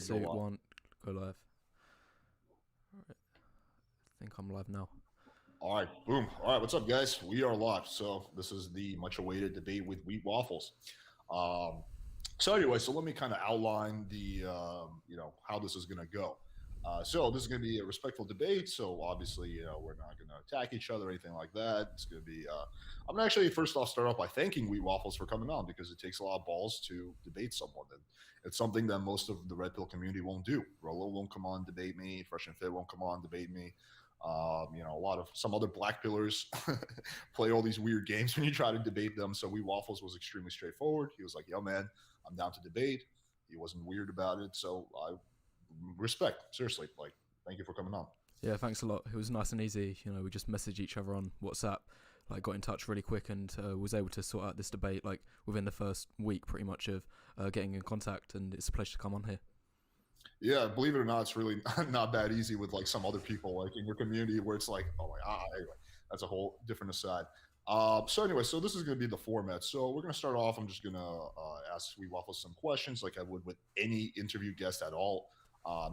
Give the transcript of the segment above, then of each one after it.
Go 2, live. 1, go live. Alright, I think I'm live now. All right, boom. All right, what's up, guys? We are live. So this is the much-awaited debate with Wheat Waffles. So anyway, so let me kind of outline the, how this is going to go. So this is going to be a respectful debate. So obviously, we're not going to attack each other or anything like that. It's going to be. I'm gonna actually first off start off by thanking Wheat Waffles for coming on because it takes a lot of balls to debate someone, and it's something that most of the Red Pill community won't do. Rollo won't come on debate me. Fresh and Fit won't come on debate me. A lot of some other black pillars play all these weird games when you try to debate them. So Wee Waffles was extremely straightforward. He was like, "Yo, man, I'm down to debate." He wasn't weird about it, so I respect. Seriously, like, thank you for coming on. Yeah, thanks a lot. It was nice and easy. We just messaged each other on WhatsApp, like got in touch really quick and was able to sort out this debate like within the first week pretty much of getting in contact, and it's a pleasure to come on here. Yeah, believe it or not, it's really not that easy with like some other people like in your community where it's like, oh my god, anyway, that's a whole different aside. So anyway, so this is going to be the format. So we're going to start off. I'm just going to ask Sweet Waffles some questions like I would with any interview guest at all.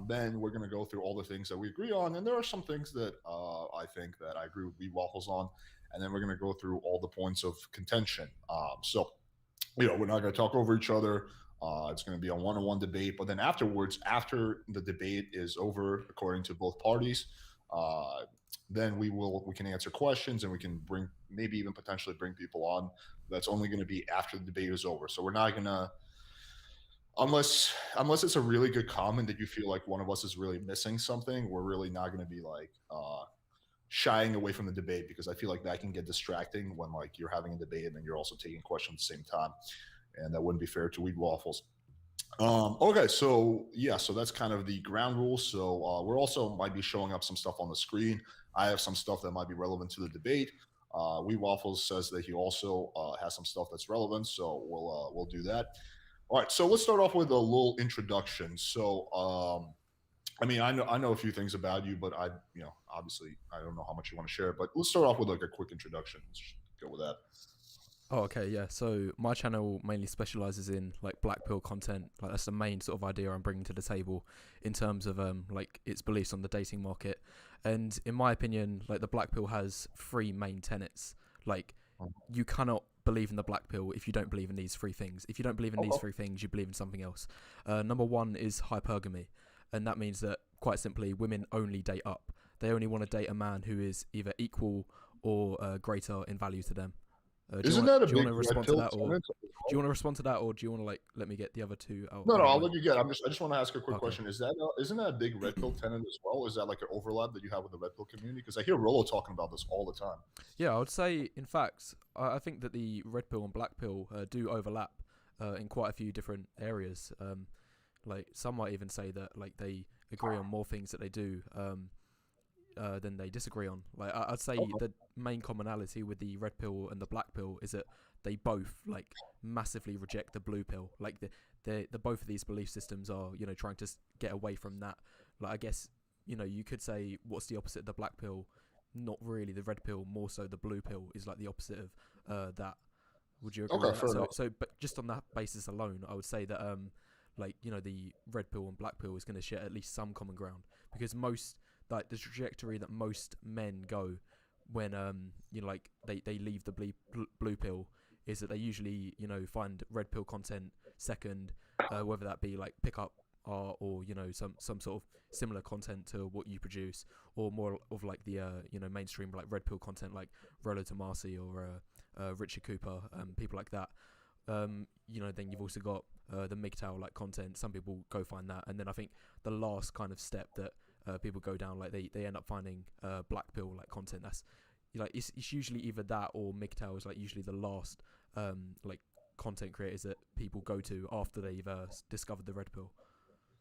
Then we're going to go through all the things that we agree on, and there are some things that I think that I agree with Wheat Waffles on, and then we're going to go through all the points of contention. We're not going to talk over each other. It's going to be a one-on-one debate, but then afterwards, after the debate is over, according to both parties, then we can answer questions and we can bring maybe even potentially bring people on. That's only going to be after the debate is over. So we're not going to unless it's a really good comment that you feel like one of us is really missing something. We're really not going to be like shying away from the debate because I feel like that can get distracting when like you're having a debate and then you're also taking questions at the same time, and that wouldn't be fair to Wheat Waffles. Okay, so yeah, so that's kind of the ground rules. So we're also might be showing up some stuff on the screen. I have some stuff that might be relevant to the debate. Wheat Waffles says that he also has some stuff that's relevant, so we'll do that. All right, so let's start off with a little introduction. So, I know a few things about you, but obviously, I don't know how much you want to share. But let's start off with like a quick introduction. Let's just go with that. Oh, okay, yeah. So my channel mainly specializes in like Blackpill content. Like that's the main sort of idea I'm bringing to the table in terms of like its beliefs on the dating market. And in my opinion, like the Blackpill has three main tenets. Like you cannot believe in the Blackpill if you don't believe in these three things. If you don't believe in these three things, you believe in something else. Number one is hypergamy, and that means that quite simply, women only date up. They only want to date a man who is either equal or greater in value to them. Isn't that a do you want big to red respond to pill that, or tenant? do you want to respond to that, or do you want to like let me get the other two out No, of the I'll way? let you get. I just want to ask a quick Okay. question. Isn't that a big red pill tenant as well? Is that like an overlap that you have with the red pill community? Because I hear Rolo talking about this all the time. Yeah, I would say, in fact, I think that the red pill and black pill do overlap in quite a few different areas. Like some might even say that like they agree on more things that they do than they disagree on. Like I'd say the main commonality with the red pill and the black pill is that they both like massively reject the blue pill. Like the both of these belief systems are trying to get away from that. Like I guess you could say what's the opposite of the black pill? Not really the red pill, more so the blue pill is like the opposite of that. Would you agree Okay, with fair that? enough. But just on that basis alone, I would say that the red pill and black pill is going to share at least some common ground, because most like the trajectory that most men go when they leave the blue pill is that they usually find red pill content second, whether that be like pickup art or some sort of similar content to what you produce, or more of like the mainstream like red pill content like Rollo Tomasi or Richard Cooper, people like that. Then you've also got the MGTOW like content. Some people go find that, and then I think the last kind of step that people go down, like they end up finding black pill like content. That's like it's usually either that or MGTOW is like usually the last like content creators that people go to after they've discovered the red pill.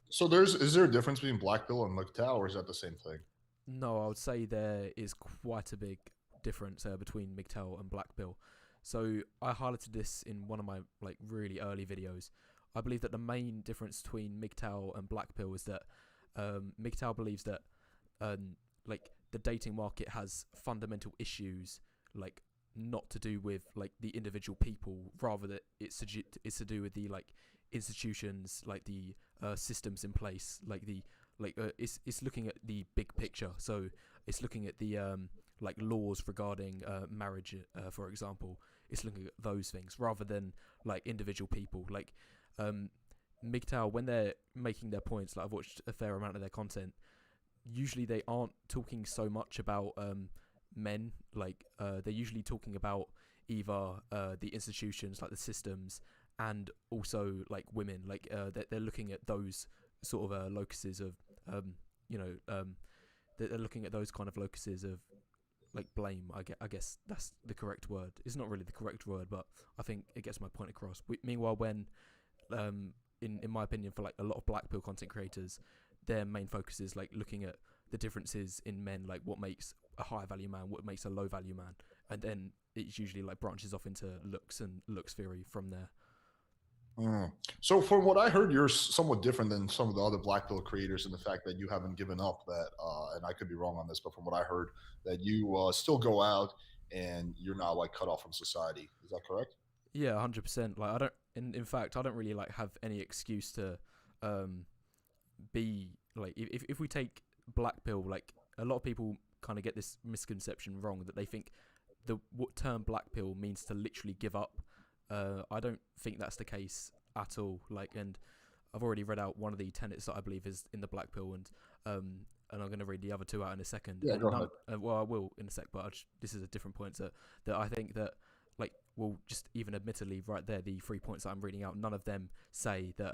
So is there a difference between black pill and MGTOW, or is that the same thing? No, I would say there is quite a big difference between MGTOW and Blackpill. So I highlighted this in one of my like really early videos. I believe that the main difference between MGTOW and Blackpill is that MGTOW believes that like the dating market has fundamental issues, like not to do with like the individual people, rather that it's to do with the like institutions, like the systems in place, it's looking at the big picture. So it's looking at the like laws regarding marriage, for example. It's looking at those things rather than like individual people. Like MGTOW, when they're making their points, like I've watched a fair amount of their content. Usually they aren't talking so much about men. Like they're usually talking about either the institutions, like the systems, and also like women. Like they're looking at those sort of locuses of they're looking at those kind of locuses of like blame. I guess that's the correct word. It's not really the correct word, but I think it gets my point across. Meanwhile, when in my opinion, for like a lot of Blackpill content creators, their main focus is like looking at the differences in men, like what makes a high value man, what makes a low value man, and then it's usually like branches off into looks and looks theory from there. So from what I heard, you're somewhat different than some of the other Black Pill creators in the fact that you haven't given up that, and I could be wrong on this, but from what I heard, that you still go out and you're not like cut off from society. Is that correct? Yeah, 100%. Like I don't, in fact, I don't really like have any excuse to be like if we take Black Pill, like a lot of people kind of get this misconception wrong that they think the what term Black Pill means to literally give up. I don't think that's the case at all. Like, and I've already read out one of the tenets that I believe is in the Black Pill, and I'm going to read the other two out in a second. Yeah, And go ahead. well, I will in a sec, but this is a different point that I think that like, well, just even admittedly right there, the 3 points that I'm reading out, none of them say that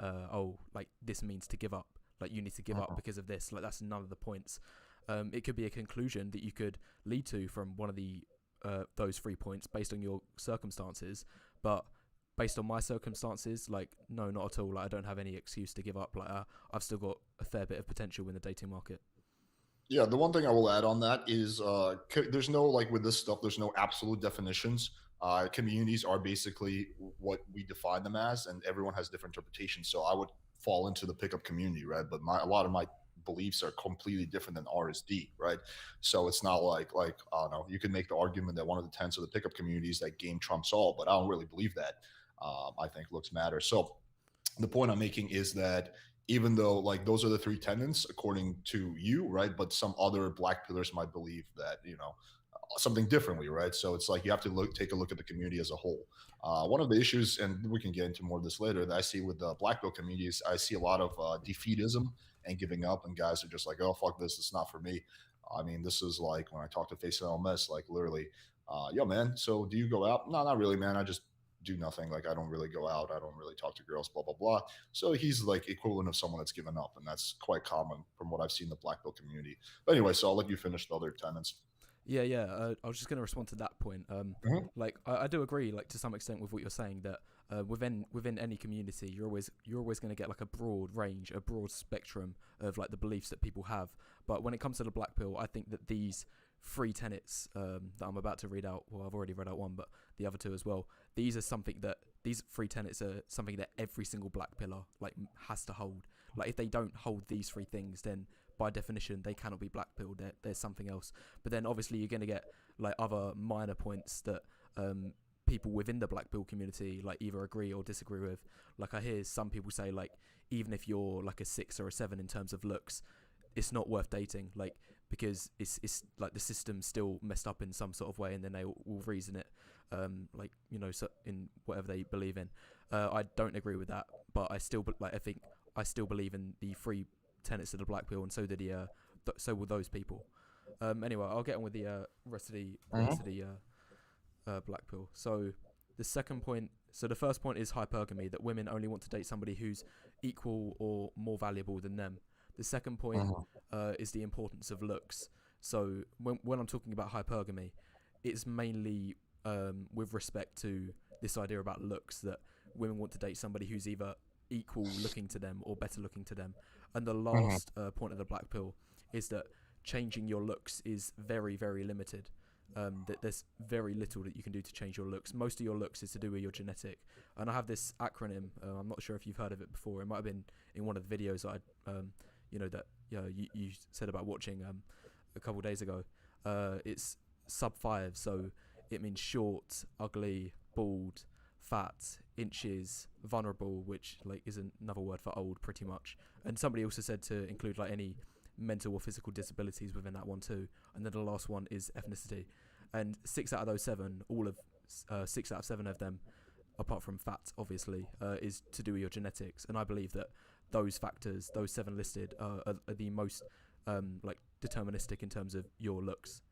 like this means to give up. Like you need to give up because of this. Like that's none of the points. It could be a conclusion that you could lead to from one of the those 3 points based on your circumstances, but based on my circumstances, like no, not at all. Like I don't have any excuse to give up. Like I've still got a fair bit of potential in the dating market. Yeah, the one thing I will add on that is there's no like with this stuff, there's no absolute definitions. Communities are basically what we define them as, and everyone has different interpretations. So I would fall into the pickup community, right? But a lot of my beliefs are completely different than RSD, right? So it's not like I don't know. You can make the argument that one of the tenets of the pickup community is that game trumps all, but I don't really believe that. I think looks matter. So the point I'm making is that even though like those are the three tenets according to you, right? But some other black pillars might believe that, something differently, right? So it's like you have to take a look at the community as a whole. One of the issues, and we can get into more of this later, that I see with the black belt communities, I see a lot of defeatism and giving up, and guys are just like, oh fuck this, it's not for me. I mean, this is like when I talk to Face LMS, like literally, yo man, so do you go out? No, not really, man. I just do nothing. Like I don't really go out. I don't really talk to girls. Blah blah blah. So he's like equivalent of someone that's given up, and that's quite common from what I've seen in the black belt community. But anyway, so I'll let you finish the other tenants. Yeah. I was just going to respond to that point. Like I do agree, like to some extent, with what you're saying that within any community, you're always going to get like a broad range, a broad spectrum of like the beliefs that people have. But when it comes to the black pill, I think that these three tenets that I'm about to read out, well, I've already read out one, but the other two as well. These three tenets are something that every single black pillar like has to hold. Like if they don't hold these three things, then by definition they cannot be black pilled. There's something else. But then obviously you're going to get like other minor points that people within the black pill community like either agree or disagree with. Like I hear some people say like even if you're like a 6 or a 7 in terms of looks, it's not worth dating, like because it's like the system's still messed up in some sort of way, and then they will reason it so in whatever they believe in. I don't agree with that, but I think I still believe in the three tenets of the black pill, and so did so will those people. Anyway, I'll get on with the rest of the black pill. So the first point is hypergamy, that women only want to date somebody who's equal or more valuable than them. The second point is the importance of looks. So when I'm talking about hypergamy, it's mainly with respect to this idea about looks, that women want to date somebody who's either equal looking to them or better looking to them. And the last point of the black pill is that changing your looks is very, very limited. That there's very little that you can do to change your looks. Most of your looks is to do with your genetic. And I have this acronym. I'm not sure if you've heard of it before. It might have been in one of the videos that you said about watching a couple of days ago. It's sub 5, so it means short, ugly, bald, fat, inches, vulnerable, which like is another word for old, pretty much. And somebody also said to include like any mental or physical disabilities within that one too. And then the last one is ethnicity. And 6 out of those 7, all of 6 out of 7 of them, apart from fat, obviously, is to do with your genetics. And I believe that those factors, those 7 listed, are the most like deterministic in terms of your looks.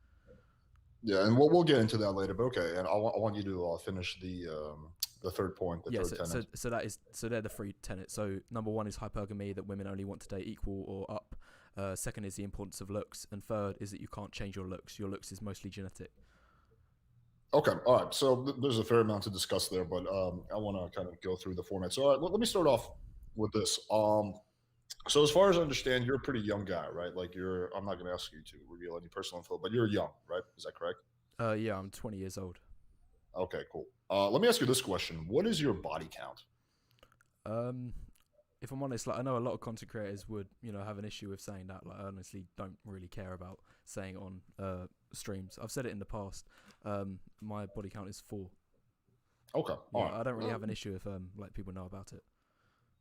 Yeah, and we'll get into that later. But okay, and I want you to finish the third point, the Yeah, third tenet. so they're the 3 tenets. So number 1 is hypergamy, that women only want to date equal or up. Second is the importance of looks, and third is that you can't change your looks. Your looks is mostly genetic. Okay, all right. So there's a fair amount to discuss there, but I want to kind of go through the format. So all right, let me start off with this. So as far as I understand, you're a pretty young guy, right? Like you're. I'm not going to ask you to reveal any personal info, but you're young, right? Is that correct? Yeah, I'm 20 years old. Okay, cool. Let me ask you this question: what is your body count? Um, if I'm honest, like I know a lot of content creators would, have an issue with saying that. Like I honestly don't really care about saying it on streams. I've said it in the past. My body count is 4. Okay, all right. I don't really have an issue if like people know about it.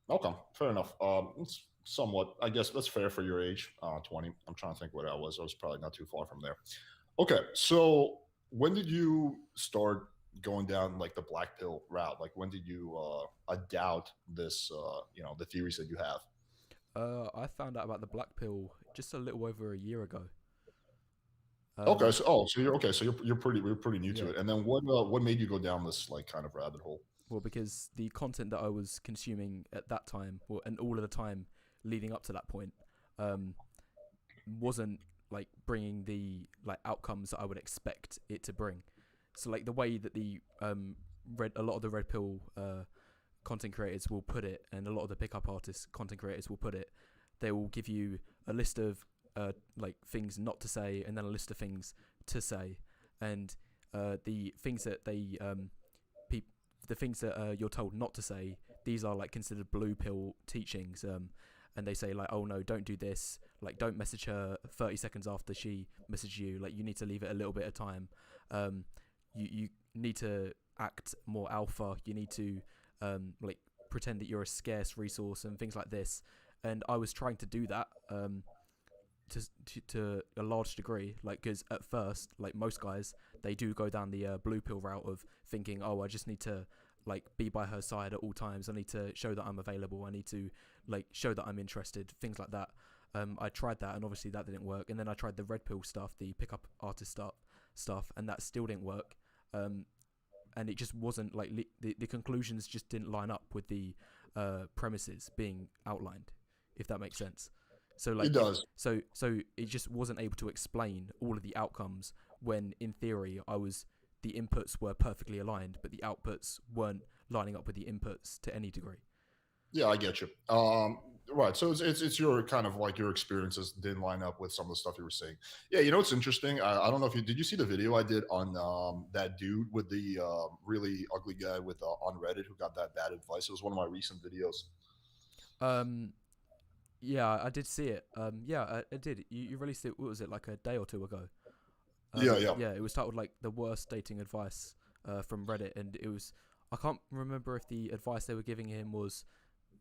Okay, fair enough. It's somewhat, I guess that's fair for your age, 20. I'm trying to think what I was. I was probably not too far from there. Okay, so when did you start going down like the black pill route? Like when did you doubt this, the theories that you have? I found out about the black pill just a little over a year ago. Okay, so you're okay, so you're pretty new to Yeah. it. And then what made you go down this like kind of rabbit hole? Well, because the content that I was consuming at that time, well, and all of the time leading up to that point, um, wasn't like bringing the like outcomes that I would expect it to bring. So like the way that the a lot of the red pill content creators will put it, and a lot of the pickup artist content creators will put it, they will give you a list of like things not to say, and then a list of things to say, and the things that the things that you're told not to say, these are like considered blue pill teachings. And they say like, oh no, don't do this. Like, don't message her 30 seconds after she messaged you. Like, you need to leave it a little bit of time. You need to act more alpha. You need to like pretend that you're a scarce resource and things like this. And I was trying to do that to a large degree, like, because at first, like most guys, they do go down the blue pill route of thinking, oh, I just need to like be by her side at all times. I need to show that I'm available. I need to like show that I'm interested. Things like that. I tried that, and obviously that didn't work. And then I tried the red pill stuff, the pickup artist stuff, and that still didn't work. And it just wasn't like the conclusions just didn't line up with the premises being outlined, if that makes sense. So like It does. so it just wasn't able to explain all of the outcomes when in theory the inputs were perfectly aligned, but the outputs weren't lining up with the inputs to any degree. Yeah, I get you. Right. So it's your kind of like your experiences didn't line up with some of the stuff you were saying. Yeah, you know what's interesting? I don't know if you did you see the video I did on that dude with the really ugly guy with on Reddit who got that bad advice. It was one of my recent videos. Um, yeah, I did see it. Yeah, I did. You released it. What was it, like a day or two ago? Yeah, yeah. Yeah, it was titled like the worst dating advice from Reddit, and it was. I can't remember if the advice they were giving him was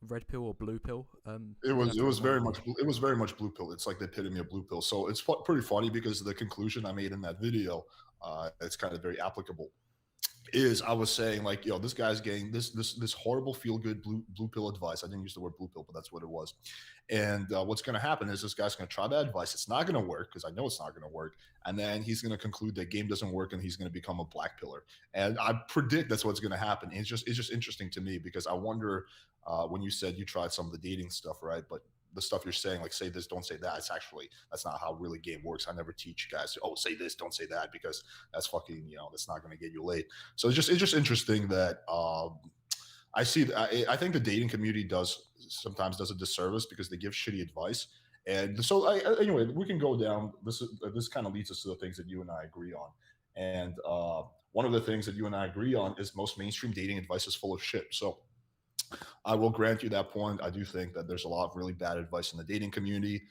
red pill or blue pill. It was very much blue pill. It's like the epitome of blue pill. So it's pretty funny because the conclusion I made in that video, it's kind of very applicable. Is I was saying like, yo, this guy's getting this horrible feel good blue pill advice. I didn't use the word blue pill, but that's what it was. And what's going to happen is this guy's going to try that advice. It's not going to work because I know it's not going to work. And then he's going to conclude that game doesn't work and he's going to become a black pillar. And I predict that's what's going to happen. And it's just interesting to me because I wonder when you said you tried some of the dating stuff, right? But the stuff you're saying, like say this, don't say that. That's not how really game works. I never teach guys to, oh, say this, don't say that, because that's fucking, that's not going to get you laid. So it's just interesting that I see. I think the dating community sometimes does a disservice because they give shitty advice. And so anyway, we can go down. This kind of leads us to the things that you and I agree on. And one of the things that you and I agree on is most mainstream dating advice is full of shit. So I will grant you that point. I do think that there's a lot of really bad advice in the dating community,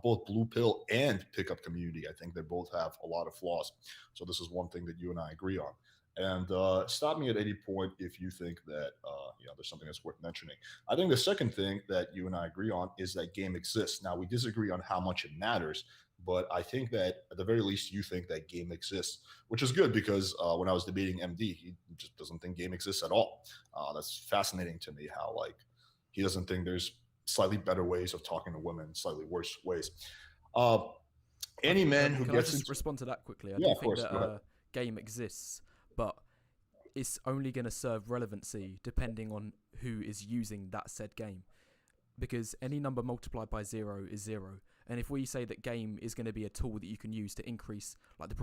both blue pill and pickup community. I think they both have a lot of flaws. So this is one thing that you and I agree on. And stop me at any point if you think that there's something that's worth mentioning. I think the second thing that you and I agree on is that game exists. Now we disagree on how much it matters, but I think that at the very least you think that game exists, which is good because when I was debating MD, he just doesn't think game exists at all. That's fascinating to me how like he doesn't think there's slightly better ways of talking to women, slightly worse ways. Uh, any man who Can I gets just into respond to that quickly? I yeah, do of think course, that go ahead. game exists, but it's only going to serve relevancy depending on who is using that said game. Because any number multiplied by zero is zero. And if we say that game is going to be a tool that you can use to increase like the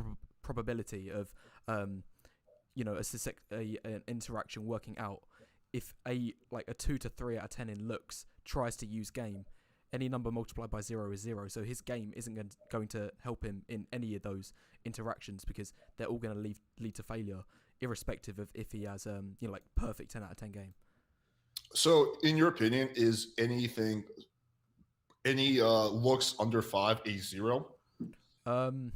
probability of, an interaction working out, if a 2 to 3 out of 10 in looks tries to use game, any number multiplied by zero is zero. So his game isn't going to help him in any of those interactions because they're all going to lead to failure, irrespective of if he has perfect 10 out of 10 game. So, in your opinion, is any looks under 5 a zero? Um,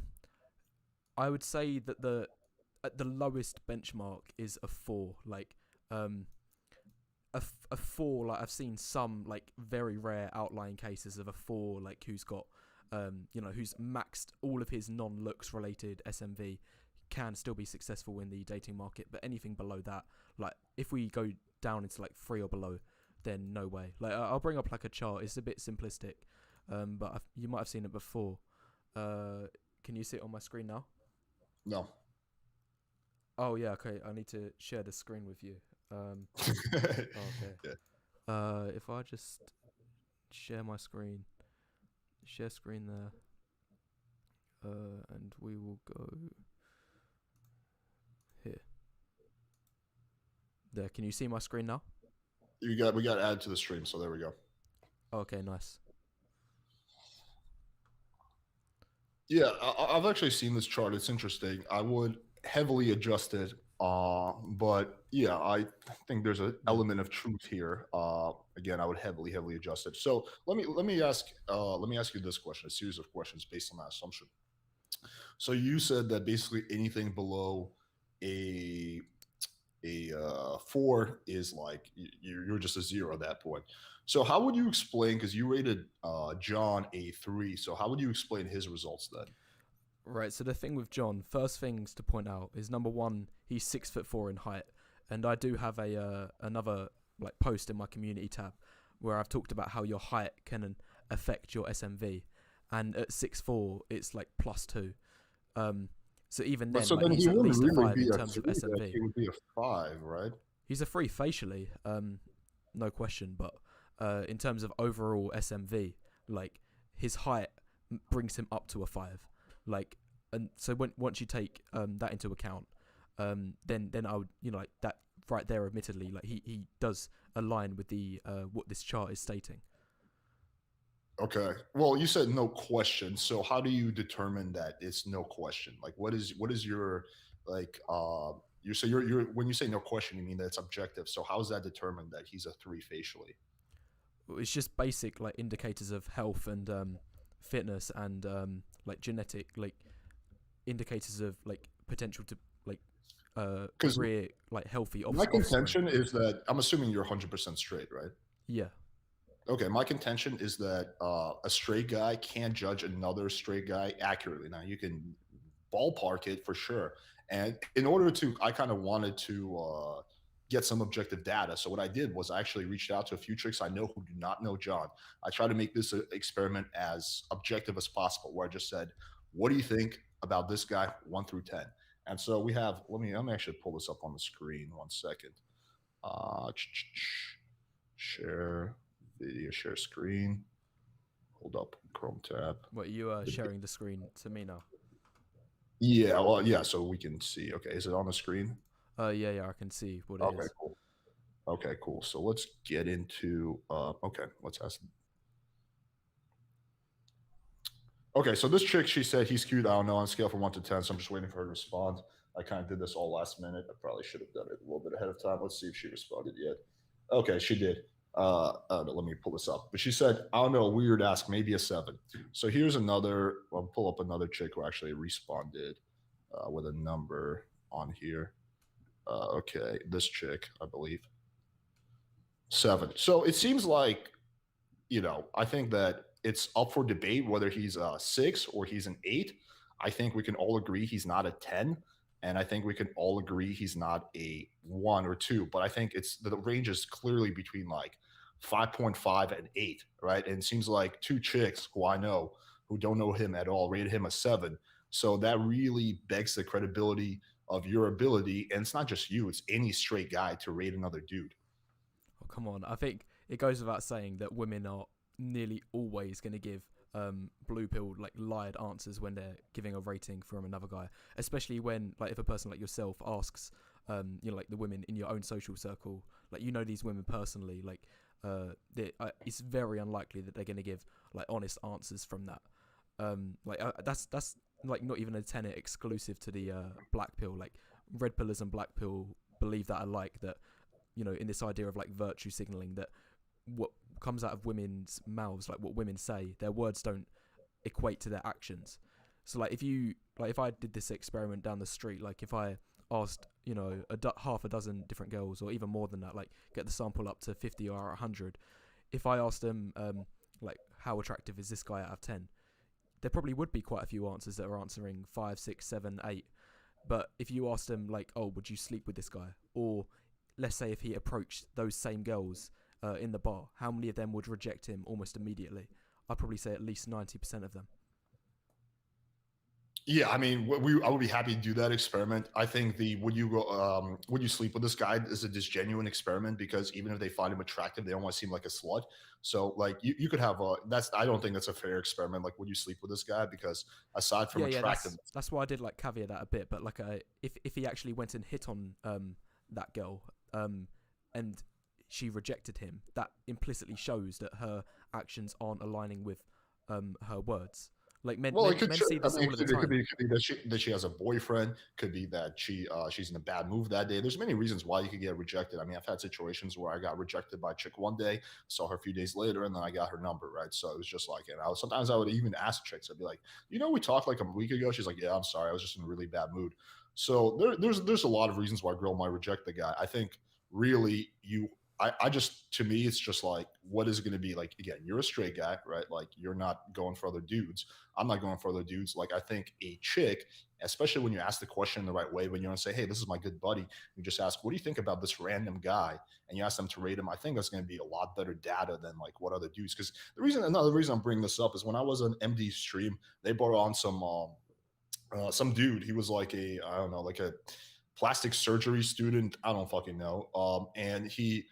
I would say that the lowest benchmark is a 4. Like a 4. Like I've seen some like very rare outlying cases of a 4 like who's got who's maxed all of his non-looks related SMV can still be successful in the dating market. But anything below that, like if we go down into like 3 or below, then no way. Like I'll bring up like a chart. It's a bit simplistic, but you might have seen it before. Can you see it on my screen now? No. Oh yeah, okay. I need to share the screen with you. Okay. Yeah. If I just share my screen, share screen there, and we will go here. There. Can you see my screen now? We got to add to the stream, so there we go. Okay, nice. Yeah, I've actually seen this chart. It's interesting. I would heavily adjust it, but yeah, I think there's an element of truth here. Again, I would heavily adjust it. So let me ask you this question, a series of questions based on that assumption. So you said that basically anything below a 4 is like you're just a zero at that point. So how would you explain? Because you rated John a 3. So how would you explain his results then? Right. So the thing with John, first things to point out is number one, he's 6'4" in height, and I do have a another like post in my community tab where I've talked about how your height can affect your SMV, and at 6'4", it's like +2. So even But then, so like then he's he at wouldn't least a really 5 be in a terms of 3. Then SMV. he would be a 5, right? He's a 3 facially, no question. But in terms of overall SMV, like his height brings him up to a 5. Like, and so once you take that into account, then I would like that right there. Admittedly, like he does align with the what this chart is stating. Okay. Well, you said no question. So how do you determine that it's no question? Like what is your like you say you're when you say no question, you mean that it's objective. So how is that determined that he's a 3 facially? It's just basic like indicators of health and fitness and like genetic like indicators of like potential to like Because rear like healthy my offspring. contention is that I'm assuming you're 100% straight, right? Yeah. Okay, my contention is that a straight guy can't judge another straight guy accurately. Now you can ballpark it for sure, and in order to, I kind of wanted to get some objective data. So what I did was I actually reached out to a few chicks I know who do not know John. I try to make this experiment as objective as possible, where I just said, "What do you think about this guy, 1 through 10?" And so we have. Let me actually pull this up on the screen. 1 second. Share video, share screen. Hold up, Chrome tab. What you are sharing the screen to me now? Yeah, well, yeah, so we can see. Okay, is it on the screen? Yeah, I can see what it Okay, is. cool. Okay, cool. So let's get into okay, let's ask. Okay, so this chick, she said he's cute. I don't know, on a scale from 1 to 10. So I'm just waiting for her to respond. I kind of did this all last minute. I probably should have done it a little bit ahead of time. Let's see if she responded yet. Okay, she did. Let me pull this up. But she said, I don't know, weird ask, maybe a 7. So here's another. I'll pull up another chick who actually responded with a number on here. Okay, this chick, I believe, 7. So it seems like, I think that it's up for debate whether he's a 6 or he's an 8. I think we can all agree he's not a 10. And I think we can all agree he's not a 1 or 2. But I think it's the range is clearly between like 5.5 and 8, right? And it seems like two chicks who I know who don't know him at all rated him a 7. So that really begs the credibility of your ability. And it's not just you, it's any straight guy to rate another dude. Oh, come on. I think it goes without saying that women are nearly always going to give blue pill like lied answers when they're giving a rating from another guy, especially when like if a person like yourself asks like the women in your own social circle, like these women personally, like it's very unlikely that they're going to give like honest answers from that. That's like not even a tenet exclusive to the black pill. Like red pillers and black pill believe that alike, that in this idea of like virtue signaling, that what comes out of women's mouths, like what women say, their words don't equate to their actions. So like if I did this experiment down the street, like if I asked half a dozen different girls, or even more than that, like get the sample up to 50 or 100, if I asked them like how attractive is this guy out of 10, there probably would be quite a few answers that are answering 5, 6, 7, 8. But if you asked them like, oh, would you sleep with this guy, or let's say if he approached those same girls in the bar, how many of them would reject him almost immediately? I'd probably say at least 90% of them. Yeah, I mean, I would be happy to do that experiment. I think the would you sleep with this guy is a just genuine experiment, because even if they find him attractive, they don't want to seem like a slut. So like you could have a that's I don't think that's a fair experiment. Like, would you sleep with this guy? Because aside from Yeah, attractiveness, that's why I did like caveat that a bit. But like, if he actually went and hit on that girl and she rejected him, that implicitly shows that her actions aren't aligning with her words. Like well, it could. men see I this mean, all of the it time. could be that she has a boyfriend. Could be that she's in a bad mood that day. There's many reasons why you could get rejected. I mean, I've had situations where I got rejected by a chick one day, saw her a few days later, and then I got her number. Right, so it was just like, sometimes I would even ask chicks. I'd be like, we talked like a week ago. She's like, yeah, I'm sorry, I was just in a really bad mood. So there's a lot of reasons why a girl might reject the guy. I think really I just, to me, it's just like, what is it going to be like? Again, you're a straight guy, right? Like, you're not going for other dudes. I'm not going for other dudes. Like, I think a chick, especially when you ask the question in the right way, when you're going to say, hey, this is my good buddy, you just ask, what do you think about this random guy? And you ask them to rate him. I think that's going to be a lot better data than like what other dudes. Because another reason I'm bringing this up is when I was on MD stream, they brought on some dude. He was like I don't know, like a plastic surgery student. I don't fucking know. And he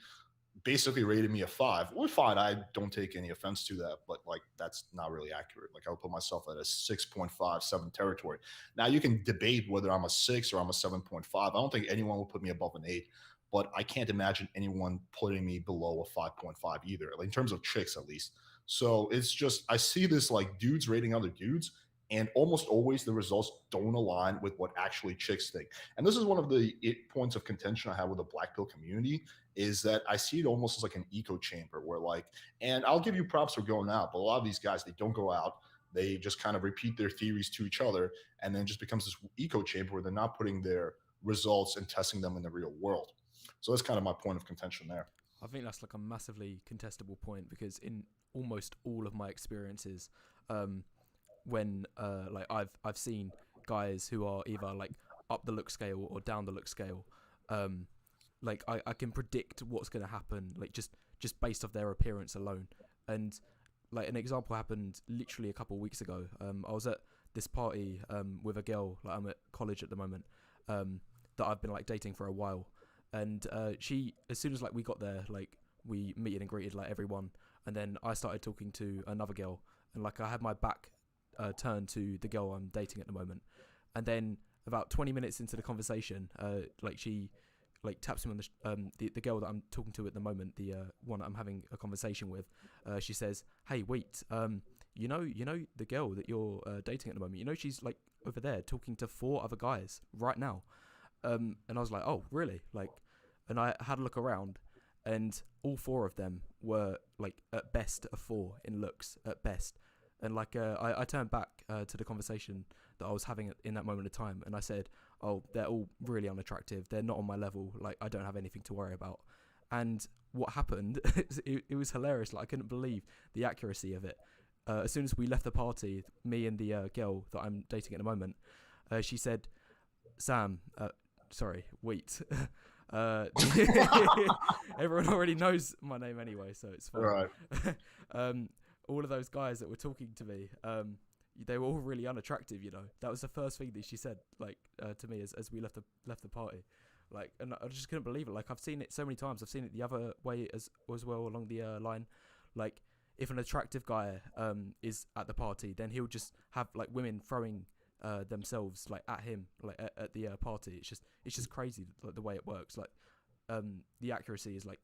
basically rated me a 5. Well, fine. I don't take any offense to that, but like that's not really accurate. Like, I would put myself at a 6.57 territory. Now you can debate whether I'm a 6 or I'm a 7.5. I don't think anyone will put me above an 8, but I can't imagine anyone putting me below a 5.5 either, like in terms of chicks at least. So it's just, I see this like dudes rating other dudes, and almost always the results don't align with what actually chicks think. And this is one of the points of contention I have with the black pill community, is that I see it almost as like an echo chamber where like, and I'll give you props for going out, but a lot of these guys, they don't go out. They just kind of repeat their theories to each other, and then it just becomes this echo chamber where they're not putting their results and testing them in the real world. So that's kind of my point of contention there. I think that's like a massively contestable point, because in almost all of my experiences, when like I've seen guys who are either like up the look scale or down the look scale, like I can predict what's going to happen, like just based off their appearance alone. And like an example happened literally a couple of weeks ago. I was at this party with a girl, like I'm at college at the moment, that I've been like dating for a while, and she, as soon as like we got there, like we meeted and greeted like everyone, and then I started talking to another girl, and like I had my back turned to the girl I'm dating at the moment, and then about 20 minutes into the conversation, like she like taps me on the girl that I'm talking to at the moment, the one that I'm having a conversation with. She says, "Hey, wait, you know the girl that you're dating at the moment. She's like over there talking to 4 other guys right now." And I was like, "Oh, really?" Like, and I had a look around, and all 4 of them were like at best a 4 in looks at best. And like I turned back to the conversation that I was having in that moment of time, and I said, "Oh, they're all really unattractive. They're not on my level. Like I don't have anything to worry about." And what happened? It was hilarious. Like I couldn't believe the accuracy of it. As soon as we left the party, me and the girl that I'm dating at the moment, she said, "Sam, sorry, wait." Everyone already knows my name anyway, so it's fine. Right. All of those guys that were talking to me, they were all really unattractive. That was the first thing that she said, like to me as we left the party. Like, and I just couldn't believe it. Like, I've seen it so many times. I've seen it the other way as well along the line. Like, if an attractive guy is at the party, then he'll just have like women throwing themselves like at him, like at the party. It's just crazy, like the way it works. Like, the accuracy is like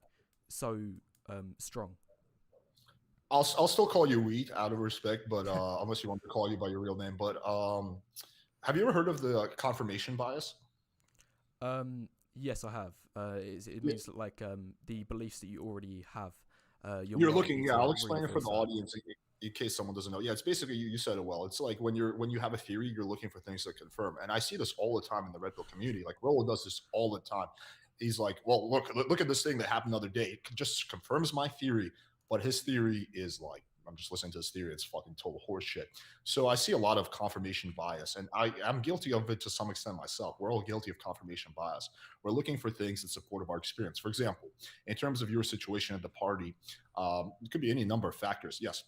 so strong. I'll still call you Wheat out of respect, but unless you want to call you by your real name. But have you ever heard of the confirmation bias? Yes, I have. It means that like the beliefs that you already have, You're more looking. likely Yeah, to I'll explain it for reinforce the that. audience in case someone doesn't know. Yeah, it's basically you said it well. It's like when you have a theory, you're looking for things that confirm. And I see this all the time in the Redpill community. Like Rolo does this all the time. He's like, well, look at this thing that happened the other day. It just confirms my theory, but his theory is like I'm just listening to his theory. It's fucking total horseshit. So I see a lot of confirmation bias, and I'm guilty of it to some extent myself. We're all guilty of confirmation bias. We're looking for things in support of our experience. For example, in terms of your situation at the party, it could be any number of factors. Yes,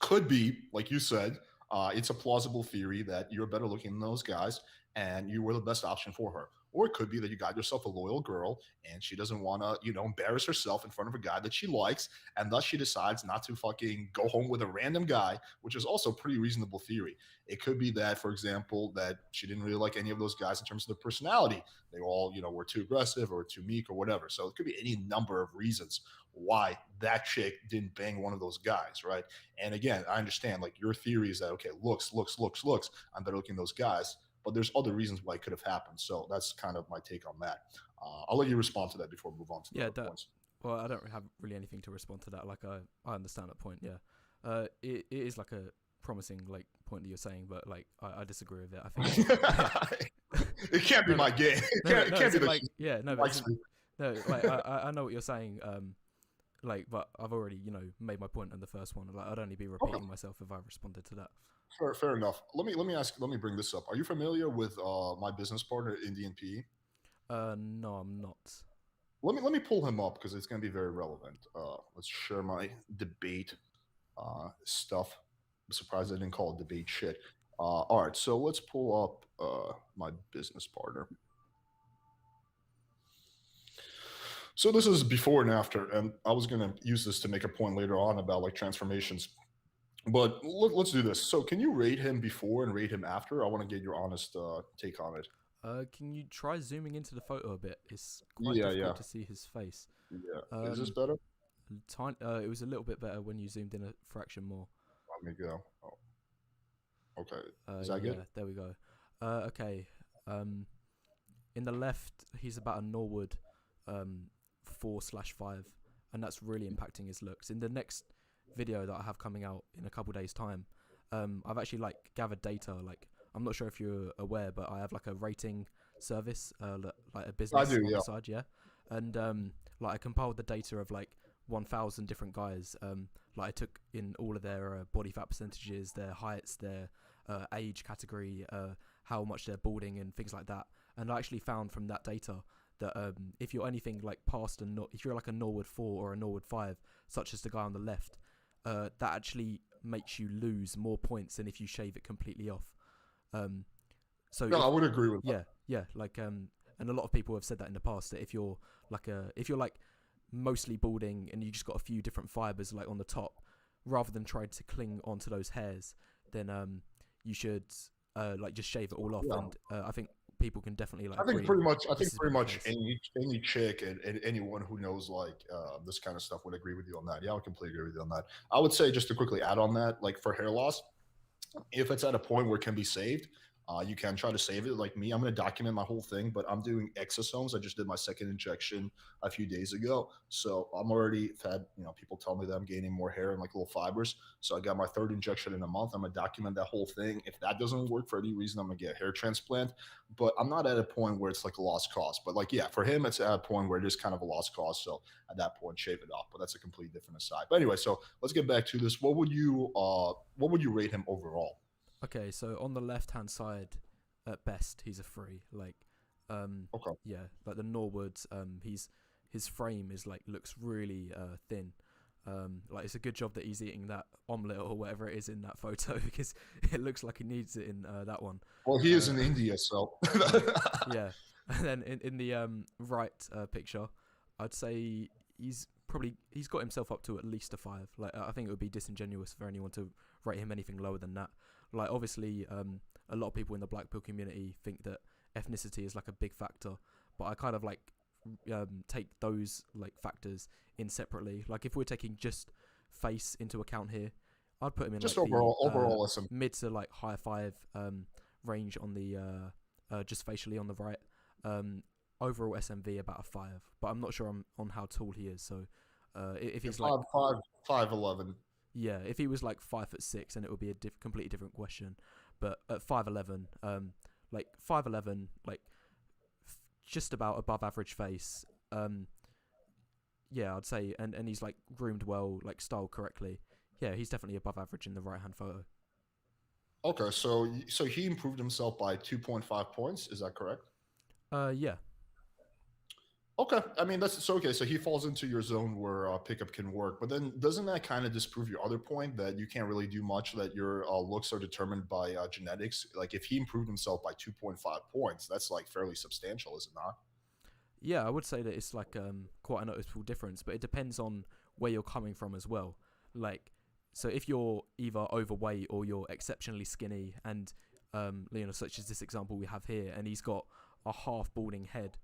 could be like you said. It's a plausible theory that you're better looking than those guys, and you were the best option for her. Or it could be that you got yourself a loyal girl and she doesn't want to, embarrass herself in front of a guy that she likes. And thus she decides not to fucking go home with a random guy, which is also a pretty reasonable theory. It could be that, for example, that she didn't really like any of those guys in terms of their personality. They all, were too aggressive or too meek or whatever. So it could be any number of reasons why that chick didn't bang one of those guys, right? And again, I understand like your theory is that, okay, looks, I'm better looking than those guys, but there's other reasons why it could have happened. So that's kind of my take on that. I'll let you respond to that before we move on to the other points. Well, I don't have really anything to respond to that. Like I understand that point. Yeah, it is like a promising like point that you're saying, but like I disagree with it. I think it can't be my game. It can't be like I know what you're saying. Like, but I've already made my point in the first one. Like I'd only be repeating myself if I responded to that. Fair enough. Let me bring this up. Are you familiar with my business partner, Indian P? No, I'm not. Let me pull him up because it's going to be very relevant. Let's share my debate stuff. I'm surprised I didn't call it debate shit. All right, so let's pull up my business partner. So this is before and after, and I was going to use this to make a point later on about like transformations. But let's do this. So can you rate him before and rate him after? I want to get your honest take on it. Can you try zooming into the photo a bit? It's quite difficult to see his face. Yeah. Is this better? It was a little bit better when you zoomed in a fraction more. Let me go. Oh. Okay. Is that good? There we go. Okay. In the left, he's about a Norwood 4/5, and that's really impacting his looks. In the next video that I have coming out in a couple days time, I've actually like gathered data. Like I'm not sure if you're aware, but I have like a rating service, like a business on the side, yeah. And like I compiled the data of like 1,000 different guys. Like I took in all of their body fat percentages, their heights, their age category, how much they're balding and things like that. And I actually found from that data that if you're anything like past if you're like a Norwood 4 or a Norwood 5, such as the guy on the left, that actually makes you lose more points than if you shave it completely off. So no, I would agree with that. Yeah, like and a lot of people have said that in the past, that if you're like mostly balding and you just got a few different fibers like on the top, rather than trying to cling onto those hairs, then you should like just shave it all off. Yeah. And I think people can definitely like. I think pretty much any chick and anyone who knows like this kind of stuff would agree with you on that. Yeah, I would completely agree with you on that. I would say just to quickly add on that, like for hair loss, if it's at a point where it can be saved, You can try to save it. Like me, I'm going to document my whole thing, but I'm doing exosomes. I just did my second injection a few days ago. So I'm already had, people tell me that I'm gaining more hair and like little fibers. So I got my third injection in a month. I'm going to document that whole thing. If that doesn't work for any reason, I'm going to get a hair transplant. But I'm not at a point where it's like a lost cause. But like, yeah, for him, it's at a point where it is kind of a lost cause. So at that point, shave it off. But that's a completely different aside. But anyway, so let's get back to this. What would you rate him overall? Okay, so on the left hand side, at best, he's a three. Like, Okay. yeah, like the Norwoods, his frame is like looks really thin. Like it's a good job that he's eating that omelette or whatever it is in that photo because it looks like he needs it in that one. Well, he is in Uh, India, so. yeah, and then in the right picture, I'd say he's got himself up to at least a five. Like I think it would be disingenuous for anyone to rate him anything lower than that. Like obviously, a lot of people in the Blackpill community think that ethnicity is like a big factor, but I kind of like take those like factors in separately. Like if we're taking just face into account here, I'd put him in Just like overall, the listen. mid to like high five range on the just facially on the right. Overall SMV about a five, but I'm not sure on how tall he is. So if he's like 5'11". yeah, if he was like 5'6", then it would be a completely different question. But at 5'11", like 5'11", like just about above average face. Yeah, I'd say, and he's like groomed well, like styled correctly. Yeah, he's definitely above average in the right hand photo. Okay, so he improved himself by 2.5 points. Is that correct? Yeah, Okay, I mean that's so okay. So he falls into your zone where pickup can work, but then doesn't that kind of disprove your other point that you can't really do much? That your looks are determined by genetics. Like if he improved himself by 2.5 points, that's like fairly substantial, is it not? yeah, I would say that it's like quite a noticeable difference, but it depends on where you're coming from as well. Like, so if you're either overweight or you're exceptionally skinny, and such as this example we have here, and he's got a half balding head,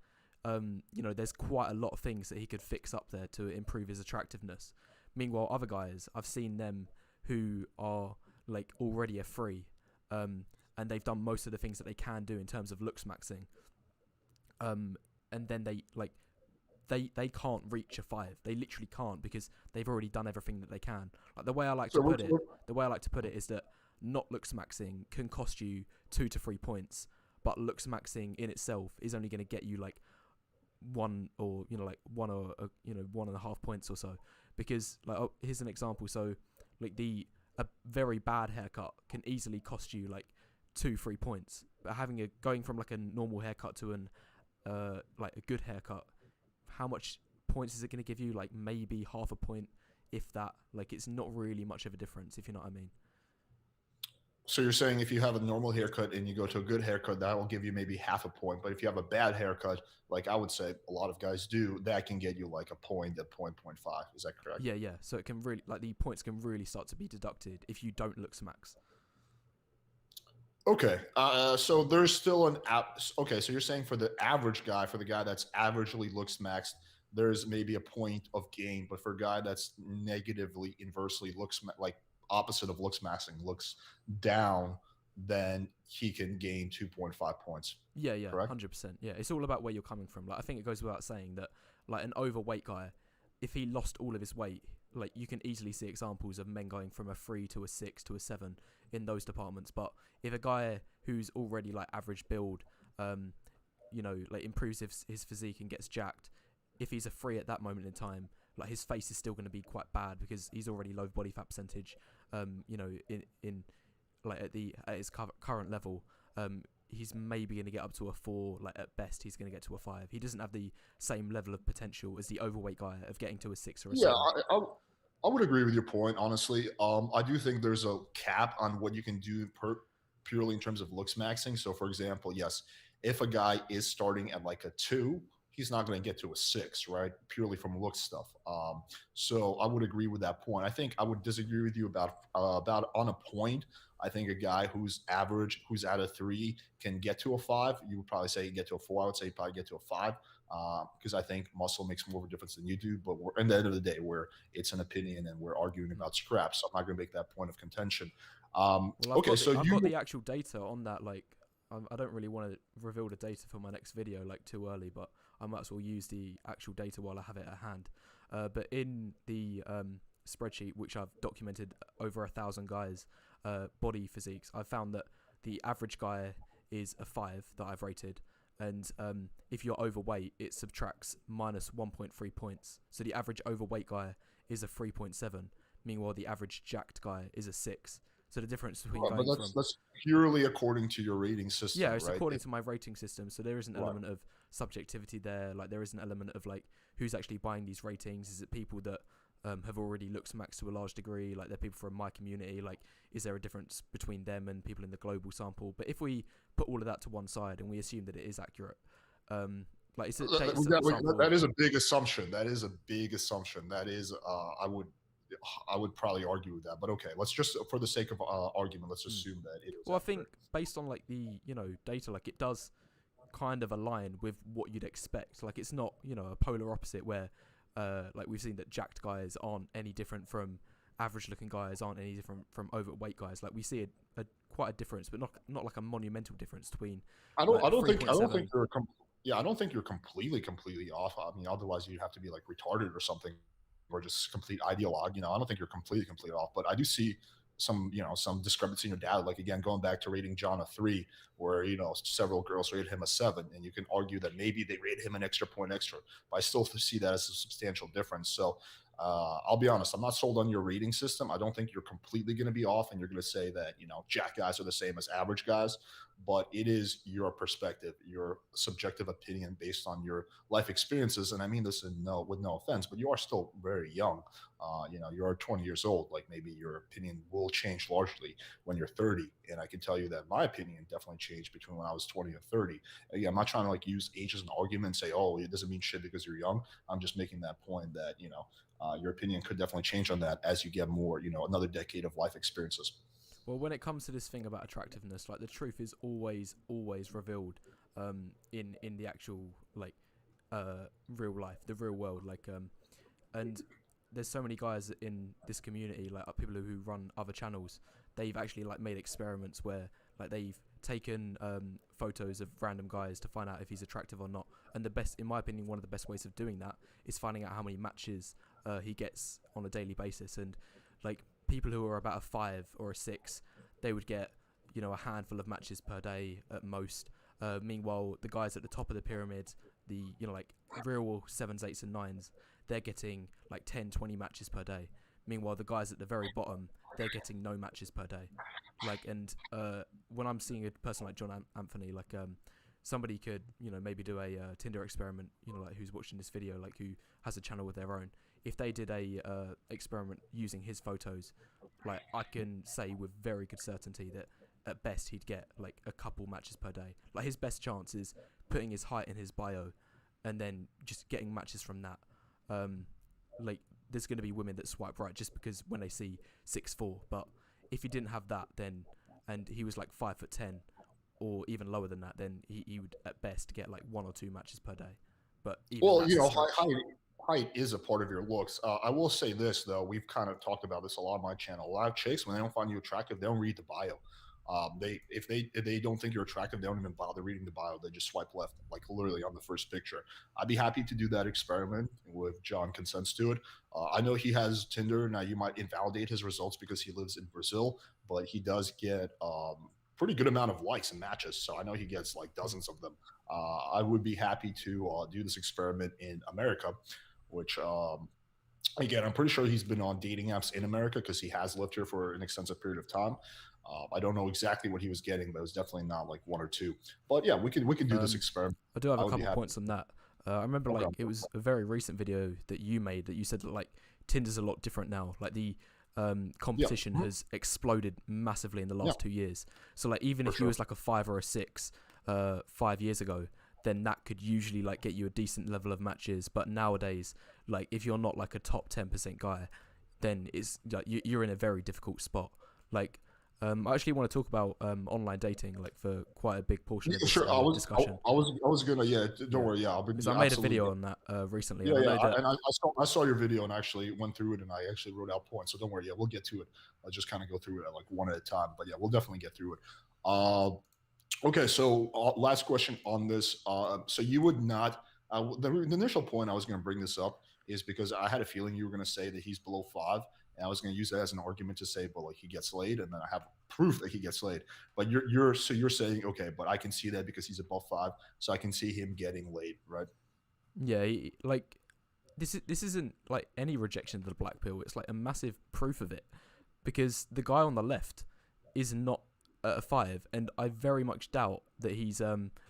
there's quite a lot of things that he could fix up there to improve his attractiveness. Meanwhile, other guys, I've seen them who are like already a free, and they've done most of the things that they can do in terms of looks maxing, and then they can't reach a five. They literally can't because they've already done everything that they can. Like the way I like So to put it, is that not looks maxing can cost you 2 to 3 points, but looks maxing in itself is only going to get you like one or like 1.5 points or so. Because like here's an example. So like a very bad haircut can easily cost you like 2-3 points, but going from like a normal haircut to an like a good haircut, how much points is it going to give you? Like maybe half a point, if that. Like it's not really much of a difference, if you know what I mean. So you're saying if you have a normal haircut and you go to a good haircut, that will give you maybe half a point. But if you have a bad haircut, like I would say a lot of guys do, that can get you like a point, a point five. Is that correct? Yeah, yeah. So it can really like the points can really start to be deducted if you don't look max. Okay. So there's still an app. Okay. So you're saying for the average guy, for the guy that's averagely looks maxed, there's maybe a point of gain, but for a guy that's negatively, inversely like opposite of looks maxing, looks down, then he can gain 2.5 points. Yeah, yeah, Correct? 100%. Yeah, it's all about where you're coming from. Like I think it goes without saying that like an overweight guy, if he lost all of his weight, like you can easily see examples of men going from a 3 to a 6 to a 7 in those departments. But if a guy who's already like average build, like improves his physique and gets jacked, if he's a 3 at that moment in time, like his face is still going to be quite bad because he's already low body fat percentage. In like at his current level, he's maybe going to get up to a 4. Like at best, he's going to get to a 5. He doesn't have the same level of potential as the overweight guy of getting to a 6 or a Yeah, 7. I would agree with your point, honestly. I do think there's a cap on what you can do purely in terms of looks maxing. So, for example, yes, if a guy is starting at like a 2, he's not going to get to a 6, right? Purely from look stuff. So I would agree with that point. I think I would disagree with you about on a point. I think a guy who's average, who's at a 3, can get to a 5. You would probably say get to a 4. I would say probably get to a 5 because I think muscle makes more of a difference than you do. But we're, at the end of the day, it's an opinion and we're arguing about scraps. So I'm not going to make that point of contention. Well, Okay, so I've got you the actual data on that. Like I don't really want to reveal the data for my next video like too early, but I might as well use the actual data while I have it at hand. But in the spreadsheet, which I've documented over 1,000 guys' body physiques, I found that the average guy is a 5 that I've rated, and if you're overweight, it subtracts minus 1.3 points. So the average overweight guy is a 3.7. Meanwhile, the average jacked guy is a 6. So the difference between But that's purely according to your rating system, yeah, it's right? according to my rating system. So there is an element of subjectivity there. Like there is an element of like who's actually buying these ratings. Is it people that have already looked max to a large degree? Like they're people from my community. Like is there a difference between them and people in the global sample? But if we put all of that to one side and we assume that it is accurate, like it's that is a big assumption. That is a big assumption. That is, I would probably argue with that, but okay, let's just, for the sake of argument, let's assume that it is. Well, accurate. I think based on like the data, like it does kind of align with what you'd expect. Like it's not a polar opposite where like we've seen that jacked guys aren't any different from average looking guys, aren't any different from overweight guys. Like we see a quite a difference, but not like a monumental difference between. I don't think you're completely off. I mean, otherwise you'd have to be like retarded or something, or just complete ideologue. I don't think you're completely off, but I do see some discrepancy in your data. Like again, going back to rating John a 3, where several girls rated him a 7, and you can argue that maybe they rated him an extra point extra, but I still see that as a substantial difference. So I'll be honest, I'm not sold on your rating system. I don't think you're completely going to be off, and you're going to say that jack guys are the same as average guys, but it is your perspective, your subjective opinion based on your life experiences. And I mean this with no offense, but you are still very young. You're 20 years old. Like maybe your opinion will change largely when you're 30. And I can tell you that my opinion definitely changed between when I was 20 and 30. Again, I'm not trying to like use age as an argument and say, oh, it doesn't mean shit because you're young. I'm just making that point that, your opinion could definitely change on that as you get more, another decade of life experiences. Well, when it comes to this thing about attractiveness, like the truth is always revealed in the actual like real life, the real world. Like and there's so many guys in this community, like people who run other channels. They've actually like made experiments where like they've taken photos of random guys to find out if he's attractive or not. And the best, in my opinion, one of the best ways of doing that is finding out how many matches he gets on a daily basis. And like people who are about a 5 or a 6, they would get a handful of matches per day at most. Meanwhile, the guys at the top of the pyramid, the like real 7s, 8s and 9s, they're getting like 10, 20 matches per day. Meanwhile, the guys at the very bottom, they're getting no matches per day. Like, and when I'm seeing a person like John Anthony, like somebody could maybe do a Tinder experiment, like who's watching this video, like who has a channel with their own. If they did a experiment using his photos, like I can say with very good certainty that at best he'd get like a couple matches per day. Like his best chance is putting his height in his bio and then just getting matches from that. Like there's going to be women that swipe right just because when they see 6'4", but if he didn't have that, then and he was like 5'10" or even lower than that, then he would at best get like 1 or 2 matches per day. But even height is a part of your looks. I will say this though, we've kind of talked about this a lot on my channel. A lot of chicks, when they don't find you attractive, they don't read the bio. If they don't think you're attractive, they don't even bother reading the bio. They just swipe left, like literally on the first picture. I'd be happy to do that experiment if John consents to it. I know he has Tinder. Now you might invalidate his results because he lives in Brazil, but he does get pretty good amount of likes and matches. So I know he gets like dozens of them. I would be happy to do this experiment in America, which again, I'm pretty sure he's been on dating apps in America because he has lived here for an extensive period of time. I don't know exactly what he was getting, but it was definitely not like 1 or 2. But yeah, we can do this experiment. I do have a couple points on that. I remember like it was a very recent video that you made that you said that like Tinder's a lot different now. Like the competition has exploded massively in the last 2 years. So like even if you was like a 5 or a 6 5 years ago, then that could usually like get you a decent level of matches. But nowadays, like if you're not like a top 10% guy, then it's like you're in a very difficult spot. Like I actually want to talk about online dating, like for quite a big portion of this discussion. I was gonna, don't worry, I made a video on that recently. And I saw your video and actually went through it, and I actually wrote out points. So don't worry, we'll get to it. I'll just kind of go through it like one at a time. But yeah, we'll definitely get through it. Okay, so last question on this. So you would not. The initial point I was going to bring this up is because I had a feeling you were going to say that he's below 5, and I was going to use that as an argument to say, but like he gets laid, and then I have proof that he gets laid. But you're saying okay, but I can see that because he's above 5, so I can see him getting laid, right? Yeah, like this isn't like any rejection of the black pill. It's like a massive proof of it because the guy on the left is not at a 5, and I very much doubt that he's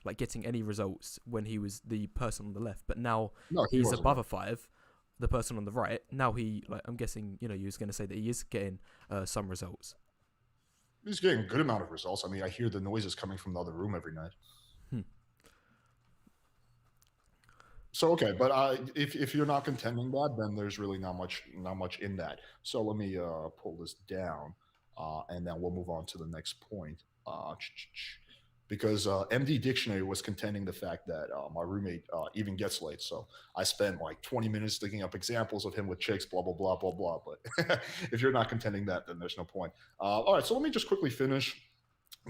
like getting any results when he was the person on the left. But now No, he he's wasn't. above a 5, the person on the right. Now he like I'm guessing you was going to say that he is getting some results. He's getting a good amount of results. I mean, I hear the noises coming from the other room every night. Hmm. So okay, but if you're not contending that, then there's really not much in that. So let me pull this down, and then we'll move on to the next point. Because MD Dictionary was contending the fact that my roommate even gets laid. So I spent like 20 minutes looking up examples of him with chicks, blah blah blah blah blah. But if you're not contending that, then there's no point. All right, so let me just quickly finish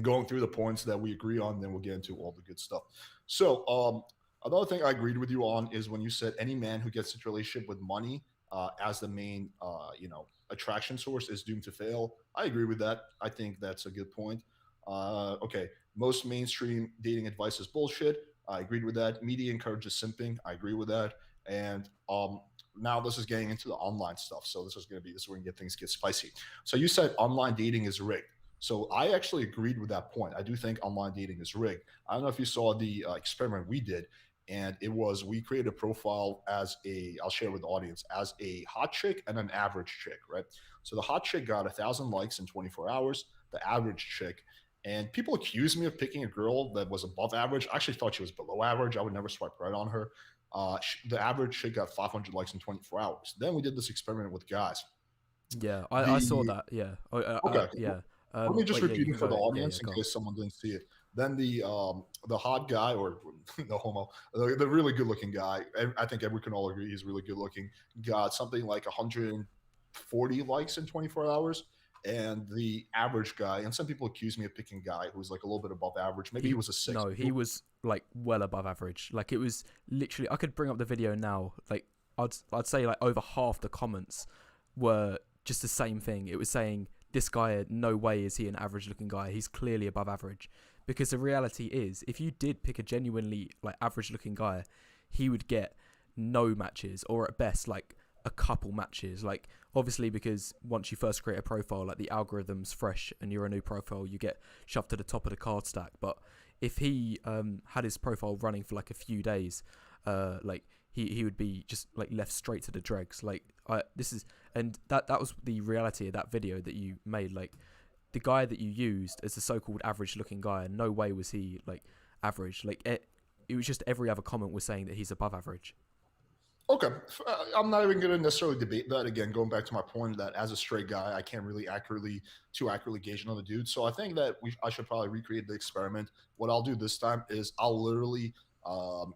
going through the points that we agree on, then we'll get into all the good stuff. So, another thing I agreed with you on is when you said any man who gets into a relationship with money as the main, attraction source is doomed to fail. I agree with that. I think that's a good point. Okay, most mainstream dating advice is bullshit. I agreed with that. Media encourages simping. I agree with that. And now this is getting into the online stuff. So this is where we get things get spicy. So you said online dating is rigged. So I actually agreed with that point. I do think online dating is rigged. I don't know if you saw the experiment we did, and it was we created a profile as a I'll share with the audience as a hot chick and an average chick, right? So the hot chick got 1,000 likes in 24 hours. The average chick, and people accused me of picking a girl that was above average. I actually thought she was below average. I would never swipe right on her. The average chick got 500 likes in 24 hours. Then we did this experiment with guys. Yeah, I saw The that. Yeah. Okay, Yeah. let me just Wait. Yeah, you repeat can it for the go. Yeah. Yeah. audience in Go on. case someone didn't see it. Then the hot guy or the homo, the really good looking guy. I think we can all agree he's really good looking. Got something like 140 likes in 24 hours. And the average guy, and some people accuse me of picking a guy who's like a little bit above average. Maybe he He was a 6. no, he was like well above average. Like it was literally. I could bring up the video now. Like I'd say like over half the comments were just the same thing. It was saying this guy, no way is he an average looking guy. He's clearly above average. Because the reality is, if you did pick a genuinely like average looking guy, he would get no matches or at best like a couple matches. Like obviously because once you first create a profile, like the algorithm's fresh and you're a new profile, you get shoved to the top of the card stack. But if he had his profile running for like a few days, like he would be just like left straight to the dregs. Like this is and that was the reality of that video that you made. Like the guy that you used as the so-called average looking guy, no way was he like average. Like it was just every other comment was saying that he's above average. Okay, I'm not even going to necessarily debate that. Again, going back to my point that as a straight guy, I can't really too accurately gauge another dude. So I think that I should probably recreate the experiment. What I'll do this time is I'll literally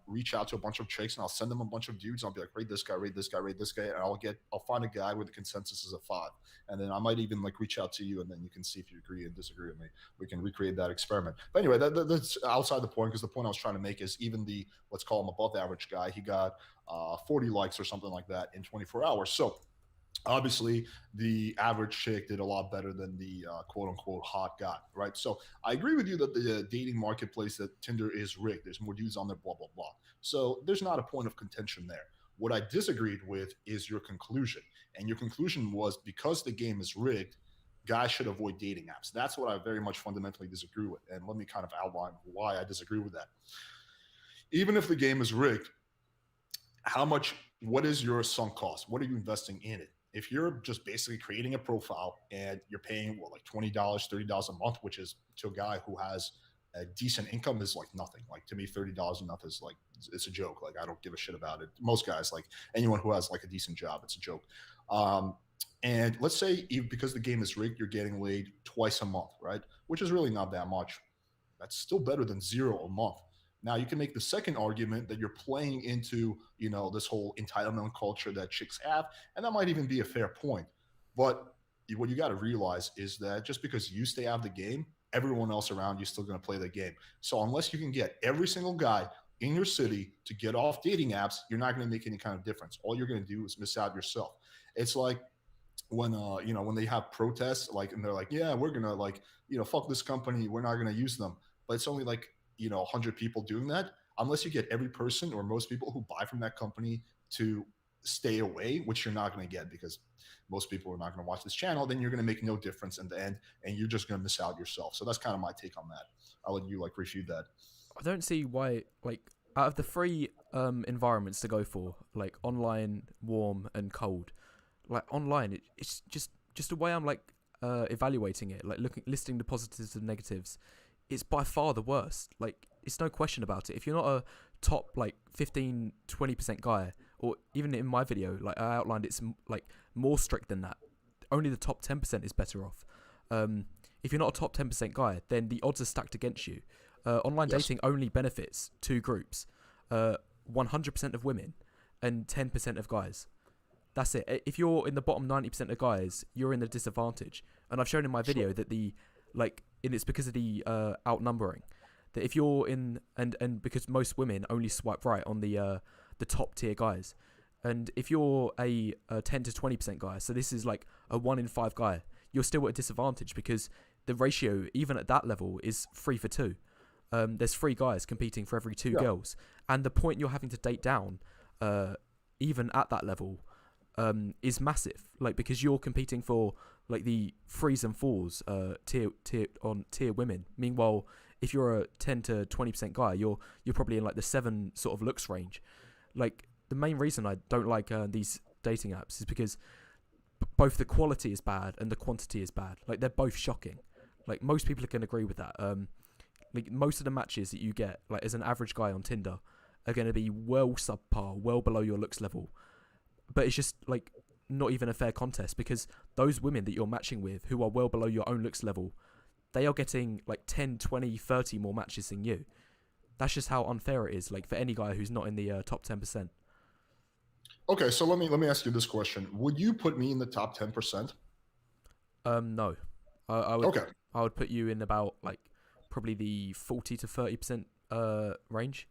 reach out to a bunch of chicks and I'll send them a bunch of dudes. I'll be like, rate this guy, rate this guy, rate this guy, and I'll find a guy where the consensus is a 5, and then I might even like reach out to you, and then you can see if you agree and disagree with me. We can recreate that experiment. But anyway, that's outside the point because the point I was trying to make is even the let's call him above average guy, he got 40 likes or something like that in 24 hours. So obviously the average chick did a lot better than the quote unquote hot guy, right? So I agree with you that the dating marketplace, that Tinder is rigged. There's more dudes on there, blah blah blah. So there's not a point of contention there. What I disagreed with is your conclusion, and your conclusion was because the game is rigged, guys should avoid dating apps. That's what I very much fundamentally disagree with, and let me kind of outline why I disagree with that. Even if the game is rigged, what is your sunk cost? What are you investing in it? If you're just basically creating a profile and you're paying like $20, $30 a month, which is to a guy who has a decent income is like nothing. Like to me, $30 a month is like it's a joke. Like I don't give a shit about it. Most guys, like anyone who has like a decent job, it's a joke. Um, and let's say because the game is rigged, you're getting laid twice a month, right? Which is really not that much. That's still better than zero a month. Now you can make the second argument that you're playing into, this whole entitlement culture that chicks have, and that might even be a fair point. But what you got to realize is that just because you stay out of the game everyone else around you is still going to play the game. So unless you can get every single guy in your city to get off dating apps, you're not going to make any kind of difference. All you're going to do is miss out yourself. It's like when when they have protests, like, and they're like, yeah, we're gonna, like, fuck this company, we're not gonna use them, but it's only like 100 people doing that. Unless you get every person or most people who buy from that company to stay away, which you're not going to get because most people are not going to watch this channel, then you're going to make no difference in the end, and you're just going to miss out yourself. So that's kind of my take on that. I'll let you like refute that. I don't see why, like, out of the three environments to go for, like online, warm, and cold, like online, it's just the way I'm like evaluating it, like listing the positives and negatives. It's by far the worst. Like, it's no question about it. If you're not a top like 15-20% guy, or even in my video, like I outlined, it's like more strict than that. Only the top 10% is better off. If you're not a top 10% guy, then the odds are stacked against you. Online dating only benefits two groups: 100% of women and 10% of guys. That's it. If you're in the bottom 90% of guys, you're in a disadvantage. And I've shown in my video that and it's because of the outnumbering. That if you're in, and because most women only swipe right on the top tier guys, and if you're a 10 to 20% guy, so this is like a 1 in 5 guy, you're still at a disadvantage because the ratio, even at that level, is 3 for 2. There's 3 guys competing for every 2 girls, and the point you're having to date down, even at that level, is massive. Like, because you're competing for like the 3s and 4s, tier women. Meanwhile, if you're a 10 to 20% guy, you're probably in like the 7 sort of looks range. Like, the main reason I don't like these dating apps is because both the quality is bad and the quantity is bad. Like, they're both shocking. Like, most people can agree with that. Like, most of the matches that you get, like as an average guy on Tinder, are going to be well subpar, well below your looks level. But it's just like not even a fair contest, because those women that you're matching with, who are well below your own looks level, they are getting like 10, 20, 30 more matches than you. That's just how unfair it is, like, for any guy who's not in the top 10%. Okay, so let me ask you this question: would you put me in the top 10%? No, I would. Okay. I would put you in about like probably the 40 to 30% range.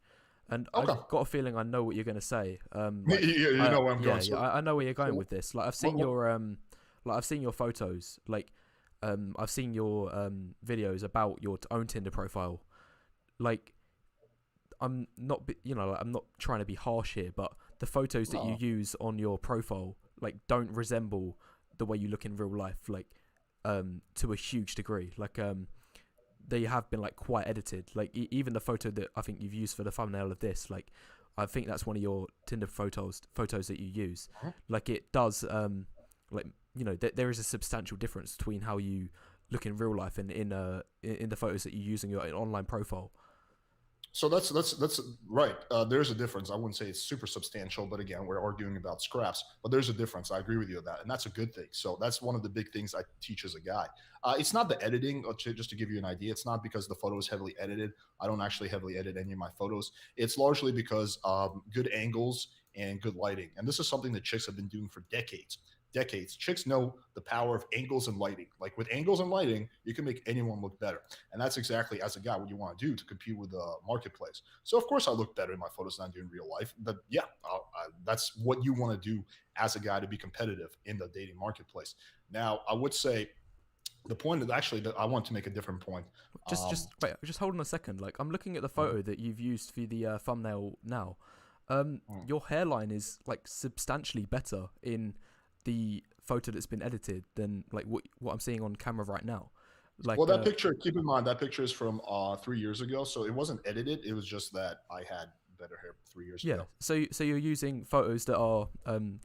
And Okay. I've got a feeling I know what you're going to say. Like, you know where I'm going. Yeah, I know where you're going with this. Like, I've seen I've seen your photos. Like, I've seen your videos about your own Tinder profile. Like, I'm not, I'm not trying to be harsh here, but the photos that you use on your profile, like, don't resemble the way you look in real life. Like, to a huge degree. Like, they have been like quite edited. Like, even the photo that I think you've used for the thumbnail of this, like, I think that's one of your Tinder photos that you use. Like, it does like, there is a substantial difference between how you look in real life and in the photos that you use in your online profile. So that's right. There's a difference. I wouldn't say it's super substantial, but again, we're arguing about scraps. But there's a difference. I agree with you on that, and that's a good thing. So that's one of the big things I teach as a guy. It's not the editing. Just to give you an idea, it's not because the photo is heavily edited. I don't actually heavily edit any of my photos. It's largely because good angles and good lighting. And this is something that chicks have been doing for decades. Chicks know the power of angles and lighting. Like, with angles and lighting, you can make anyone look better. And that's exactly, as a guy, what you want to do to compete with the marketplace. So of course I look better in my photos than I do in real life. But yeah, that's what you want to do as a guy to be competitive in the dating marketplace. Now, I would say the point is actually that I want to make a different point. Wait, just hold on a second. Like, I'm looking at the photo that you've used for the thumbnail now. Your hairline is like substantially better in the photo that's been edited than like what I'm seeing on camera right now. Like, well, that picture, keep in mind, that picture is from 3 years ago, so it wasn't edited. It was just that I had better hair 3 years ago. So you're using photos that are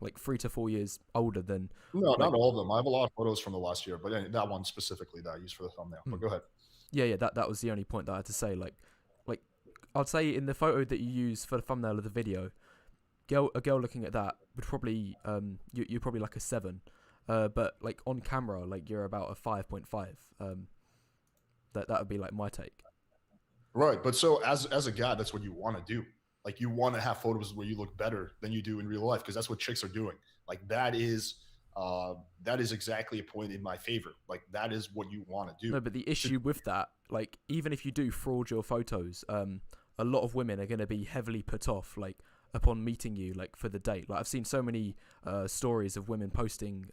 like 3 to 4 years older than. No, not all of them. I have a lot of photos from the last year, but that one specifically that I used for the thumbnail. But go ahead. Yeah, that was the only point that I had to say. Like I'd say in the photo that you use for the thumbnail of the video, a girl looking at that would probably you're probably like a 7, but like on camera, like, you're about a 5.5. That would be like my take. Right, but so as a guy, that's what you want to do. Like, you want to have photos where you look better than you do in real life, because that's what chicks are doing. Like, that is that is exactly a point in my favor. Like that is what you want to do. No, but the issue with that, like, even if you do fraud your photos, a lot of women are going to be heavily put off, like, upon meeting you, like, for the date. Like, I've seen so many stories of women posting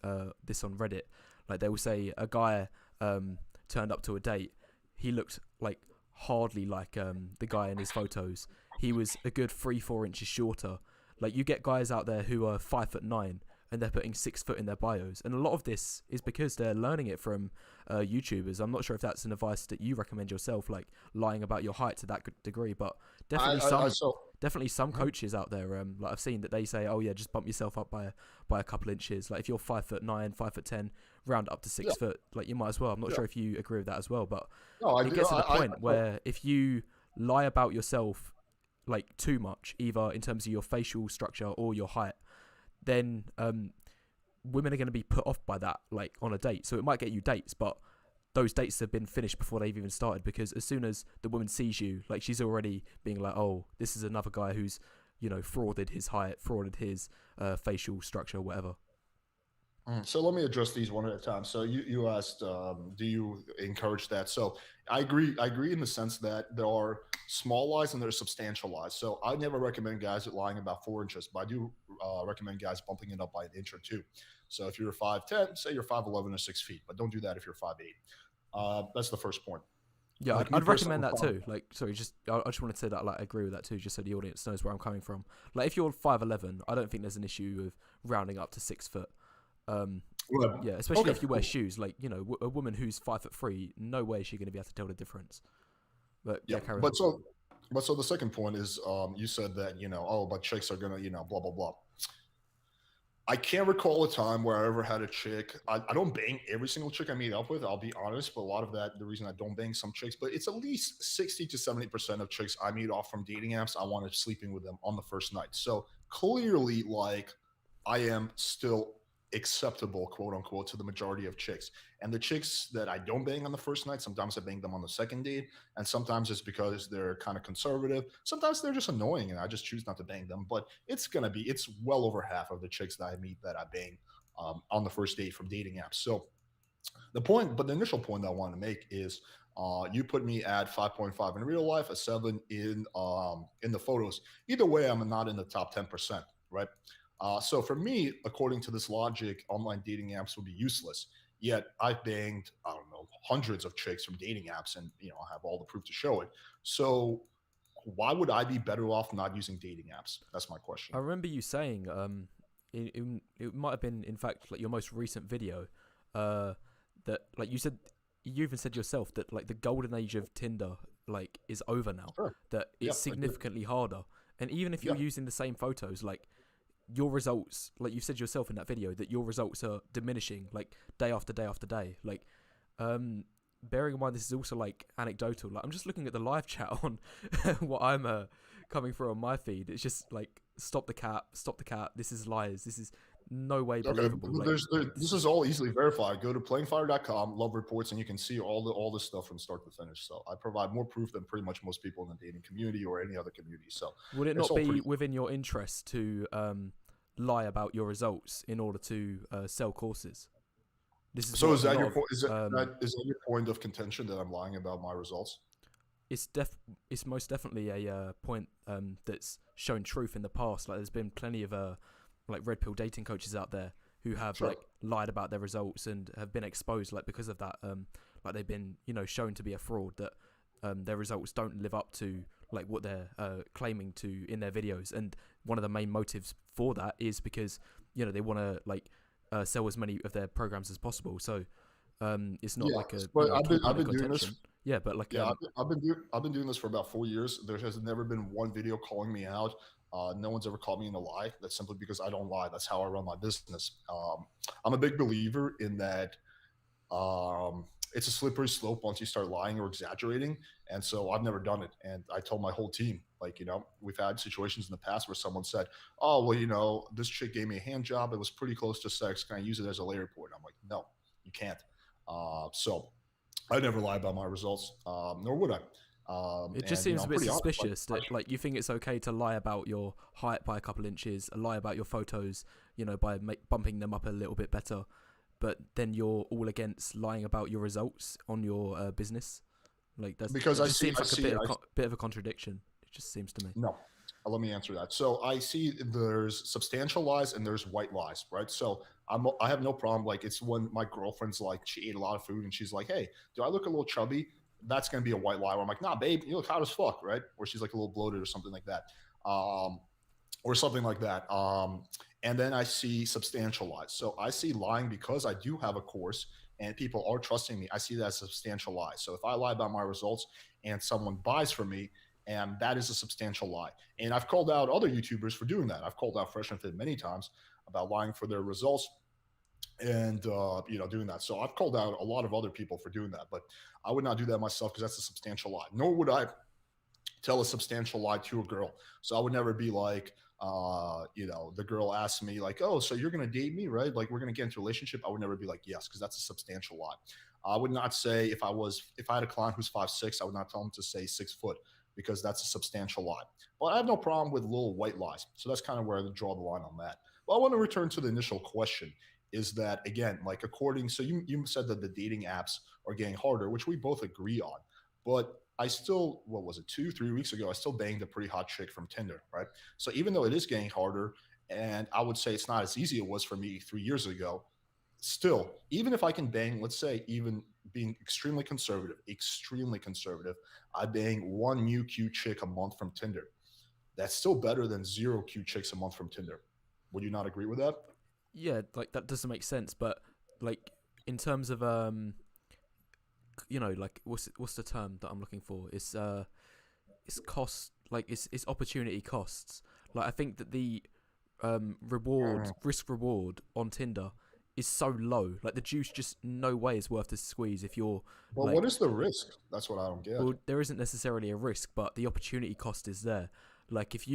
this on Reddit. Like, they will say a guy turned up to a date. He looked like hardly like the guy in his photos. He was a good 3-4 inches shorter. Like, you get guys out there who are 5'9" and they're putting 6 foot in their bios, and a lot of this is because they're learning it from YouTubers. I'm not sure if that's an advice that you recommend yourself, like lying about your height to that degree, but definitely definitely some coaches out there, like I've seen that they say, oh yeah, just bump yourself up by a couple inches. Like if you're 5'9", 5'10", round up to 6 foot. Like you might as well. I'm not sure if you agree with that as well, but it gets to the point where if you lie about yourself like too much, either in terms of your facial structure or your height, then women are going to be put off by that, like on a date. So it might get you dates, but those dates have been finished before they've even started, because as soon as the woman sees you, like she's already being like, oh, this is another guy who's, you know, frauded his height, frauded his facial structure, whatever. So let me address these one at a time. So you asked, do you encourage that? So I agree. I agree in the sense that there are small lies and there are substantial lies. So I never recommend guys lying about 4 inches, but I do recommend guys bumping it up by an inch or two. So if you're 5'10", say you're 5'11" or 6 feet, but don't do that if you're 5'8". That's the first point. Yeah, Like me I'd recommend personally, that too. Like, sorry, I just want to say that, like, I agree with that too, just so the audience knows where I'm coming from. Like, if you're 5'11", I don't think there's an issue of rounding up to 6 foot. Yeah, especially if you wear shoes. Like, you know, a woman who's 5'3", no way is she going to be able to tell the difference. But yeah, carry on. But so the second point is, you said that, oh, but chicks are gonna, blah blah blah. I can't recall a time where I ever had a chick. I don't bang every single chick I meet up with. I'll be honest, but a lot of that, the reason I don't bang some chicks, but it's at least 60 to 70% of chicks I meet off from dating apps, I wanted sleeping with them on the first night. So clearly, like, I am still acceptable, quote unquote, to the majority of chicks. And the chicks that I don't bang on the first night, sometimes I bang them on the second date. And sometimes it's because they're kind of conservative. Sometimes they're just annoying and I just choose not to bang them. But it's well over half of the chicks that I meet that I bang on the first date from dating apps. So the initial point that I want to make is, you put me at 5.5 in real life, a 7 in the photos. Either way, I'm not in the top 10%, right? So for me, according to this logic, online dating apps would be useless. Yet I've banged, I don't know, hundreds of chicks from dating apps, and I have all the proof to show it. So why would I be better off not using dating apps? That's my question. I remember you saying, it might have been, in fact, like your most recent video, that, like, you even said yourself that, like, the golden age of Tinder, like, is over now. Sure. That it's significantly harder. And even if you're using the same photos, like, your results, like you said yourself in that video, that your results are diminishing, like, day after day after day. Like, bearing in mind this is also, like, anecdotal. Like, I'm just looking at the live chat on what I'm coming through on my feed. It's just like, stop the cap, this is lies, this is no way believable. This is all easily verified. Go to playingfire.com, love reports, and you can see all this stuff from start to finish. So I provide more proof than pretty much most people in the dating community or any other community. So would it not be within your interest to lie about your results in order to sell courses? Is that your point? Is that your point of contention, that I'm lying about my results? It's most definitely a point that's shown truth in the past. Like, there's been plenty of like Redpill dating coaches out there who have like lied about their results and have been exposed, like, because of that. Like, they've been shown to be a fraud, that their results don't live up to, like, what they're claiming to in their videos. And one of the main motives for that is because they want to, like, sell as many of their programs as possible. So it's not like a. But I've been doing this. Yeah, but like, I've been doing this for about 4 years. There has never been one video calling me out. No one's ever called me in a lie. That's simply because I don't lie. That's how I run my business. I'm a big believer in that. It's a slippery slope once you start lying or exaggerating. And so I've never done it. And I told my whole team, like, we've had situations in the past where someone said, oh, well, this chick gave me a hand job. It was pretty close to sex. Can I use it as a layer report? I'm like, no, you can't. So I never lie about my results, nor would I. It just And seems a I'm bit pretty honest. suspicious that like you think it's okay to lie about your height by a couple inches, lie about your photos, by bumping them up a little bit better, but then you're all against lying about your results on your business. Like Because it just seems I like a see, bit of a contradiction. It just seems to me. no. Let me answer that. So I see there's substantial lies and there's white lies, right? So I have no problem. Like it's when my girlfriend's like she ate a lot of food and she's like, "Hey, do I look a little chubby?" That's gonna be a white lie. Where I'm like, "Nah, babe, you look hot as fuck," right? Or she's like a little bloated or something like that, um, or something like that. And then I see substantial lies. So I see lying because I do have a course and people are trusting me. I see that as a substantial lie. So if I lie about my results and someone buys from me, and that is a substantial lie. And I've called out other YouTubers for doing that. I've called out Fresh and Fit many times about lying for their results and doing that. So I've called out a lot of other people for doing that, but I would not do that myself because that's a substantial lie. Nor would I tell a substantial lie to a girl. So I would never be like, the girl asks me like, "Oh, so you're gonna date me, right? Like we're gonna get into a relationship." I would never be like, "Yes," because that's a substantial lie. I would not say if I had a client who's 5'6", I would not tell him to say 6 foot because that's a substantial lie. But I have no problem with little white lies. So that's kind of where I draw the line on that. But I want to return to the initial question. Is that again, like according so you said that the dating apps are getting harder, which we both agree on. But I still, what was it, 2, 3 weeks ago, I still banged a pretty hot chick from Tinder, right? So even though it is getting harder, and I would say it's not as easy as it was for me 3 years ago, still, even if I can bang, let's say, even being extremely conservative, I bang one new cute chick a month from Tinder. That's still better than zero cute chicks a month from Tinder. Would you not agree with that? Yeah, like that doesn't make sense. But like in terms of like what's the term that I'm looking for? It's cost, like it's opportunity costs. Like I think that the reward Mhm. risk reward on Tinder is so low. Like the juice just no way is worth the squeeze if you're Well, what like, is the risk? That's what I don't get. well, there isn't necessarily a risk, but the opportunity cost is there. Like if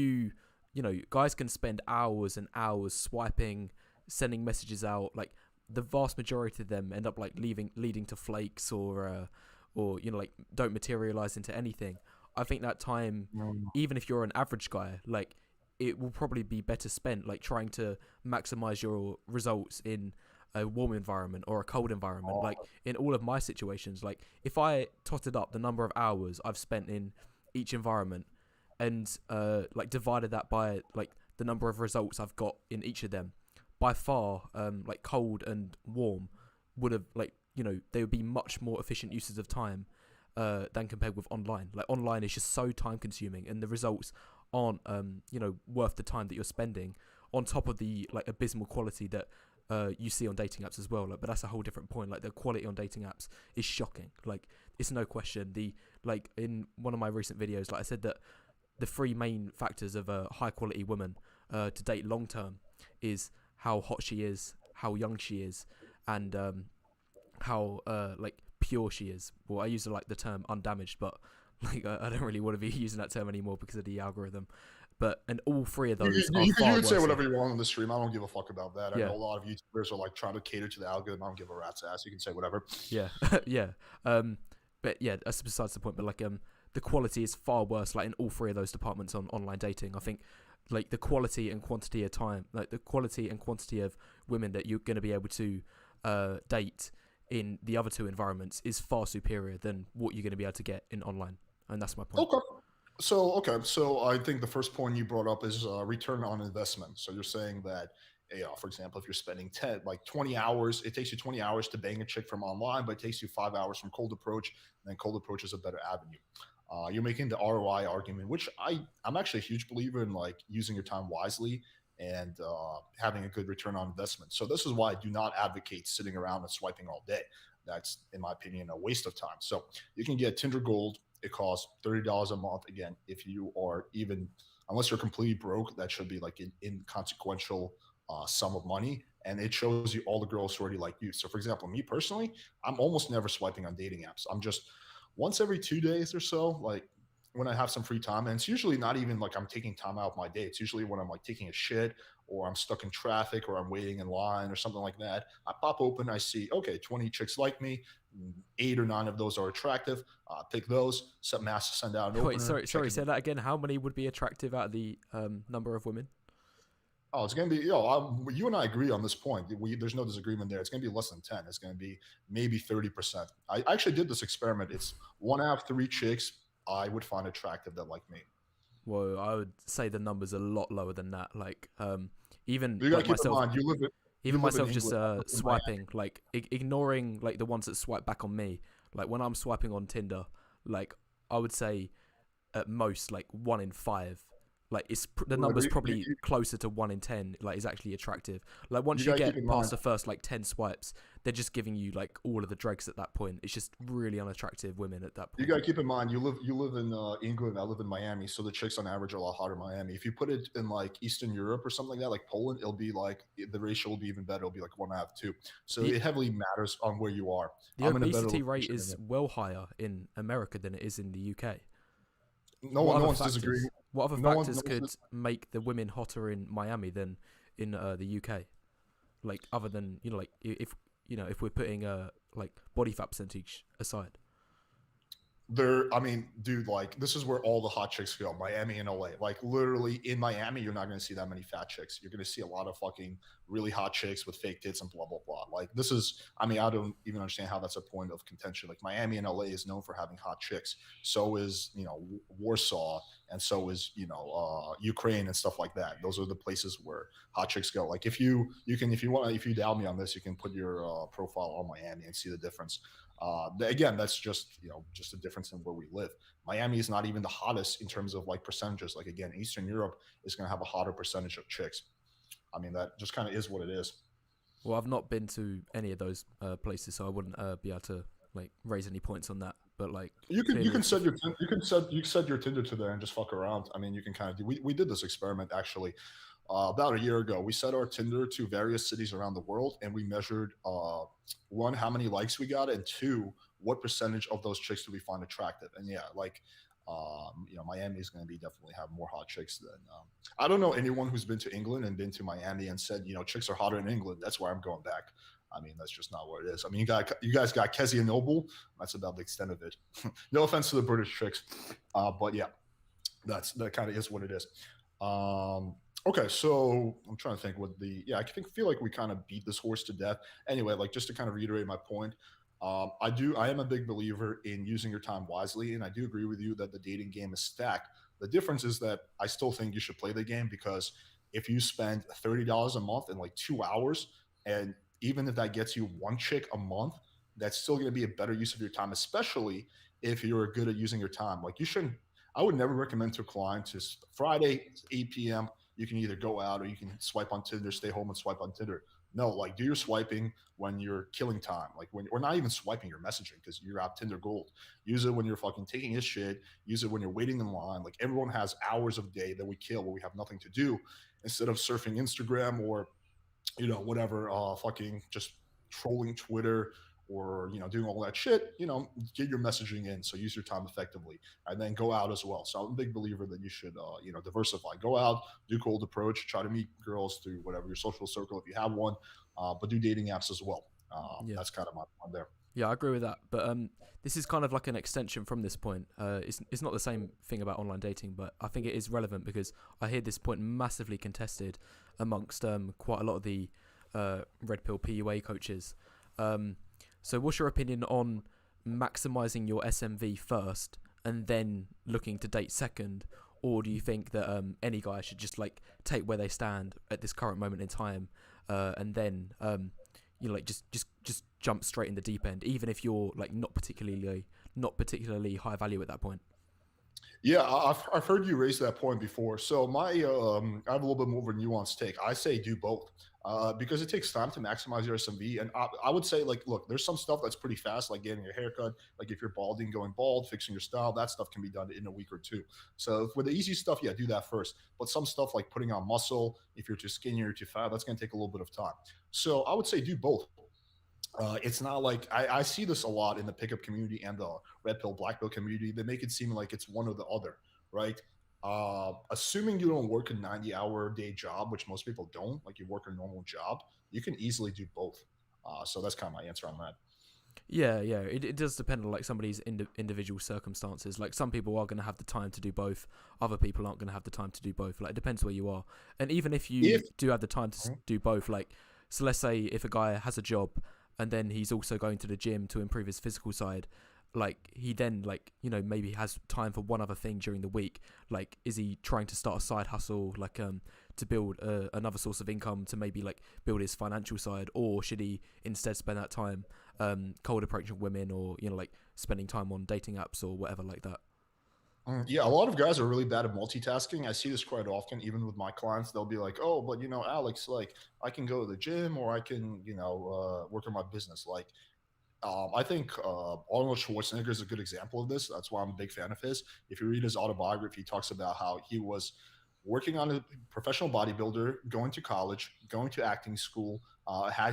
guys can spend hours and hours swiping, sending messages out. Like the vast majority of them end up like leading to flakes or like don't materialize into anything. I think that time, Mm. even if you're an average guy, like it will probably be better spent like trying to maximize your results in a warm environment or a cold environment. Like Oh, in all of my situations, like if I totted up the number of hours I've spent in each environment and like divided that by like the number of results I've got in each of them, by far like cold and warm would have like they would be much more efficient uses of time than compared with online. Like online is just so time consuming and the results aren't worth the time that you're spending on top of the like abysmal quality that you see on dating apps as well. Like, but that's a whole different point. Like the quality on dating apps is shocking. Like it's no question. The like in one of my recent videos, like I said that the three main factors of a high quality woman to date long term is how hot she is, how young she is, and how like pure she is. Well, I use like the term undamaged, but like I don't really want to be using that term anymore because of the algorithm. But and all three of You, those you, are you, far you can say worse. whatever you want on the stream. I don't give a fuck about that. I Yeah, know a lot of YouTubers are like trying to cater to the algorithm. I don't give a rat's ass. You can say whatever. yeah, yeah. But yeah, that's besides the point. But like the quality is far worse. Like in all three of those departments on online dating, I think like the quality and quantity of time, like the quality and quantity of women that you're going to be able to date in the other two environments is far superior than what you're going to be able to get in online, and that's my point. Okay. So I think the first point you brought up is return on investment. So you're saying that, for example, if you're spending 20 hours, it takes you 20 hours to bang a chick from online, but it takes you 5 hours from cold approach, and then cold approach is a better avenue. You're making the ROI argument, which I'm actually a huge believer in, like using your time wisely and having a good return on investment. So this is why I do not advocate sitting around and swiping all day. That's, in my opinion, a waste of time. So you can get Tinder Gold. It costs $30 a month. Again, if you are even, unless you're completely broke, that should be like an inconsequential sum of money. And it shows you all the girls who already like you. So, for example, me personally, I'm almost never swiping on dating apps. I'm just once every 2 days or so, like when I have some free time, and it's usually not even like I'm taking time out of my day. It's usually when I'm like taking a shit or I'm stuck in traffic or I'm waiting in line or something like that. I pop open, I see, okay, 20 chicks like me, 8 or 9 of those are attractive. Pick those, set mass, send out an Wait, opener, sorry, say that again. How many would be attractive out of the number of women? Oh, it's gonna be you and I agree on this point. There's no disagreement there. It's gonna be less than 10. It's gonna be maybe 30%. I actually did this experiment. It's 1 out of 3 chicks I would find attractive that like me. Well, I would say the number's a lot lower than that. Like, even You gotta like keep in myself, mind you even live in myself just England, I live in Miami. swiping, like ignoring like the ones that swipe back on me. Like when I'm swiping on Tinder, like I would say at most like 1 in 5. Like the Well, number's probably closer to 1 in 10. Like is actually attractive. Like once you you gotta keep get in past mind. the first like 10 swipes, they're just giving you like all of the dregs at that point. It's just really unattractive women at that You point. gotta keep in mind, you live in England. I live in Miami, so the chicks on average are a lot hotter in Miami. If you put it in like Eastern Europe or something like that, like Poland, it'll be like the ratio will be even better. It'll be like 1 out of 2. So The it heavily matters on where you are. the I'm in a better obesity rate location is well higher in America than it is in the UK. no one's disagreeing. What other No one, factors no could one's, make the women hotter in Miami than in the UK? Like other than like if if we're putting like body fat percentage aside. There, I mean, dude, like this is where all the hot chicks go. Miami and LA. Like literally in Miami, you're not gonna see that many fat chicks. You're gonna see a lot of fucking really hot chicks with fake tits and blah blah blah. Like this is, I mean, I don't even understand how that's a point of contention. Like Miami and LA is known for having hot chicks. So is Warsaw, and so is Ukraine and stuff like that. Those are the places where hot chicks go. Like if you doubt me on this, you can put your profile on Miami and see the difference. Again, that's just a difference in where we live. Miami is not even the hottest in terms of like percentages. Like again, Eastern Europe is going to have a hotter percentage of chicks. I mean, that just kind of is what it is. Well, I've not been to any of those places, so I wouldn't be able to like raise any points on that. But like You clearly, can set your you can set your Tinder to there and just fuck around. I mean, you can kind of do. We did this experiment actually about a year ago. We set our Tinder to various cities around the world, and we measured one, how many likes we got, and two, what percentage of those chicks do we find attractive. And yeah, like Miami is going to be definitely have more hot chicks than. I don't know anyone who's been to England and been to Miami and said chicks are hotter in England. That's why I'm going back. I mean, that's just not what it is. I mean, you guys got Kezia Noble. That's about the extent of it. No offense to the British chicks, but yeah, that kind of is what it is. Okay, so I'm trying to think what the yeah, feel like we kind of beat this horse to death. Anyway, like just to kind of reiterate my point, I am a big believer in using your time wisely, and I do agree with you that the dating game is stacked. The difference is that I still think you should play the game because if you spend $30 a month in like 2 hours, and even if that gets you one chick a month, that's still going to be a better use of your time, especially if you're good at using your time. Like you shouldn't. I would never recommend to a client to Friday 8 p.m. You can either go out or you can swipe on Tinder, stay home and swipe on Tinder. No, like do your swiping when you're killing time, like when or not even swiping, you're messaging because you're out Tinder Gold. Use it when you're fucking taking his shit. Use it when you're waiting in line. Like everyone has hours of day that we kill where we have nothing to do instead of surfing Instagram or whatever, fucking just trolling Twitter or doing all that shit. Get your messaging in. So use your time effectively, and then go out as well. So I'm a big believer that you should, diversify. Go out, do cold approach, try to meet girls through whatever your social circle if you have one, but do dating apps as well. yeah. That's kind of my point there. Yeah, I agree with that. But this is kind of like an extension from this point. It's not the same thing about online dating, but I think it is relevant because I hear this point massively contested amongst quite a lot of the Red Pill PUA coaches. So what's your opinion on maximizing your SMV first and then looking to date second? Or do you think that any guy should just like take where they stand at this current moment in time and then just jump straight in the deep end, even if you're like not particularly high value at that point? Yeah, I've heard you raise that point before. So I have a little bit more of a nuanced take. I say do both because it takes time to maximize your SMV, and I would say like, look, there's some stuff that's pretty fast, like getting a haircut. Like if you're balding, going bald, fixing your style, that stuff can be done in a week or two. So for the easy stuff, yeah, do that first. But some stuff like putting on muscle, if you're too skinny or too fat, that's going to take a little bit of time. So I would say do both. It's not like I see this a lot in the pickup community and the red pill, black pill community. They make it seem like it's one or the other, right? Assuming you don't work a 90-hour day job, which most people don't, like you work a normal job, you can easily do both. So that's kind of my answer on that. Yeah, yeah. It does depend on like somebody's individual circumstances. Like some people are going to have the time to do both. Other people aren't going to have the time to do both. Like it depends where you are. And even if If you do have the time to do both, like so, let's say if a guy has a job and then he's also going to the gym to improve his physical side, like he then like maybe has time for one other thing during the week. Like is he trying to start a side hustle like to build another source of income to maybe like build his financial side, or should he instead spend that time cold approaching women, or like spending time on dating apps or whatever like that? Yeah, a lot of guys are really bad at multitasking. I see this quite often, even with my clients. They'll be like, "Oh, but Alex, like I can go to the gym or I can, work on my business." Like I think Arnold Schwarzenegger is a good example of this. That's why I'm a big fan of his. If you read his autobiography, he talks about how he was working on a professional bodybuilder, going to college, going to acting school.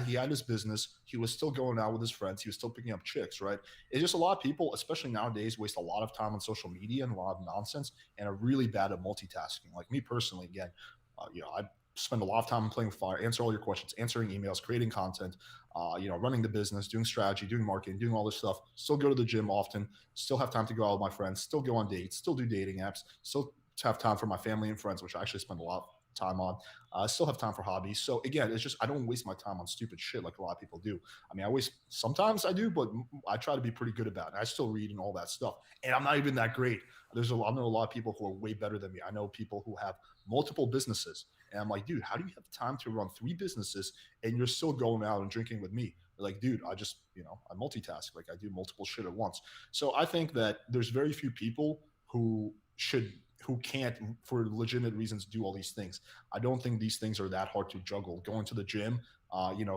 He had his business, he was still going out with his friends. He was still picking up chicks. Right? It's just a lot of people, especially nowadays, waste a lot of time on social media and a lot of nonsense, and are really bad at multitasking. Like me personally, again, I spend a lot of time playing with fire, answer all your questions, answering emails, creating content, running the business, doing strategy, doing marketing, doing all this stuff. Still go to the gym often. Still have time to go out with my friends. Still go on dates. Still do dating apps. Still have time for my family and friends, which I actually spend a lot of time on. Still have time for hobbies. So again, it's just I don't waste my time on stupid shit like a lot of people do. I mean, I waste sometimes I do, but I try to be pretty good about it. I still read and all that stuff, and I'm not even that great. I know a lot of people who are way better than me. I know people who have multiple businesses, and I'm like, dude, how do you have time to run three businesses and you're still going out and drinking with me? They're like, dude, I just, I multitask. Like I do multiple shit at once. So I think that there's very few people who can't, for legitimate reasons, do all these things. I don't think these things are that hard to juggle. Going to the gym,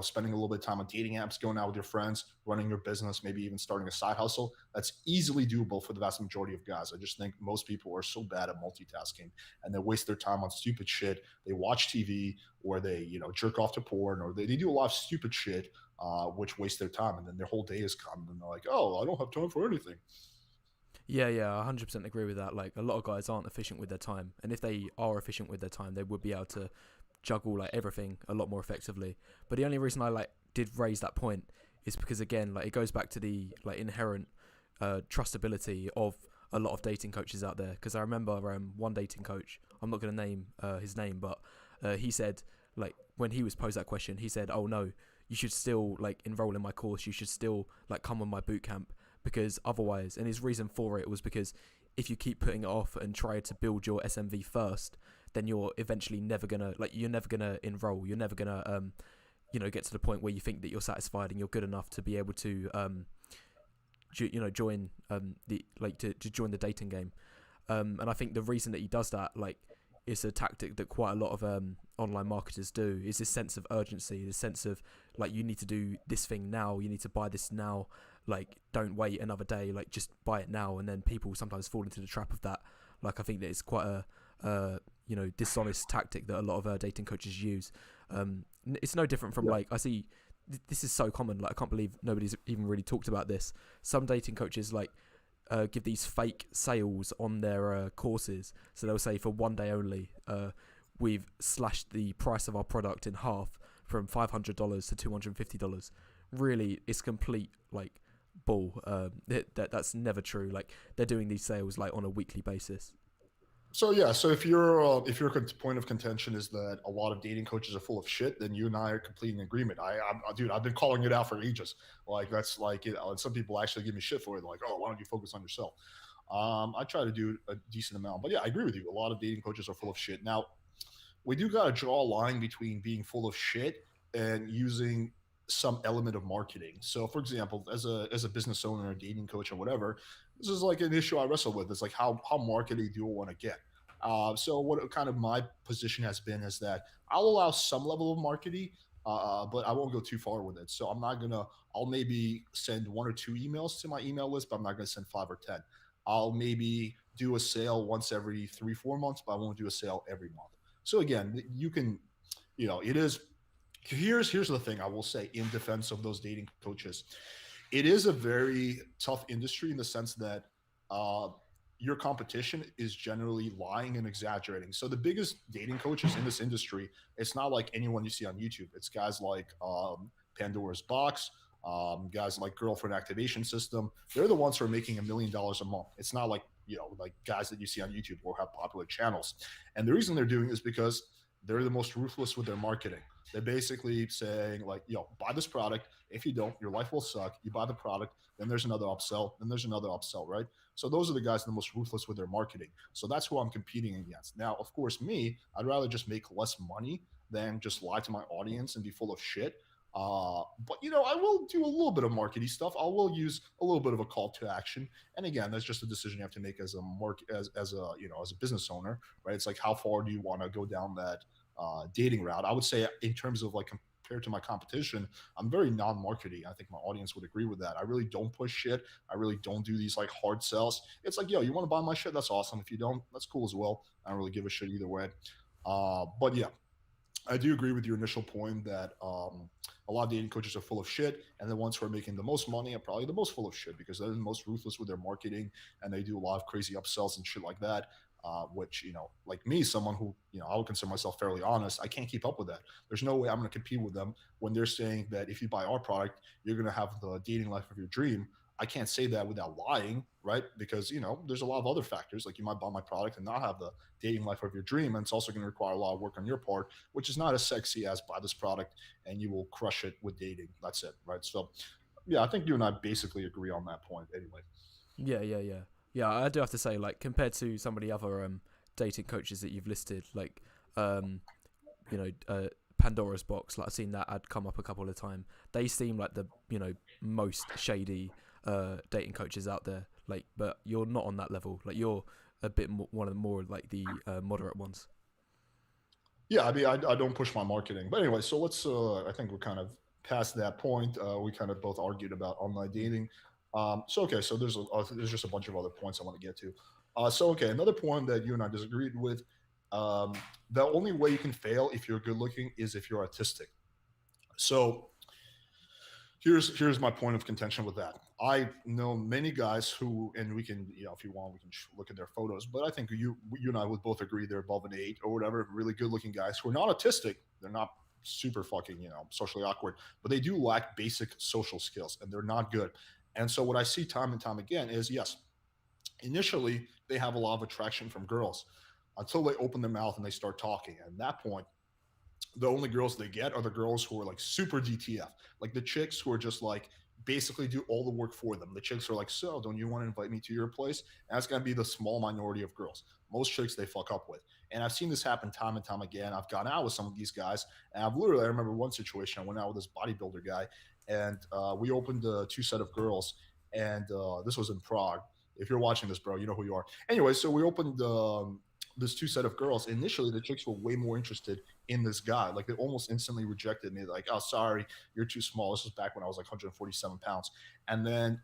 spending a little bit of time on dating apps, going out with your friends, running your business, maybe even starting a side hustle. That's easily doable for the vast majority of guys. I just think most people are so bad at multitasking and they waste their time on stupid shit. They watch TV or they, jerk off to porn or they do a lot of stupid shit, which waste their time. And then their whole day is gone and they're like, oh, I don't have time for anything. Yeah, yeah, I 100% agree with that. Like a lot of guys aren't efficient with their time, and if they are efficient with their time, they would be able to juggle like everything a lot more effectively. But the only reason I like did raise that point is because again, like it goes back to the like inherent trustability of a lot of dating coaches out there. Because I remember one dating coach, I'm not going to name his name, but he said like when he was posed that question, he said, "Oh no, you should still like enroll in my course. You should still like come on my boot camp because otherwise." And his reason for it was because if you keep putting it off and try to build your SMV first, then you're eventually never gonna like you're never gonna enroll. You're never gonna get to the point where you think that you're satisfied and you're good enough to be able to join to join the dating game. And I think the reason that he does that like is a tactic that quite a lot of online marketers do, is this sense of urgency, this sense of like you need to do this thing now, you need to buy this now, like don't wait another day, like just buy it now. And then people sometimes fall into the trap of that. Like I think that it's quite a dishonest tactic that a lot of dating coaches use. It's no different from like I see this is so common, like I can't believe nobody's even really talked about this. Some dating coaches like give these fake sales on their courses. So they'll say for one day only, we've slashed the price of our product in half from $500 to $250. Really, it's complete like bull. That's never true. Like they're doing these sales like on a weekly basis. So yeah, so if your point of contention is that a lot of dating coaches are full of shit, then you and I are completely in agreement. Dude, I've been calling it out for ages. Like that's like, and some people actually give me shit for it. They're like, oh, why don't you focus on yourself? I try to do a decent amount, but yeah, I agree with you. A lot of dating coaches are full of shit. Now, we do got to draw a line between being full of shit and using some element of marketing. So, for example, as a business owner, a dating coach, or whatever, this is like an issue I wrestle with. It's like how marketing do you want to get? So, what kind of my position has been is that I'll allow some level of marketing, but I won't go too far with it. So, I'm not gonna. I'll maybe send one or two emails to my email list, but I'm not gonna send 5 or 10. I'll maybe do a sale once every 3 4 months, but I won't do a sale every month. So again, you can, it is Here's the thing I will say in defense of those dating coaches. It is a very tough industry in the sense that uh, your competition is generally lying and exaggerating. So the biggest dating coaches in this industry, it's not like anyone you see on YouTube. It's guys like Pandora's Box, guys like Girlfriend Activation System. They're the ones who are making $1 million a month. It's not like like guys that you see on YouTube or have popular channels. And the reason they're doing it is because they're the most ruthless with their marketing. They're basically saying like, buy this product. If you don't, your life will suck. You buy the product, then there's another upsell, then there's another upsell, right? So those are the guys that are the most ruthless with their marketing. So that's who I'm competing against. Now, of course, me, I'd rather just make less money than just lie to my audience and be full of shit. But I will do a little bit of marketing stuff. I will use a little bit of a call to action. And again, that's just a decision you have to make as a as a as a business owner, right? It's like how far do you want to go down that dating route? I would say in terms of like compared to my competition, I'm very non-marketing. I think my audience would agree with that. I really don't push shit. I really don't do these like hard sells. It's like, you want to buy my shit? That's awesome. If you don't, that's cool as well. I don't really give a shit either way. But yeah, I do agree with your initial point that a lot of dating coaches are full of shit, and the ones who are making the most money are probably the most full of shit because they're the most ruthless with their marketing, and they do a lot of crazy upsells and shit like that. Which like me, someone who I would consider myself fairly honest, I can't keep up with that. There's no way I'm going to compete with them when they're saying that if you buy our product, you're going to have the dating life of your dream. I can't say that without lying, right? Because there's a lot of other factors. Like you might buy my product and not have the dating life of your dream, and it's also going to require a lot of work on your part, which is not as sexy as buy this product and you will crush it with dating. That's it, right? So, yeah, I think you and I basically agree on that point, anyway. Yeah. I do have to say, like, compared to some of the other dating coaches that you've listed, like, um, Pandora's Box, like I've seen that ad come up a couple of times. They seem like the most shady dating coaches out there. Like, but you're not on that level. Like, you're a bit one of the more like the moderate ones. Yeah, I mean, I don't push my marketing, but anyway. So let's. I think we're kind of past that point. We kind of both argued about online dating. So okay, so there's just a bunch of other points I want to get to. So okay, another point that you and I disagreed with. Um, the only way you can fail if you're good looking is if you're artistic. So here's my point of contention with that. I know many guys who, and we can, if you want, we can look at their photos. But I think you and I would both agree they're above an 8 or whatever. Really good looking guys who are not autistic. They're not super fucking socially awkward, but they do lack basic social skills, and they're not good. And so what I see time and time again is yes, initially they have a lot of attraction from girls until they open their mouth and they start talking. And at that point, the only girls they get are the girls who are like super DTF, like the chicks who are just like basically do all the work for them. The chicks are like, so don't you want to invite me to your place? And that's gonna be the small minority of girls. Most chicks they fuck up with, and I've seen this happen time and time again. I've gone out with some of these guys, and I remember one situation. I went out with this bodybuilder guy, and we opened a two set of girls, and this was in Prague. If you're watching this, bro, you know who you are. Anyway, so we opened this two set of girls. Initially, the chicks were way more interested in this guy. Like they almost instantly rejected me. Like, oh, sorry, you're too small. This was back when I was like 147 pounds. And then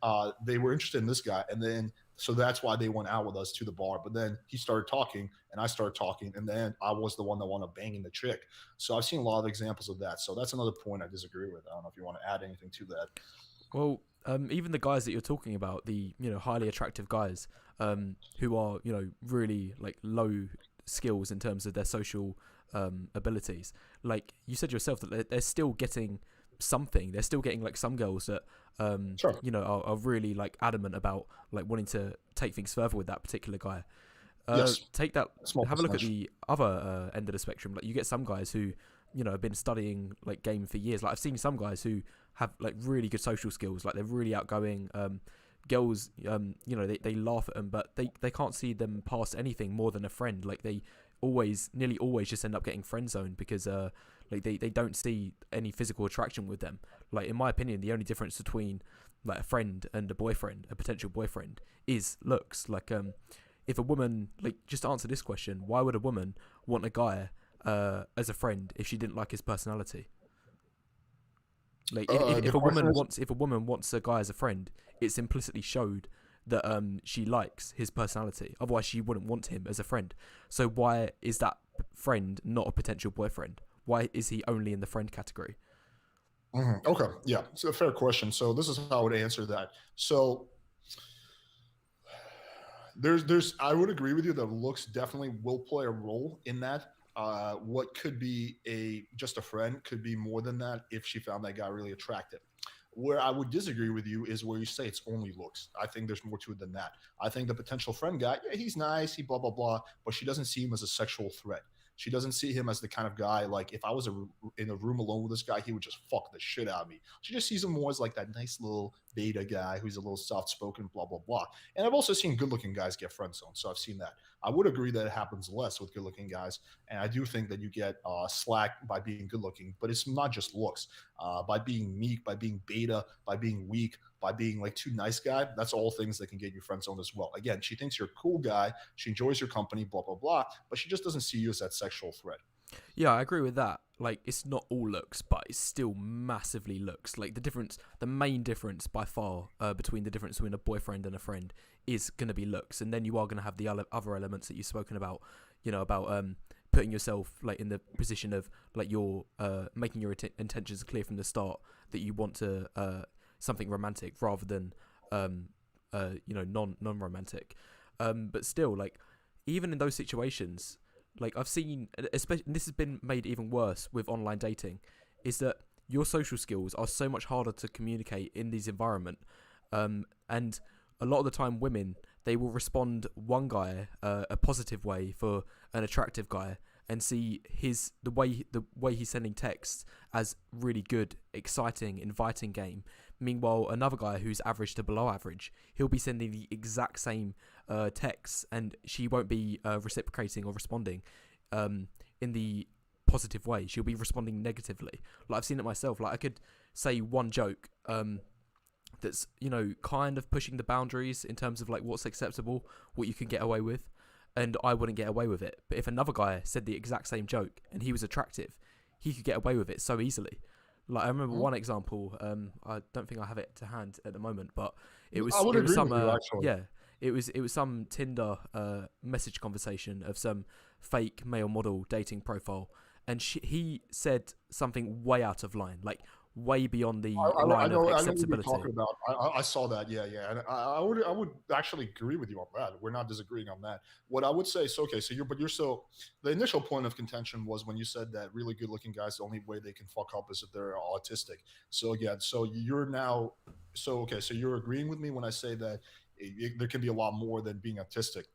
they were interested in this guy. And then, so that's why they went out with us to the bar. But then he started talking and I started talking. And then I was the one that wound up banging the chick. So I've seen a lot of examples of that. So that's another point I disagree with. I don't know if you want to add anything to that. Well, even the guys that you're talking about, the highly attractive guys, who are really like low skills in terms of their social abilities. Like you said yourself that they're still getting something. They're still getting like some girls that Sure. are really like adamant about like wanting to take things further with that particular guy. Yes. Take that. Small Have a look at percentage. the other end of the spectrum. Like you get some guys who have been studying like game for years. Like I've seen some guys who have like really good social skills. Like they're really outgoing. Girls, they laugh at them, but they can't see them past anything more than a friend. Like they nearly always just end up getting friend zoned because like they don't see any physical attraction with them. Like in my opinion, the only difference between like a friend and a potential boyfriend, is looks. Like if a woman, like, just answer this question: why would a woman want a guy as a friend if she didn't like his personality? Like if a woman wants a guy as a friend, it's implicitly showed that she likes his personality. Otherwise, she wouldn't want him as a friend. So why is that friend not a potential boyfriend? Why is he only in the friend category? Okay, yeah, it's a fair question. So this is how I would answer that. So I would agree with you that looks definitely will play a role in that. What could be a just a friend could be more than that if she found that guy really attractive. Where I would disagree with you is where you say it's only looks. I think there's more to it than that. I think the potential friend guy, yeah, he's nice, he blah blah blah, but she doesn't see him as a sexual threat. She doesn't see him as the kind of guy like if I was in a room alone with this guy, he would just fuck the shit out of me. She just sees him more as like that nice little beta guy who's a little soft spoken, blah blah blah. And I've also seen good looking guys get friend zoned, so I've seen that. I would agree that it happens less with good looking guys, and I do think that you get slack by being good looking, but it's not just looks. By being meek, by being beta, by being weak, by being like too nice guy. That's all things that can get you friend zoned as well. Again, she thinks you're a cool guy. She enjoys your company, blah, blah, blah, but she just doesn't see you as that sexual threat. Yeah, I agree with that. Like, it's not all looks, but it's still massively looks. Like, the main difference by far between the difference between a boyfriend and a friend is going to be looks. And then you are going to have the other elements that you've spoken about, about putting yourself, like, in the position of, like, you're making your intentions clear from the start that you want to something romantic rather than, non-romantic. But still, like, even in those situations, like I've seen, especially this has been made even worse with online dating, is that your social skills are so much harder to communicate in these environment, and a lot of the time women, they will respond one guy a positive way for an attractive guy and see the way he's sending texts as really good, exciting, inviting game. Meanwhile, another guy who's average to below average, he'll be sending the exact same texts, and she won't be reciprocating or responding in the positive way. She'll be responding negatively. Like, I've seen it myself. Like, I could say one joke that's kind of pushing the boundaries in terms of like what's acceptable, what you can get away with, and I wouldn't get away with it. But if another guy said the exact same joke and he was attractive, he could get away with it so easily. Like, I remember one example. I don't think I have it to hand at the moment, but it was I would agree some with you, actually. yeah, it was some Tinder message conversation of some fake male model dating profile, and he said something way out of line, like way beyond the line of I know what you're acceptability. talking about. I saw that. Yeah, yeah. And I would actually agree with you on that. We're not disagreeing on that. What I would say is okay. So the initial point of contention was when you said that really good looking guys, the only way they can fuck up is if they're autistic. So yeah. So you're agreeing with me when I say that there can be a lot more than being autistic.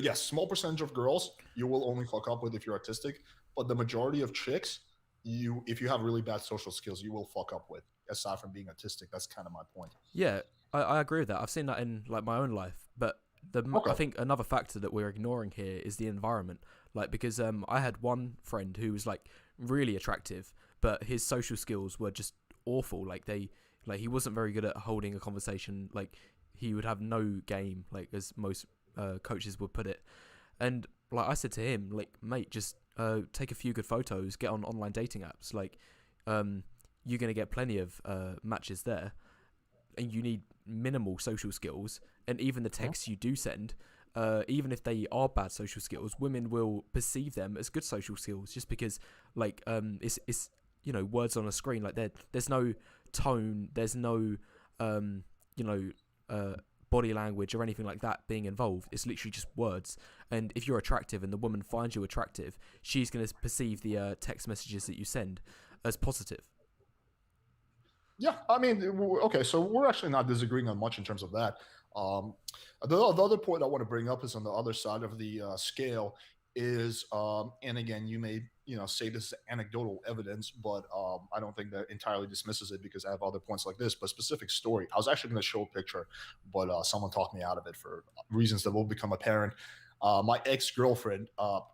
Yes, small percentage of girls you will only fuck up with if you're autistic, but the majority of chicks, if you have really bad social skills, you will fuck up with. Aside from being autistic, that's kind of my point. Yeah, I agree with that. I've seen that in like my own life, but Okay. I think another factor that we're ignoring here is the environment. Like, because I had one friend who was like really attractive, but his social skills were just awful. Like he wasn't very good at holding a conversation. Like, he would have no game, like as most coaches would put it. And like I said to him, like, mate, just take a few good photos, get on online dating apps. Like, you're gonna get plenty of matches there, and you need minimal social skills. And even the texts you do send, even if they are bad social skills, women will perceive them as good social skills just because, like, it's words on a screen. Like, there's no tone, there's no body language or anything like that being involved. It's literally just words. And if you're attractive and the woman finds you attractive, she's going to perceive the text messages that you send as positive. Yeah, I mean, okay, so we're actually not disagreeing on much in terms of that. Um, the other point I want to bring up is on the other side of the scale is, and again, you may say this is anecdotal evidence, but I don't think that entirely dismisses it because I have other points like this. But specific story, I was actually going to show a picture, but someone talked me out of it for reasons that will become apparent. My ex girlfriend,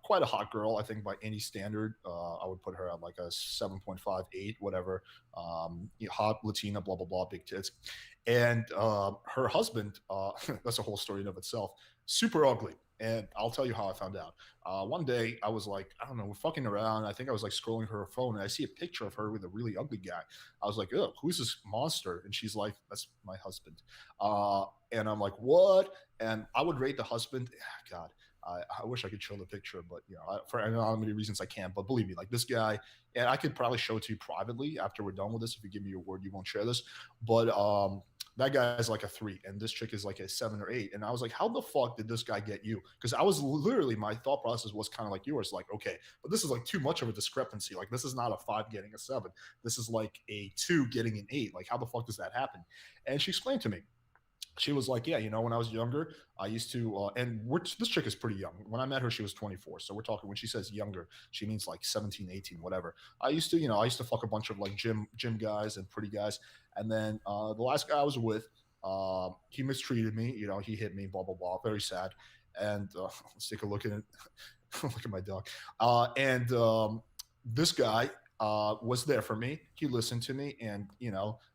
quite a hot girl, I think by any standard, I would put her at like a 7.58, whatever. Hot Latina, blah blah blah, big tits, and her husband. That's a whole story in of itself. Super ugly, and I'll tell you how I found out. One day, I was like, I don't know, we're fucking around. I think I was like scrolling her phone, and I see a picture of her with a really ugly guy. I was like, oh, who's this monster? And she's like, that's my husband. And I'm like, what? And I would rate the husband. God, I wish I could show the picture, but for I don't know how many reasons I can't. But believe me, like this guy, and I could probably show it to you privately after we're done with this. If you give me your word, you won't share this. But that guy is like a 3, and this chick is like a 7 or 8. And I was like, how the fuck did this guy get you? Because I was literally, my thought process was kind of like yours, like, okay, but this is like too much of a discrepancy. Like this is not a 5 getting a 7. This is like a 2 getting an 8. Like how the fuck does that happen? And she explained to me, she was like, yeah, when I was younger, I used to, this chick is pretty young. When I met her, she was 24. So we're talking, when she says younger, she means like 17, 18, whatever. I used to fuck a bunch of like gym guys and pretty guys. And then the last guy I was with, he mistreated me. He hit me, blah, blah, blah. Very sad. And let's take a look at it. Look at my dog. And this guy was there for me. He listened to me, and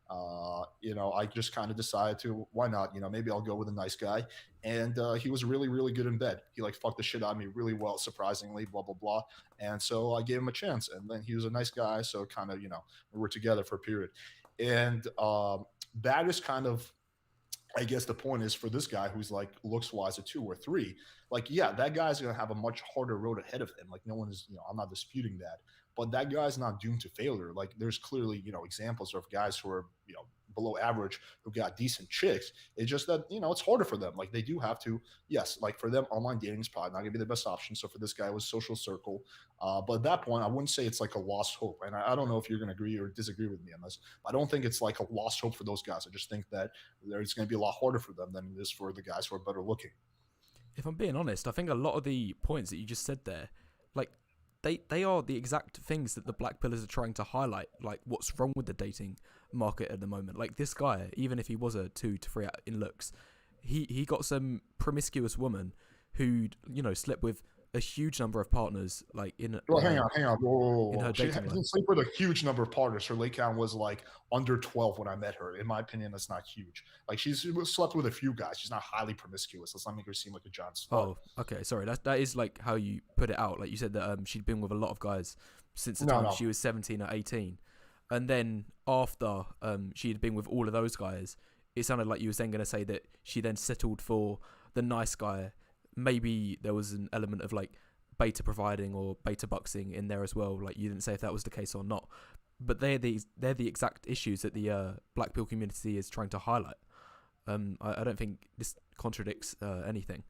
I just kind of decided to, why not? Maybe I'll go with a nice guy. And he was really, really good in bed. He like fucked the shit out of me really well, surprisingly, blah, blah, blah. And so I gave him a chance. And then he was a nice guy. So kind of, we were together for a period. And that is kind of, I guess the point is, for this guy who's like looks wise a 2 or 3, like, yeah, that guy's going to have a much harder road ahead of him. Like no one is, I'm not disputing that, but that guy's not doomed to failure. Like there's clearly, examples of guys who are, below average, who got decent chicks. It's just that, it's harder for them. Like they do have to, yes, like for them, online dating is probably not gonna be the best option. So for this guy, it was social circle. But at that point, I wouldn't say it's like a lost hope. And I don't know if you're gonna agree or disagree with me on this. But I don't think it's like a lost hope for those guys. I just think that it's gonna be a lot harder for them than it is for the guys who are better looking. If I'm being honest, I think a lot of the points that you just said there, like they are the exact things that the black pillars are trying to highlight. Like what's wrong with the dating market at the moment? Like this guy, even if he was a 2 to 3 in looks, he got some promiscuous woman who slept with a huge number of partners, like in. Well, hang on. Whoa. In her She dating life. didn't sleep with a huge number of partners. Her lay count was like under 12 when I met her. In my opinion, that's not huge. Like she's slept with a few guys. She's not highly promiscuous. Let's not make her seem like a John stud. Oh, okay. Sorry, that is like how you put it out. Like you said that she'd been with a lot of guys since the time she was 17 or 18, and then after she had been with all of those guys, it sounded like you were then going to say that she then settled for the nice guy. Maybe there was an element of like beta providing or beta buxing in there as well. Like you didn't say if that was the case or not, but they're the exact issues that the Blackpill community is trying to highlight. I don't think this contradicts anything.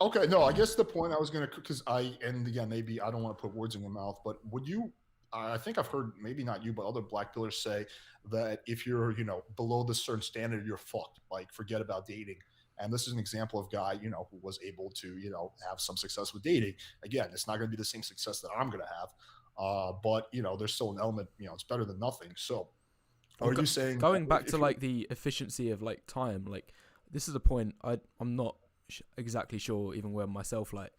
Okay, no, I guess the point I was gonna, because and again, maybe I don't want to put words in your mouth, but would you? I think I've heard, maybe not you, but other black pillars say that if you're, below this certain standard, you're fucked. Like forget about dating. And this is an example of a guy, who was able to, have some success with dating. Again, it's not going to be the same success that I'm going to have, but there's still an element, it's better than nothing. So, are you saying, going back to like the efficiency of like time? Like this is a point I'm not exactly sure even where myself like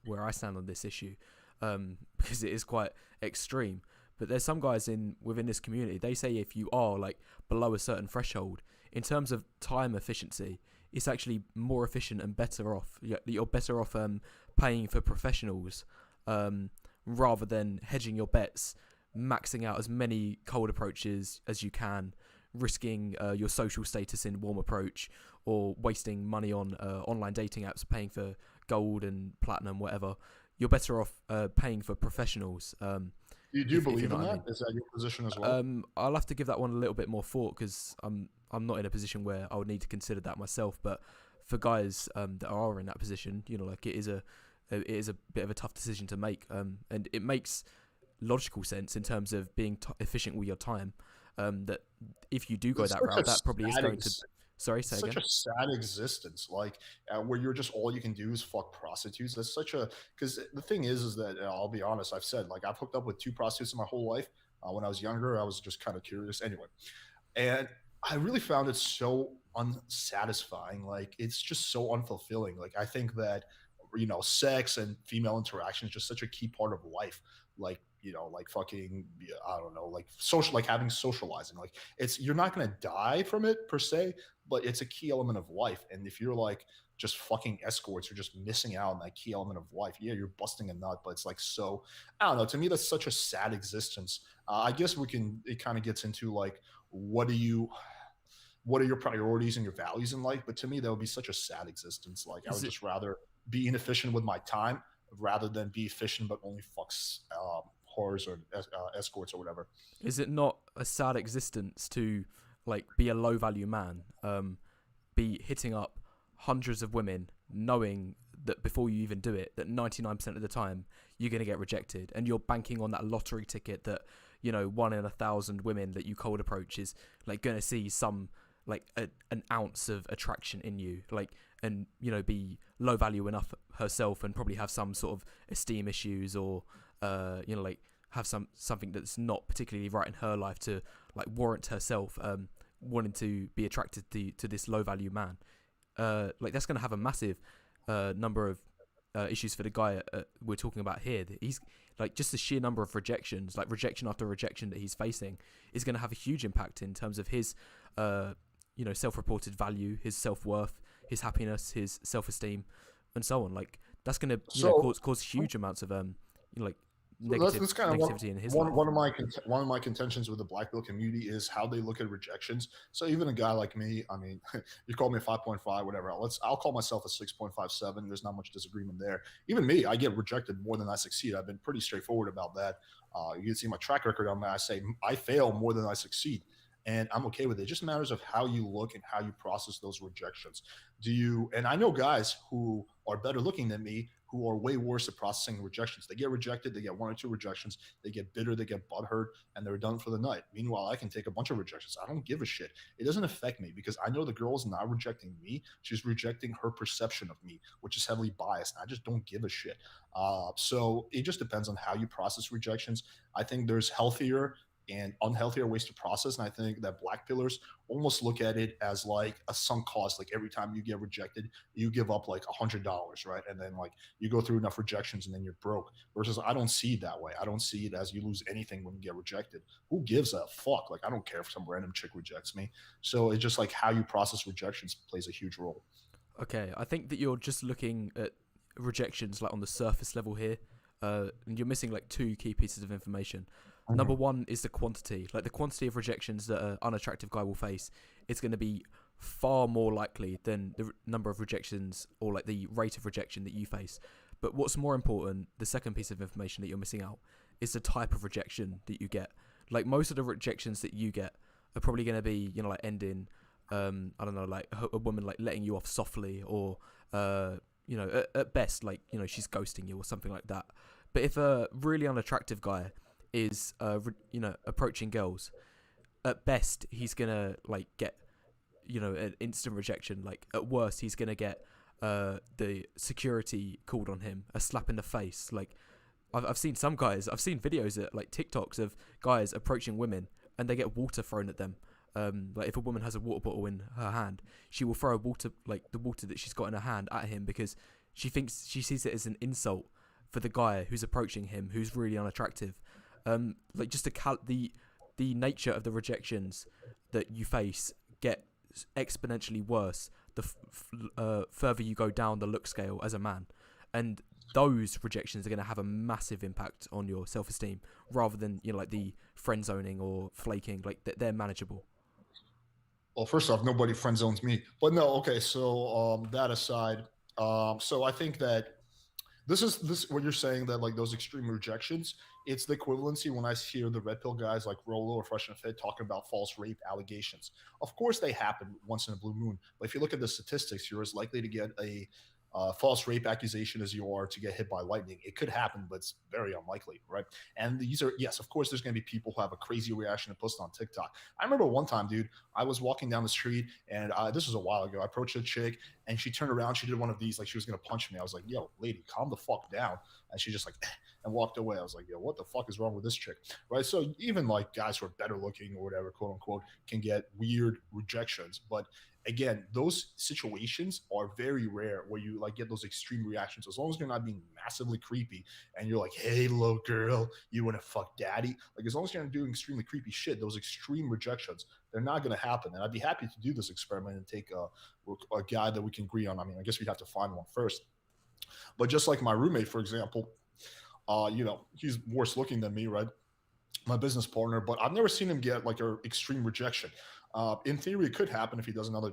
where I stand on this issue, because it is quite extreme. But there's some guys within this community. They say if you are like below a certain threshold in terms of time efficiency, it's actually more efficient and better off. You're better off paying for professionals rather than hedging your bets, maxing out as many cold approaches as you can, risking your social status in warm approach, or wasting money on online dating apps, paying for gold and platinum, whatever. You're better off paying for professionals. you do believe in that? Is that your position as well? I'll have to give that one a little bit more thought because I'm not in a position where I would need to consider that myself. But for guys that are in that position, like it is a bit of a tough decision to make, and it makes logical sense in terms of being efficient with your time. That if you do go that route, that probably is going to. Sorry, say again. Such a sad existence, like where you're just, all you can do is fuck prostitutes. That's such a, because the thing is that I'll be honest. I've said, like, I've hooked up with 2 prostitutes in my whole life. When I was younger, I was just kind of curious. Anyway, and I really found it so unsatisfying. Like it's just so unfulfilling. Like I think that sex and female interaction is just such a key part of life. Like like fucking, I don't know, like social, like having socializing. Like you're not gonna die from it per se, but it's a key element of life. And if you're like just fucking escorts, you're just missing out on that key element of life. Yeah, you're busting a nut, but it's like, so I don't know. To me, that's such a sad existence. I guess it kind of gets into like, what are your priorities and your values in life? But to me, that would be such a sad existence. Like I would just rather be inefficient with my time rather than be efficient but only fucks whores or escorts or whatever. Is it not a sad existence to like be a low value man, be hitting up hundreds of women, knowing that before you even do it, that 99% of the time you're going to get rejected, and you're banking on that lottery ticket that, you know, 1 in 1,000 women that you cold approach is like going to see some like an ounce of attraction in you, like, and, you know, be low value enough herself and probably have some sort of esteem issues, or you know, like have something that's not particularly right in her life to like warrant herself wanting to be attracted to this low value man. Like that's going to have a massive number of issues for the guy we're talking about here. He's like, just the sheer number of rejections, like rejection after rejection that he's facing, is going to have a huge impact in terms of his you know, self-reported value, his self-worth, his happiness, his self-esteem, and so on. Like that's going to, you know, cause huge amounts of you know, like that's kind of negativity in his life. one of my contentions with the Blackpill community is how they look at rejections. So even a guy like me, I mean, you call me a 5.5, whatever. I'll call myself a 6.57. There's not much disagreement there. Even me, I get rejected more than I succeed. I've been pretty straightforward about that. You can see my track record on that. I say I fail more than I succeed, and I'm okay with it. It just matters of how you look and how you process those rejections. Do you? And I know guys who are better looking than me who are way worse at processing rejections. They get rejected, they get 1 or 2 rejections, they get bitter, they get butthurt, and they're done for the night. Meanwhile, I can take a bunch of rejections. I don't give a shit. It doesn't affect me because I know the girl is not rejecting me. She's rejecting her perception of me, which is heavily biased. I just don't give a shit. So it just depends on how you process rejections. I think there's healthier and unhealthier ways to process. And I think that black pillars almost look at it as like a sunk cost. Like every time you get rejected, you give up like $100, right? And then like you go through enough rejections and then you're broke. Versus I don't see it that way. I don't see it as you lose anything when you get rejected. Who gives a fuck? Like I don't care if some random chick rejects me. So it's just like how you process rejections plays a huge role. Okay, I think that you're just looking at rejections like on the surface level here, and you're missing like 2 key pieces of information. Number 1 is the quantity. Like the quantity of rejections that an unattractive guy will face, it's going to be far more likely than the number of rejections or like the rate of rejection that you face. But what's more important, the second piece of information that you're missing out, is the type of rejection that you get. Like most of the rejections that you get are probably going to be, you know, like ending, I don't know, like a woman like letting you off softly, or you know, at best, like, you know, she's ghosting you or something like that. But if a really unattractive guy is you know, approaching girls, at best he's gonna like get, you know, an instant rejection. Like at worst he's gonna get the security called on him, a slap in the face. Like I've seen some guys, I've seen videos at like TikToks of guys approaching women and they get water thrown at them. Like if a woman has a water bottle in her hand, she will throw water, like the water that she's got in her hand, at him because she sees it as an insult for the guy who's approaching him, who's really unattractive. Like just the nature of the rejections that you face get exponentially worse the further you go down the look scale as a man, and those rejections are going to have a massive impact on your self-esteem, rather than, you know, like the friend zoning or flaking. Like they're manageable. Well, first off, nobody friend zones me, but no. Okay, so that aside, so I think that this what you're saying, that like those extreme rejections, it's the equivalency when I hear the red pill guys like Rolo or Fresh and Fit talking about false rape allegations. Of course they happen once in a blue moon, but if you look at the statistics, you're as likely to get a false rape accusation as you are to get hit by lightning. It could happen, but it's very unlikely, right? And these are, yes, of course, there's going to be people who have a crazy reaction to post on TikTok. I remember one time, dude, I was walking down the street, and this was a while ago. I approached a chick, and she turned around. She did one of these, like she was going to punch me. I was like, yo, lady, calm the fuck down. And she just like, and walked away. I was like, yo, what the fuck is wrong with this chick, right? So even like guys who are better looking or whatever, quote unquote, can get weird rejections. But again, those situations are very rare where you like get those extreme reactions. As long as you're not being massively creepy and you're like, hey, little girl, you want to fuck daddy? Like, as long as you're not doing extremely creepy shit, those extreme rejections, they're not going to happen. And I'd be happy to do this experiment and take a guy that we can agree on. I mean, I guess we'd have to find one first. But just like my roommate, for example, you know, he's worse looking than me, right? My business partner, but I've never seen him get like an extreme rejection. In theory, it could happen if he does another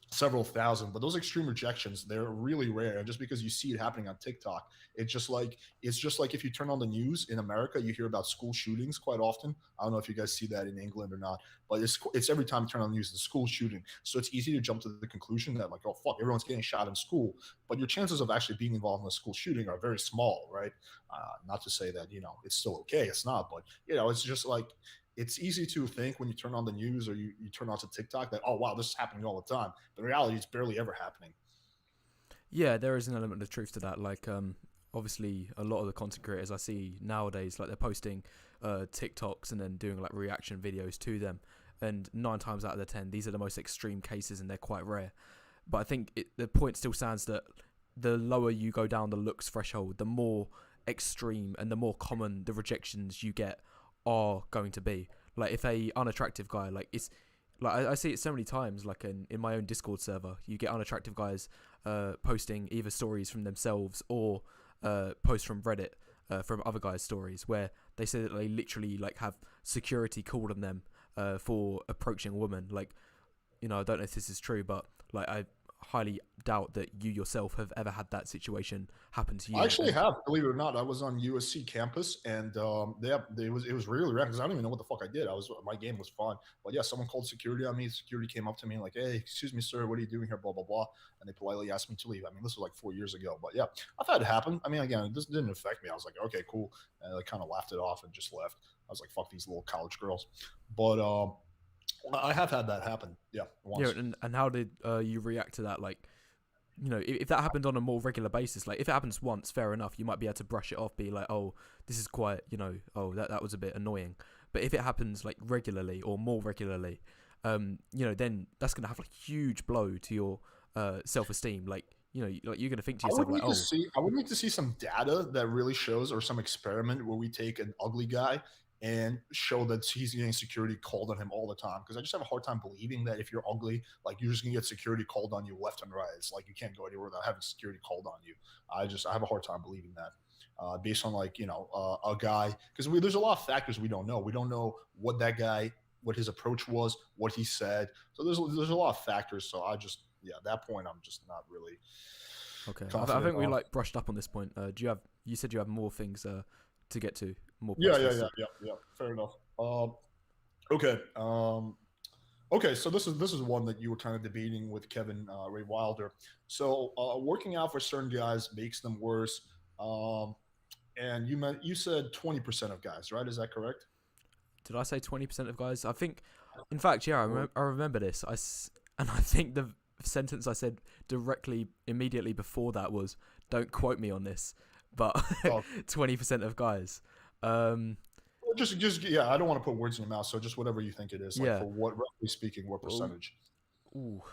several thousand, but those extreme rejections, they're really rare. And just because you see it happening on TikTok, it's just like if you turn on the news in America, you hear about school shootings quite often. I don't know if you guys see that in England or not, but it's every time you turn on the news, the school shooting. So it's easy to jump to the conclusion that like, oh fuck, everyone's getting shot in school, but your chances of actually being involved in a school shooting are very small, right? Not to say that it's still okay, it's not, but it's just like it's easy to think when you turn on the news or you turn on to TikTok that, oh wow, this is happening all the time. But in reality, it's barely ever happening. Yeah, there is an element of truth to that. Like, obviously, a lot of the content creators I see nowadays, like they're posting TikToks and then doing like reaction videos to them. And 9 times out of the 10, these are the most extreme cases, and they're quite rare. But I think the point still stands that the lower you go down the looks threshold, the more extreme and the more common the rejections you get are going to be. Like, if a unattractive guy, like, it's like I see it so many times, like in my own Discord server, you get unattractive guys posting either stories from themselves or posts from Reddit from other guys' stories where they say that they literally like have security called on them for approaching a woman. Like, I don't know if this is true, but like I highly doubt that you yourself have ever had that situation happen to you. I actually have, believe it or not. I was on USC campus, and it was really rad because I don't even know what the fuck I did. My game was fun, but yeah, someone called security on me. Security came up to me like, "Hey, excuse me, sir, what are you doing here?" Blah blah blah, and they politely asked me to leave. I mean, this was like 4 years ago, but yeah, I've had it happen. I mean, again, this didn't affect me. I was like, okay, cool, and I kind of laughed it off and just left. I was like, fuck these little college girls, but I have had that happen. Yeah, Yeah, once. and how did you react to that? Like, if that happened on a more regular basis, like if it happens once, fair enough, you might be able to brush it off, be like, oh, this is quite, oh, that was a bit annoying. But if it happens like regularly or more regularly, then that's gonna have a huge blow to your self-esteem. Like, like you're gonna think to yourself like, oh, I would like to see some data that really shows, or some experiment where we take an ugly guy and show that he's getting security called on him all the time. Because I just have a hard time believing that if you're ugly, like you're just gonna get security called on you left and right. It's like you can't go anywhere without having security called on you. I have a hard time believing that. Based on like a guy, because there's a lot of factors we don't know. We don't know what his approach was, what he said. So there's a lot of factors. So at that point I'm just not really okay. I confident think we on. like brushed up on this point. You said you have more things to get to, more Yeah, points yeah, listed. yeah, yeah, yeah. Fair enough. Okay. Okay. So this is one that you were kind of debating with Kevin Ray Wilder. So working out for certain guys makes them worse. Um, and you said 20% of guys, right? Is that correct? Did I say 20% of guys? I think, in fact, yeah, Or- I remember this. And I think the sentence I said directly, immediately before that was, "Don't quote me on this," but Oh, 20% of guys. Um, just yeah. I don't want to put words in your mouth. So just whatever you think it is. Like yeah. for what, roughly speaking, what Well, percentage? ooh,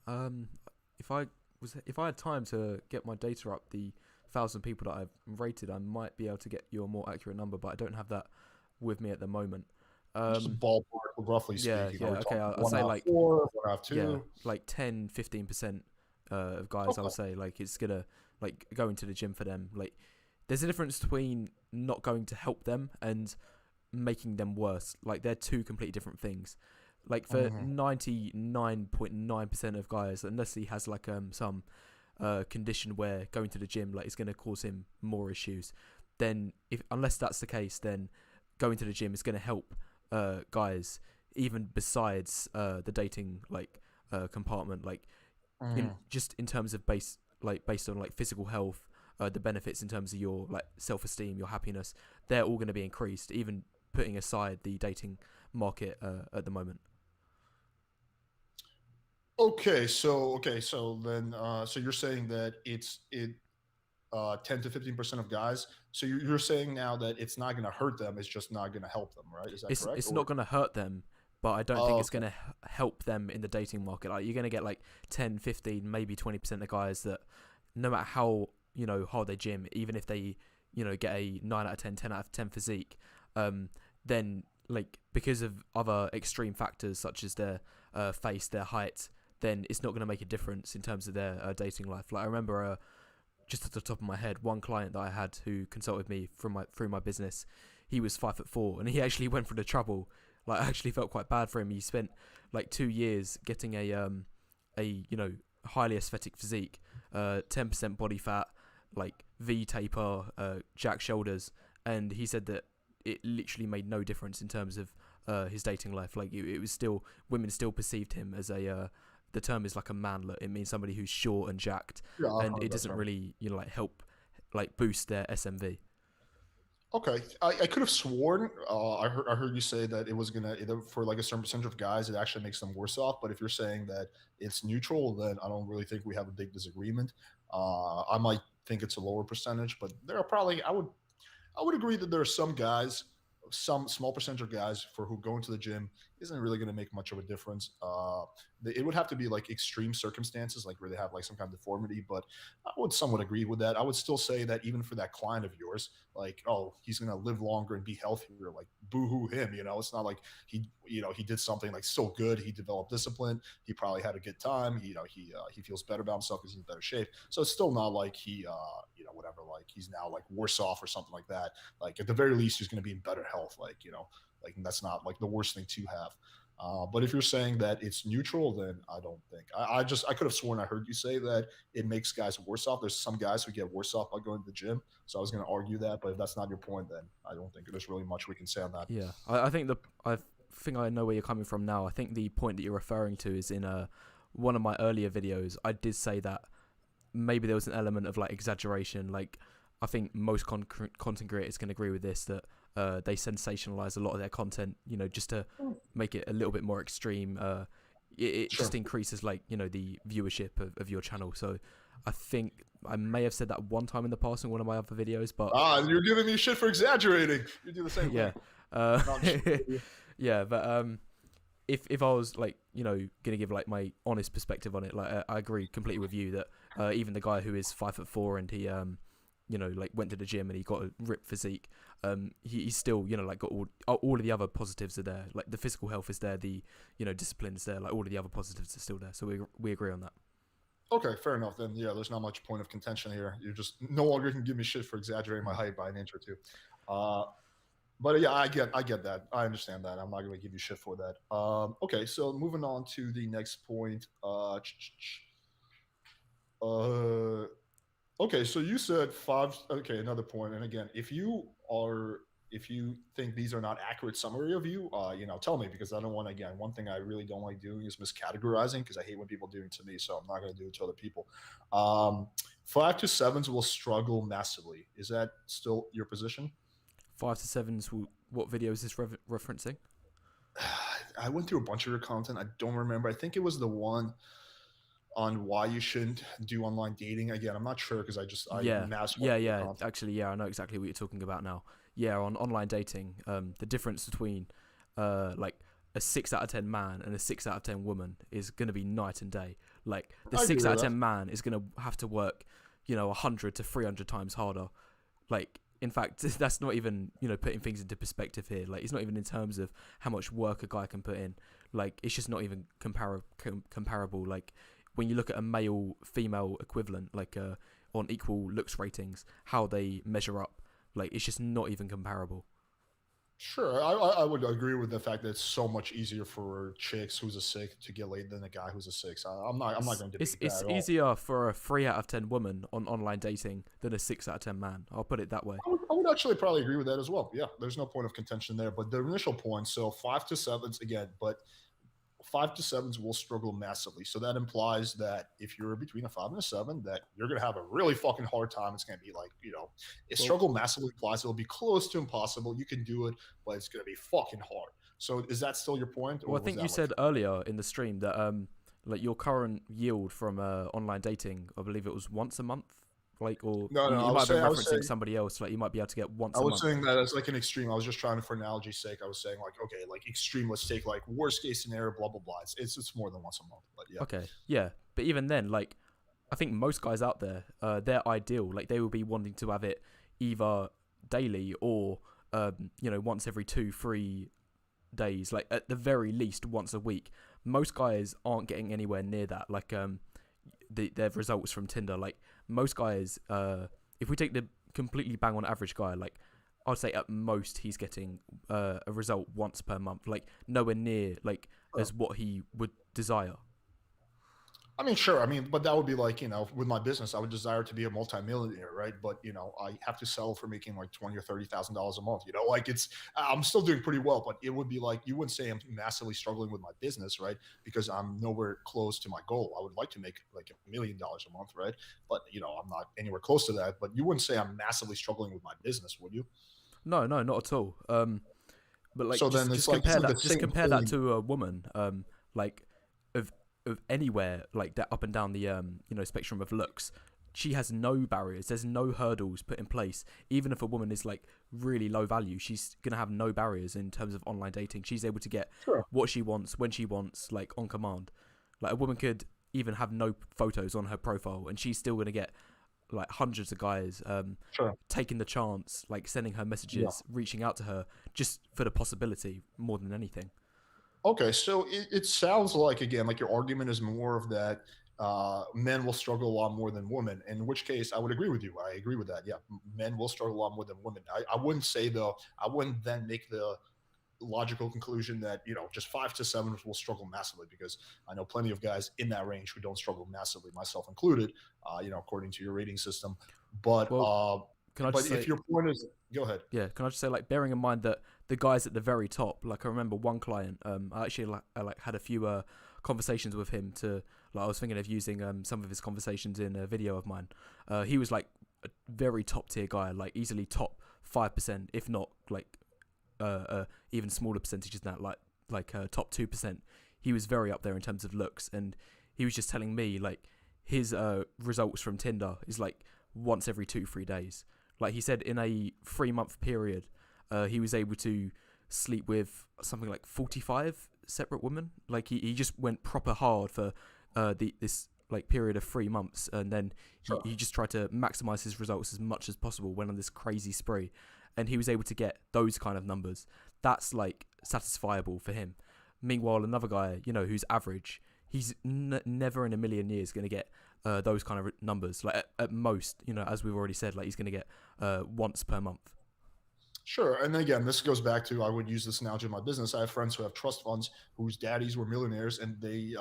um, if I had time to get my data up, the 1,000 people that I've rated, I might be able to get you a more accurate number, but I don't have that with me at the moment. Just a Um, ballpark, roughly yeah, speaking. Are yeah, we okay, talking I'll one say out of like, four, one out of yeah, two? like 10-15% of guys, I Okay. would say, like, it's gonna, like, going to the gym for them, like, there's a difference between not going to help them and making them worse. Like, they're two completely different things. Like, for Mhm. 99.9% of guys, unless he has like some condition where going to the gym like is going to cause him more issues, then if unless that's the case, then going to the gym is going to help guys even besides the dating like compartment, like in Mhm. just in terms of based on like physical health, the benefits in terms of your like self-esteem, your happiness, they're all going to be increased, even putting aside the dating market at the moment. Okay, so then so you're saying that 10 to 15% of guys. So you're saying now that it's not going to hurt them, it's just not going to help them, right? Is that correct? It's not going to hurt them, but I don't think Oh, it's okay. going to help them in the dating market. Like, you're going to get like 10, 15, maybe 20% of guys that no matter how, hard they gym, even if they, get a 9 out of 10, 10 out of 10 physique, um, then like because of other extreme factors such as their face, their height, then it's not going to make a difference in terms of their dating life. Like, I remember just at the top of my head, one client that I had who consulted me through my business, he was 5'4", and he actually went through the trouble. Like, I actually felt quite bad for him. He spent like 2 years getting a highly aesthetic physique, 10% body fat, like V taper, jack shoulders, and he said that it literally made no difference in terms of his dating life. Like it was still, women still perceived him as a the term is like a manlet. It means somebody who's short and jacked, Yeah, I've and heard it that doesn't term. really like help like boost their SMV. Okay, I could have sworn I heard you say that it was gonna either for like a certain percentage of guys it actually makes them worse off. But if you're saying that it's neutral, then I don't really think we have a big disagreement. I might think it's a lower percentage, but there are probably I would agree that there are some guys, some small percentage of guys for who going to the gym isn't really going to make much of a difference. It would have to be like extreme circumstances, like where they have like some kind of deformity. But I would somewhat agree with that. I would still say that even for that client of yours, like, oh, he's going to live longer and be healthier. Like, boo-hoo him. It's not like he did something like so good. He developed discipline. He probably had a good time. He feels better about himself because he's in better shape. So it's still not like whatever, like he's now like worse off or something like that. Like at the very least, he's going to be in better health. Like that's not like the worst thing to have. But if you're saying that it's neutral, then I don't think. I could have sworn I heard you say that it makes guys worse off. There's some guys who get worse off by going to the gym. So I was going to argue that, but if that's not your point, then I don't think there's really much we can say on that. Yeah, I think I know where you're coming from now. I think the point that you're referring to is in one of my earlier videos. I did say that maybe there was an element of like exaggeration. Like I think most content creators can agree with this, that they sensationalize a lot of their content, just to make it a little bit more extreme. It Sure. just increases like the viewership of your channel. So I think I may have said that one time in the past in one of my other videos, but You're giving me shit for exaggerating. You do the same yeah, thing. uh, No, I'm just kidding with you. yeah. But if I was like gonna give like my honest perspective on it, like I agree completely with you that even the guy who is 5'4" and he like went to the gym and he got a ripped physique, he's still like got all of the other positives are there. Like the physical health is there, the discipline is there, like all of the other positives are still there. So we agree on that. Okay, fair enough. Then yeah, there's not much point of contention here. You just no longer can give me shit for exaggerating my height by an inch or two. Uh, but yeah, I get that. I understand that. I'm not going to give you shit for that. Okay, so moving on to the next point. Uh, okay, so you said five. Okay, another point. And again, if you think these are not accurate summary of you, tell me because I don't want to. Again, one thing I really don't like doing is miscategorizing because I hate when people do it to me. So I'm not going to do it to other people. 5 to 7s will struggle massively. Is that still your position? 5 to 7s. What video is this referencing? I went through a bunch of your content. I don't remember. I think it was the one on why you shouldn't do online dating. Again, I'm not sure because I Yeah, mass went yeah, through your yeah. content. Actually, yeah, I know exactly what you're talking about now. Yeah, on online dating, the difference between like a 6 out of 10 man and a 6 out of 10 woman is gonna be night and day. Like the I agree six with out of that. ten man is gonna have to work, 100 to 300 times harder. Like in fact, that's not even putting things into perspective here. Like it's not even in terms of how much work a guy can put in. Like it's just not even comparable. Like when you look at a male female equivalent, like on equal looks ratings, how they measure up, like it's just not even comparable. Sure, I would agree with the fact that it's so much easier for chicks who's a 6 to get laid than a guy who's a 6. I'm not It's going to it's, debate that it's at all. easier for a 3 out of 10 woman on online dating than a 6 out of 10 man. I'll put it that way. I would actually probably agree with that as well. Yeah, there's no point of contention there. But the initial point, so 5 to 7s again, but 5 to 7s will struggle massively. So that implies that if you're between a 5 and a 7, that you're gonna have a really fucking hard time. It's gonna be like, it Well, struggle massively implies it'll be close to impossible. You can do it, but it's gonna be fucking hard. So is that still your point, Well, or I was think you that like said earlier in the stream that like your current yield from online dating, I believe it was once a month, like, or no, no? you I might was have been saying, I was referencing saying, somebody else, like you might be able to get once I a was month. saying that as like an extreme. I was just trying for analogy's sake. I was saying like, okay, like extreme. Let's take like worst case scenario, blah blah blah. It's more than once a month, but yeah. Okay, yeah, but even then, like, I think most guys out there, they're ideal. Like they will be wanting to have it either daily or once every 2-3 days, like at the very least once a week. Most guys aren't getting anywhere near that. Like their results from Tinder, like most guys, if we take the completely bang on average guy, like I'd say at most he's getting a result once per month, like nowhere near like as what he would desire. I mean, sure. I mean, but that would be like, with my business, I would desire to be a multimillionaire, right? But I have to settle for making like $20,000 or $30,000 a month. Like I'm still doing pretty well, but it would be like you wouldn't say I'm massively struggling with my business, right? Because I'm nowhere close to my goal. I would like to make like $1 million a month, right? But I'm not anywhere close to that. But you wouldn't say I'm massively struggling with my business, would you? No, no, not at all. But like So then it's like it's like the just same compare that thing. to a woman, like of anywhere like that up and down the spectrum of looks. She has no barriers. There's no hurdles put in place. Even if a woman is like really low value, she's gonna have no barriers in terms of online dating. She's able to get Sure, what she wants when she wants, like on command. Like a woman could even have no photos on her profile, and she's still gonna get like hundreds of guys sure. taking the chance, like sending her Yeah. messages, reaching out to her just for the possibility more than anything. Okay, so it sounds like again, like your argument is more of that men will struggle a lot more than women. In which case, I would agree with you. I agree with that. Yeah, men will struggle a lot more than women. I wouldn't say though. I wouldn't then make the logical conclusion that just 5 to 7 will struggle massively because I know plenty of guys in that range who don't struggle massively, myself included. According to your rating system, but Well, can I just if say, your point is, go ahead. yeah, can I just say, like, bearing in mind that the guys at the very top, like, I remember one client, I actually like had a few conversations with him to, like, I was thinking of using some of his conversations in a video of mine. He was like a very top tier guy, like easily top 5%, if not like even smaller percentages than that, like top 2%. He was very up there in terms of looks, and he was just telling me like his results from Tinder is like once every 2-3 days. Like he said, in a 3 month period, he was able to sleep with something like 45 separate women. Like he just went proper hard for this like period of 3 months, and then Sure. he just tried to maximize his results as much as possible. Went on this crazy spree, and he was able to get those kind of numbers. That's like satisfiable for him. Meanwhile, another guy, who's average, he's never in a million years going to get those kind of numbers. Like at most, as we've already said, like he's going to get once per month. Sure. And again, this goes back to I would use this analogy in my business. I have friends who have trust funds whose daddies were millionaires, and they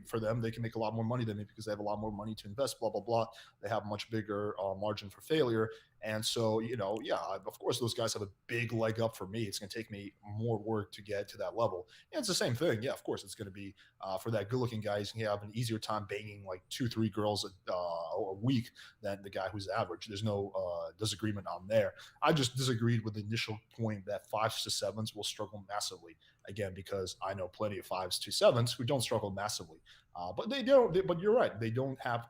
for them they can make a lot more money than me because they have a lot more money to invest. Blah blah blah. They have much bigger margin for failure, and so yeah, of course those guys have a big leg up for me. It's going to take me more work to get to that level. And it's the same thing. Yeah, of course it's going to be for that good-looking guy. He's going to have an easier time banging like 2 3 girls a week than the guy who's average. There's no disagreement on there. I just disagreed with the initial point that 5s to 7s will struggle massively. Again, because I know plenty of 5s to 7s who don't struggle massively. But they don't. But you're right. They don't have.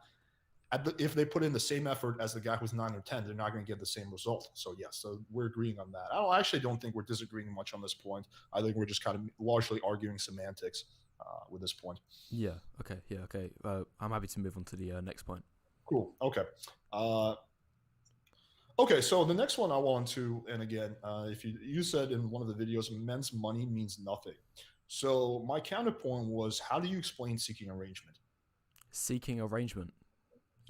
If they put in the same effort as the guy who's 9 or 10, they're not going to get the same result. So yes, so we're agreeing on that. I actually don't think we're disagreeing much on this point. I think we're just kind of largely arguing semantics with this point. Yeah. Okay. Yeah. Okay. I'm happy to move on to the next point. Cool. Okay. Uh, Okay, so the next one I want to, and again, if you said in one of the videos, men's money means nothing. So my counterpoint was, how do you explain seeking arrangement? Seeking arrangement.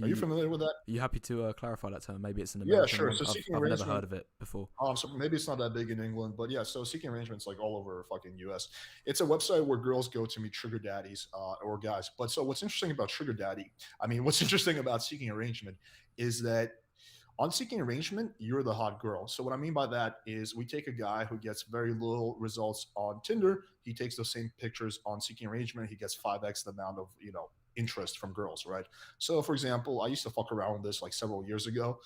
Are you You familiar with that? you happy to clarify that term? Maybe it's an Yeah, American sure. one. So I've seeking I've never heard arrangement. of it before. So maybe it's not that big in England, but yeah. So seeking arrangements like all over fucking US. It's a website where girls go to meet sugar daddies or guys. But so what's interesting about sugar daddy? I mean, what's interesting about seeking arrangement is that on seeking arrangement, you're the hot girl. So what I mean by that is we take a guy who gets very little results on Tinder. He takes those same pictures on seeking arrangement. He gets 5x the amount of interest from girls, right? So for example, I used to fuck around with this like several years ago.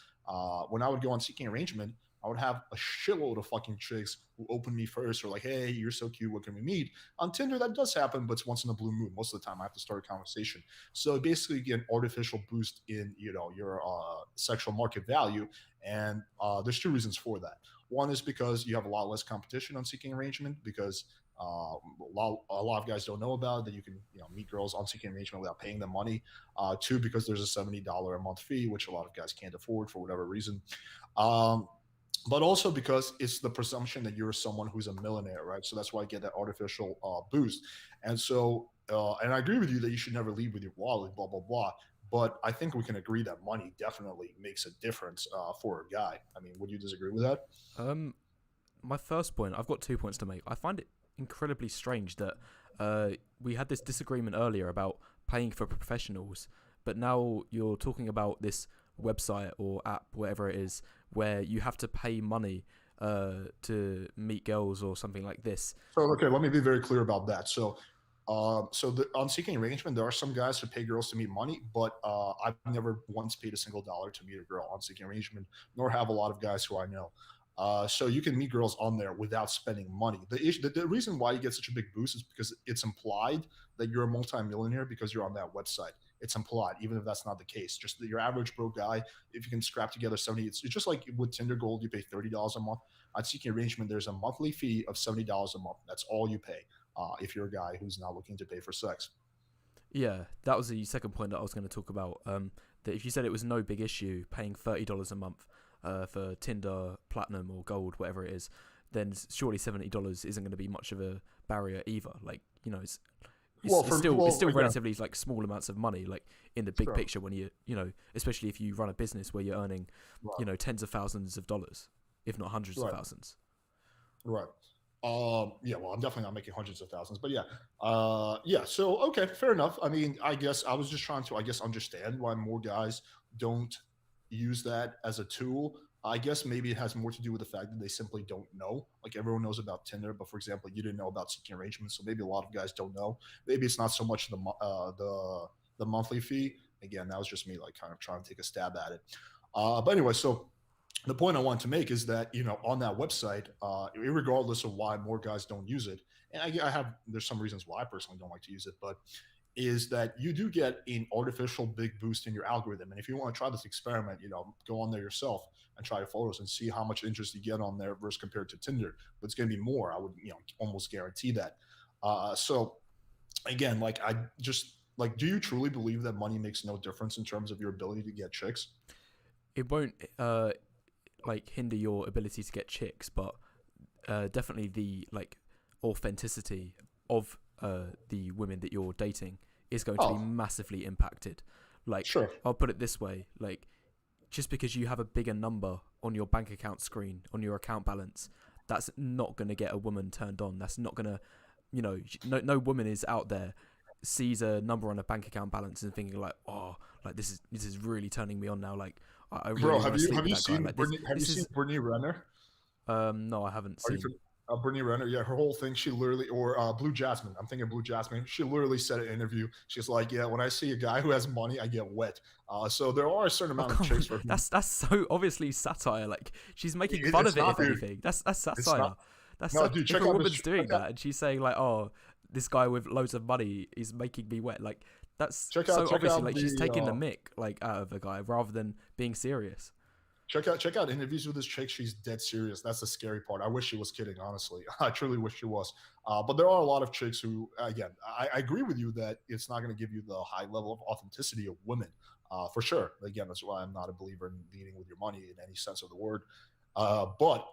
When I would go on seeking arrangement, I would have a shitload of fucking chicks who open me first or like, hey, you're so cute. What can we meet? On Tinder, that does happen, but it's once in a blue moon. Most of the time, I have to start a conversation. So basically, you get an artificial boost in your sexual market value, and there's two reasons for that. One is because you have a lot less competition on seeking arrangement because a lot of guys don't know about it, that you can meet girls on seeking arrangement without paying them money. Two, because there's a $70 a month fee, which a lot of guys can't afford for whatever reason. Um, but also because it's the presumption that you're someone who's a millionaire, right? So that's why I get that artificial boost. And so, and I agree with you that you should never lead with your wallet, blah blah blah. But I think we can agree that money definitely makes a difference for a guy. I mean, would you disagree with that? Um, my first point, I've got 2 points to make. I find it incredibly strange that we had this disagreement earlier about paying for professionals, but now you're talking about this website or app, whatever it is, where you have to pay money to meet girls or something like this. So okay, let me be very clear about that. On Seeking Arrangement, there are some guys who pay girls to meet money, but I've never once paid a single dollar to meet a girl on Seeking Arrangement, nor have a lot of guys who I know. So you can meet girls on there without spending money. The reason why you get such a big boost is because it's implied that you're a multimillionaire because you're on that website. It's implied, even if that's not the case. Just that your average broke guy, if you can scrap together 70, it's just like with Tinder Gold, you pay $30 a month. On Seeking Arrangement, there's a monthly fee of $70 a month. That's all you pay if you're a guy who's not looking to pay for sex. Yeah, that was the second point that I was going to talk about. That if you said it was no big issue paying $30 a month for Tinder Platinum or Gold, whatever it is, then surely $70 isn't going to be much of a barrier either. Like, you know, it's still relatively like small amounts of money, like in the big picture when you know, especially if you run a business where you're earning, you know, tens of thousands of dollars, if not hundreds of thousands. Right. Yeah, well, I'm definitely not making hundreds of thousands, but yeah. Yeah, so okay, fair enough. I mean, I guess I was just trying to, understand why more guys don't use that as a tool. I guess maybe it has more to do with the fact that they simply don't know. Like everyone knows about Tinder, but for example, you didn't know about Seeking Arrangements, so maybe a lot of guys don't know. Maybe it's not so much the monthly fee. Again, that was just me like kind of trying to take a stab at it. But anyway, so the point I want to make is that on that website, regardless of why more guys don't use it, and there's some reasons why I personally don't like to use it, but is that you do get an artificial big boost in your algorithm. And if you want to try this experiment, go on there yourself and try your photos and see how much interest you get on there versus compared to Tinder. But it's going to be more. I would, almost guarantee that. So again, like I just like, do you truly believe that money makes no difference in terms of your ability to get chicks? It won't like hinder your ability to get chicks, but definitely the like authenticity of the women that you're dating is going to be massively impacted. Like, sure. I'll put it this way, like, just because you have a bigger number on your bank account screen, on your account balance, that's not going to get a woman turned on. That's not going to, no woman is out there, sees a number on a bank account balance and thinking like, oh, like this is really turning me on now. Like, I really Bro, want to sleep with that guy. Like, have you seen Brittany Renner? No, I haven't seen. Brittany Renner, yeah, her whole thing, she literally, or Blue Jasmine, I'm thinking Blue Jasmine, she literally said in an interview, she's like, yeah, when I see a guy who has money, I get wet. So there are a certain amount of chicks for that's so obviously satire. Like, she's making fun of it, if anything. That's satire. Dude, if a woman's doing that and she's saying like, oh, this guy with loads of money is making me wet, like, that's obviously like she's taking the mick like out of a guy rather than being serious. Check out interviews with this chick. She's dead serious. That's the scary part. I wish she was kidding, honestly. I truly wish she was. But there are a lot of chicks who, again, I agree with you that it's not going to give you the high level of authenticity of women, for sure. Again, that's why I'm not a believer in leading with your money in any sense of the word. But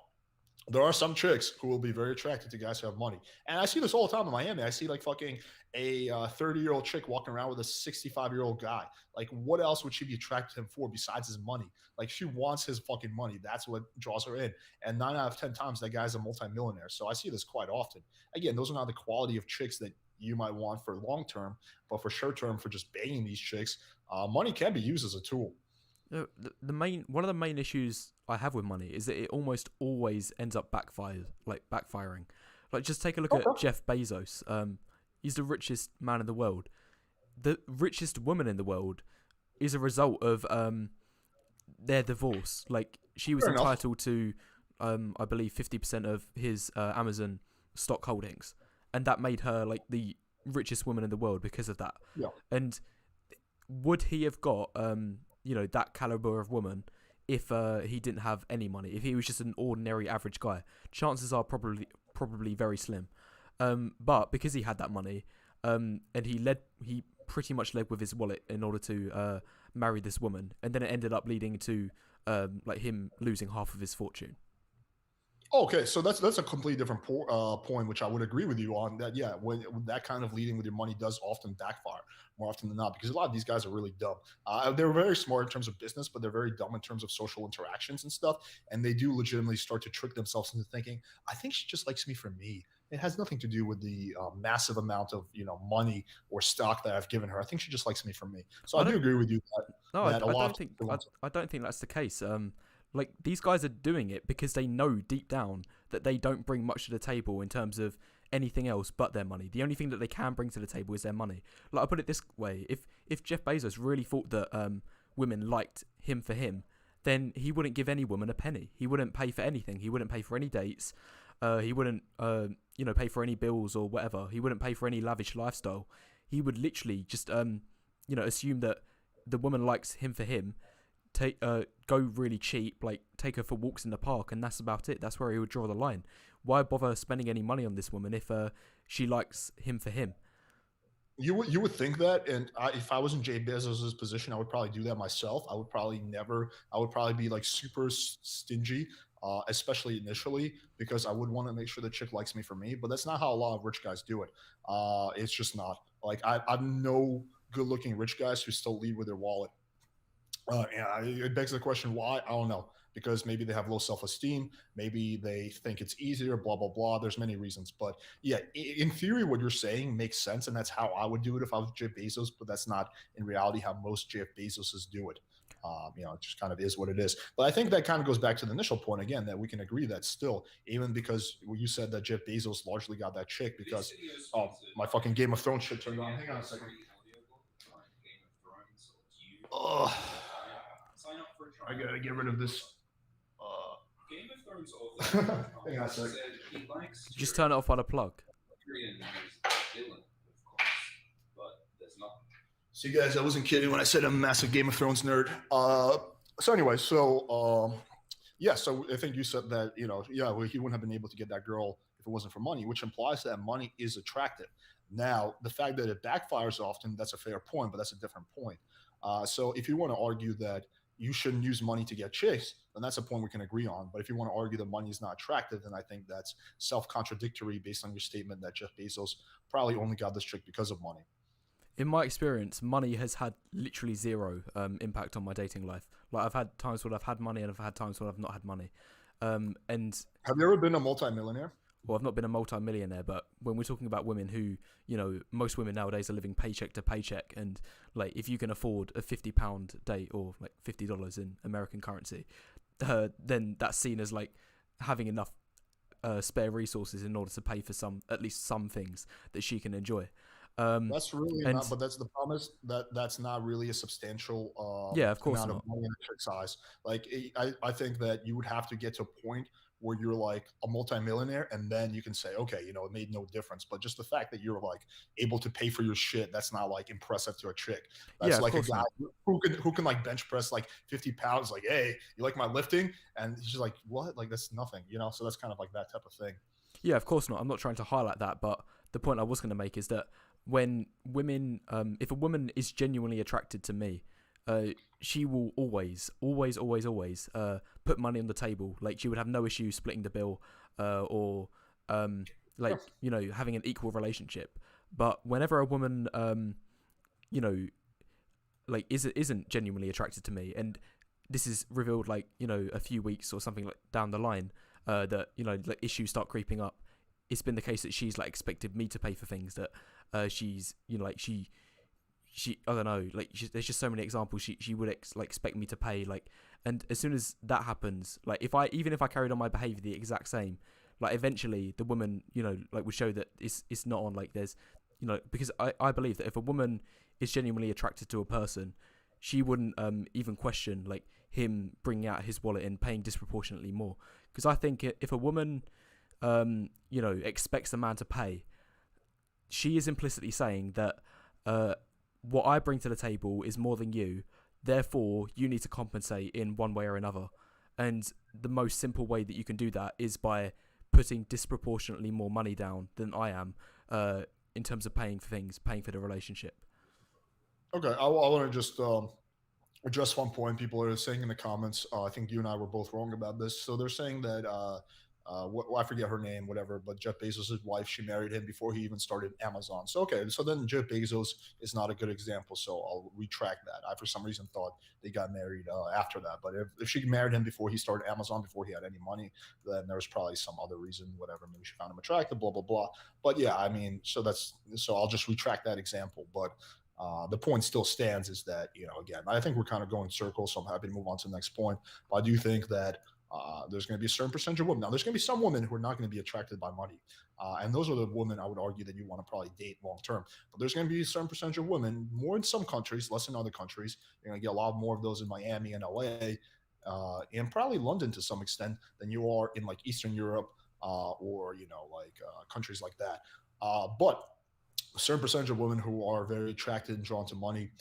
there are some chicks who will be very attracted to guys who have money. And I see this all the time in Miami. I see like fucking a 30-year-old chick walking around with a 65-year-old guy. Like, what else would she be attracted to him for besides his money? Like, she wants his fucking money. That's what draws her in. And 9 out of 10 times, that guy's a multimillionaire. So I see this quite often. Again, those are not the quality of chicks that you might want for long term, but for short term, for just banging these chicks, money can be used as a tool. One of the main issues I have with money is that it almost always ends up backfiring. Like, just take a look at Jeff Bezos. He's the richest man in the world. The richest woman in the world is a result of their divorce. Like, she was entitled to, I believe, 50% of his Amazon stock holdings, and that made her like the richest woman in the world because of that. Yeah. And would he have got that caliber of woman if he didn't have any money? If he was just an ordinary average guy, chances are probably very slim. But because he had that money, and he pretty much led with his wallet in order to marry this woman, and then it ended up leading to like him losing half of his fortune. Okay, so that's a completely different point, which I would agree with you on. That yeah, when that kind of leading with your money does often backfire more often than not, because a lot of these guys are really dumb. They're very smart in terms of business, but they're very dumb in terms of social interactions and stuff. And they do legitimately start to trick themselves into thinking, I think she just likes me for me. It has nothing to do with the massive amount of money or stock that I've given her. I think she just likes me for me. So I I do don't. agree with you No, that a I lot don't of think. people want to. I don't think that's the case. Like these guys are doing it because they know deep down that they don't bring much to the table in terms of anything else but their money. The only thing that they can bring to the table is their money. Like I put it this way: if Jeff Bezos really thought that women liked him for him, then he wouldn't give any woman a penny. He wouldn't pay for anything. He wouldn't pay for any dates. He wouldn't pay for any bills or whatever. He wouldn't pay for any lavish lifestyle. He would literally just assume that the woman likes him for him, go really cheap, like take her for walks in the park, and that's about it. That's where he would draw the line. Why bother spending any money on this woman if she likes him for him? You would think that, and if I was in Jay Bezos's position, I would probably do that myself. I would probably never. I would probably be like super stingy, especially initially, because I would want to make sure the chick likes me for me. But that's not how a lot of rich guys do it. It's just not. Like I know good-looking rich guys who still lead with their wallet. It begs the question why. I don't know, because maybe they have low self-esteem, maybe they think it's easier, blah blah blah. There's many reasons, but yeah, in theory, what you're saying makes sense, and that's how I would do it if I was Jeff Bezos. But that's not in reality how most Jeff Bezoses do it. It just kind of is what it is. But I think that kind of goes back to the initial point again that we can agree that still, even because you said that Jeff Bezos largely got that chick because my fucking Game of Thrones shit turned on. Hang on a second. Oh, I gotta get rid of this. Hang on a sec. Just turn it off by the plug. See, guys, I wasn't kidding when I said I'm a massive Game of Thrones nerd. So anyway, yeah, so I think you said that yeah, well, he wouldn't have been able to get that girl if it wasn't for money, which implies that money is attractive. Now, the fact that it backfires often, that's a fair point, but that's a different point. So if you want to argue that you shouldn't use money to get chicks, then that's a point we can agree on. But if you want to argue that money is not attractive, then I think that's self-contradictory based on your statement that Jeff Bezos probably only got this chick because of money. In my experience, money has had literally zero impact on my dating life. Like I've had times when I've had money and I've had times when I've not had money. And Have you ever been a multimillionaire? well, I've not been a multi-millionaire, but when we're talking about women who, most women nowadays are living paycheck to paycheck, and like if you can afford a £50 date or like $50 in American currency, then that's seen as like having enough spare resources in order to pay for at least some things that she can enjoy. That's really And not, but that's the promise that that's not really a substantial yeah, of course amount of not. money in a chick's eyes. Like I think that you would have to get to a point where you're like a multimillionaire, and then you can say, okay, it made no difference. But just the fact that you're like able to pay for your shit, that's not like impressive to a chick. Yeah, That's of like a course guy not. who can like bench press like 50 pounds, like, hey, you like my lifting? And he's just like, what? Like that's nothing. So that's kind of like that type of thing. Yeah, of course not. I'm not trying to highlight that, but the point I was going to make is that when women, if a woman is genuinely attracted to me, she will always, always, always, always put money on the table. Like she would have no issue splitting the bill, or like having an equal relationship. But whenever a woman, like isn't genuinely attracted to me, and this is revealed like a few weeks or something like down the line, that like issues start creeping up. It's been the case that she's like expected me to pay for things that she's like she I don't know, like there's just so many examples she would expect me to pay, like, and as soon as that happens, like even if I carried on my behavior the exact same, like eventually the woman like would show that it's not on, like there's because I believe that if a woman is genuinely attracted to a person, she wouldn't even question like him bringing out his wallet and paying disproportionately more, because I think if a woman expects a man to pay, she is implicitly saying that what I bring to the table is more than you, therefore you need to compensate in one way or another. And the most simple way that you can do that is by putting disproportionately more money down than I am, in terms of paying for things, paying for the relationship. Okay, I want to just address one point people are saying in the comments. I think you and I were both wrong about this. So they're saying that I forget her name, whatever, but Jeff Bezos' wife, she married him before he even started Amazon. So, okay, so then Jeff Bezos is not a good example. So I'll retract that. I, for some reason, thought they got married after that. But if she married him before he started Amazon, before he had any money, then there was probably some other reason, whatever. Maybe she found him attractive, blah, blah, blah. But yeah, I mean, so I'll just retract that example. But the point still stands is that, again, I think we're kind of going circles. So I'm happy to move on to the next point. But I do think that there's going to be a certain percentage of women. Now, there's going to be some women who are not going to be attracted by money. And those are the women I would argue that you want to probably date long term. But there's going to be a certain percentage of women, more in some countries, less in other countries. You're going to get a lot more of those in Miami and LA, and probably London to some extent than you are in like Eastern Europe or, countries like that. But a certain percentage of women who are very attracted and drawn to money.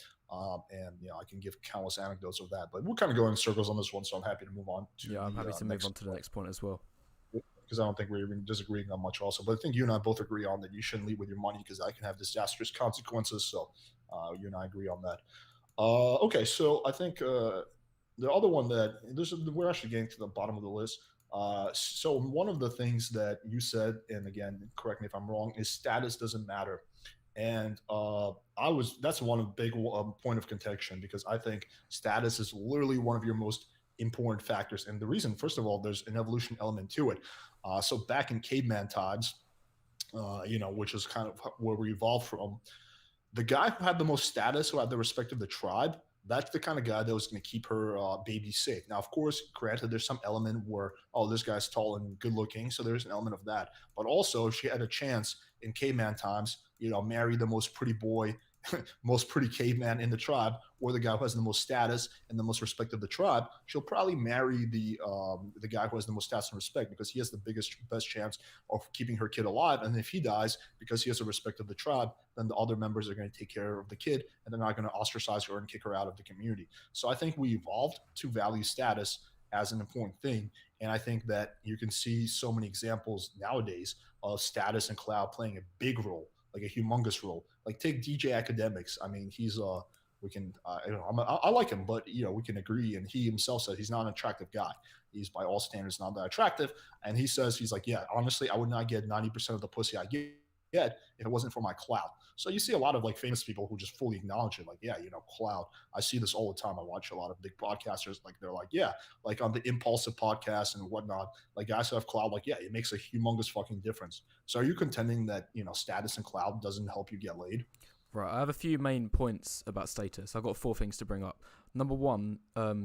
And I can give countless anecdotes of that, but we're kind of going in circles on this one, so I'm happy to move on to Yeah, I'm the happy to move on to the next point as well. because I don't think we're even disagreeing on much also. But I think you and I both agree on that you shouldn't lead with your money because that can have disastrous consequences. So you and I agree on that. Okay, so I think the other one that we're actually getting to the bottom of the list. So one of the things that you said, and again, correct me if I'm wrong, is status doesn't matter. And that's one big point of contention because I think status is literally one of your most important factors. And the reason, first of all, there's an evolution element to it. So back in caveman times, which is kind of where we evolved from, the guy who had the most status, who had the respect of the tribe, that's the kind of guy that was going to keep her baby safe. Now, of course, granted, there's some element where, oh, this guy's tall and good looking, so there's an element of that. But also, if she had a chance in caveman times, marry the most pretty boy, most pretty caveman in the tribe, or the guy who has the most status and the most respect of the tribe, she'll probably marry the guy who has the most status and respect because he has the best chance of keeping her kid alive. And if he dies because he has the respect of the tribe, then the other members are going to take care of the kid and they're not going to ostracize her and kick her out of the community. So I think we evolved to value status as an important thing. And I think that you can see so many examples nowadays of status and cloud playing a big role, like a humongous role. Like take DJ Academics. I mean, he's we can I like him, but we can agree. And he himself said he's not an attractive guy. He's by all standards not that attractive. And he says he's like, yeah, honestly, I would not get 90% of the pussy I get if it wasn't for my clout. So you see a lot of like famous people who just fully acknowledge it. Like, yeah, clout. I see this all the time. I watch a lot of big podcasters. Like they're like, yeah, like on the Impulsive podcast and whatnot, like guys who have clout, like, yeah, it makes a humongous fucking difference. So are you contending that, status and clout doesn't help you get laid? Right, I have a few main points about status. I've got 4 things to bring up. Number one,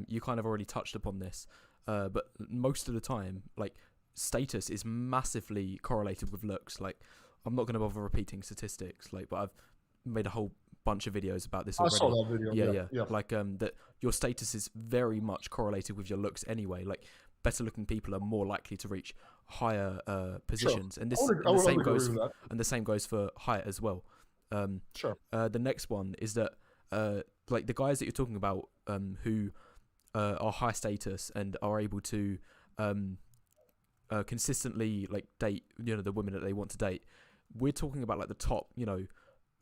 you kind of already touched upon this, but most of the time, like, status is massively correlated with looks. Like, I'm not going to bother repeating statistics, like, but I've made a whole bunch of videos about this already. I saw that video. Yeah. Like, that your status is very much correlated with your looks anyway. Like, better looking people are more likely to reach higher positions, sure. And the same goes for height as well. Sure. The next one is that like the guys that you're talking about who are high status and are able to consistently like date the women that they want to date, we're talking about like the top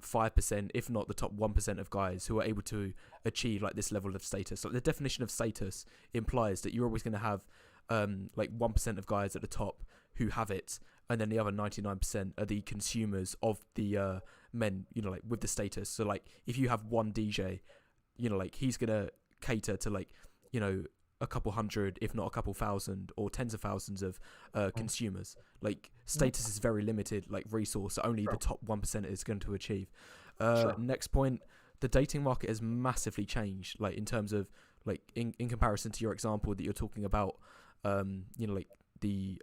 5%, if not the top 1% of guys who are able to achieve like this level of status. Like the definition of status implies that you're always going to have like 1% of guys at the top who have it, and then the other 99% are the consumers of the men, like with the status. So like if you have one DJ, like he's gonna cater to like a couple hundred, if not a couple thousand or tens of thousands of consumers. Like status is very limited, like resource only the top 1% is going to achieve. Next point, the dating market has massively changed, like in terms of like in comparison to your example that you're talking about, like the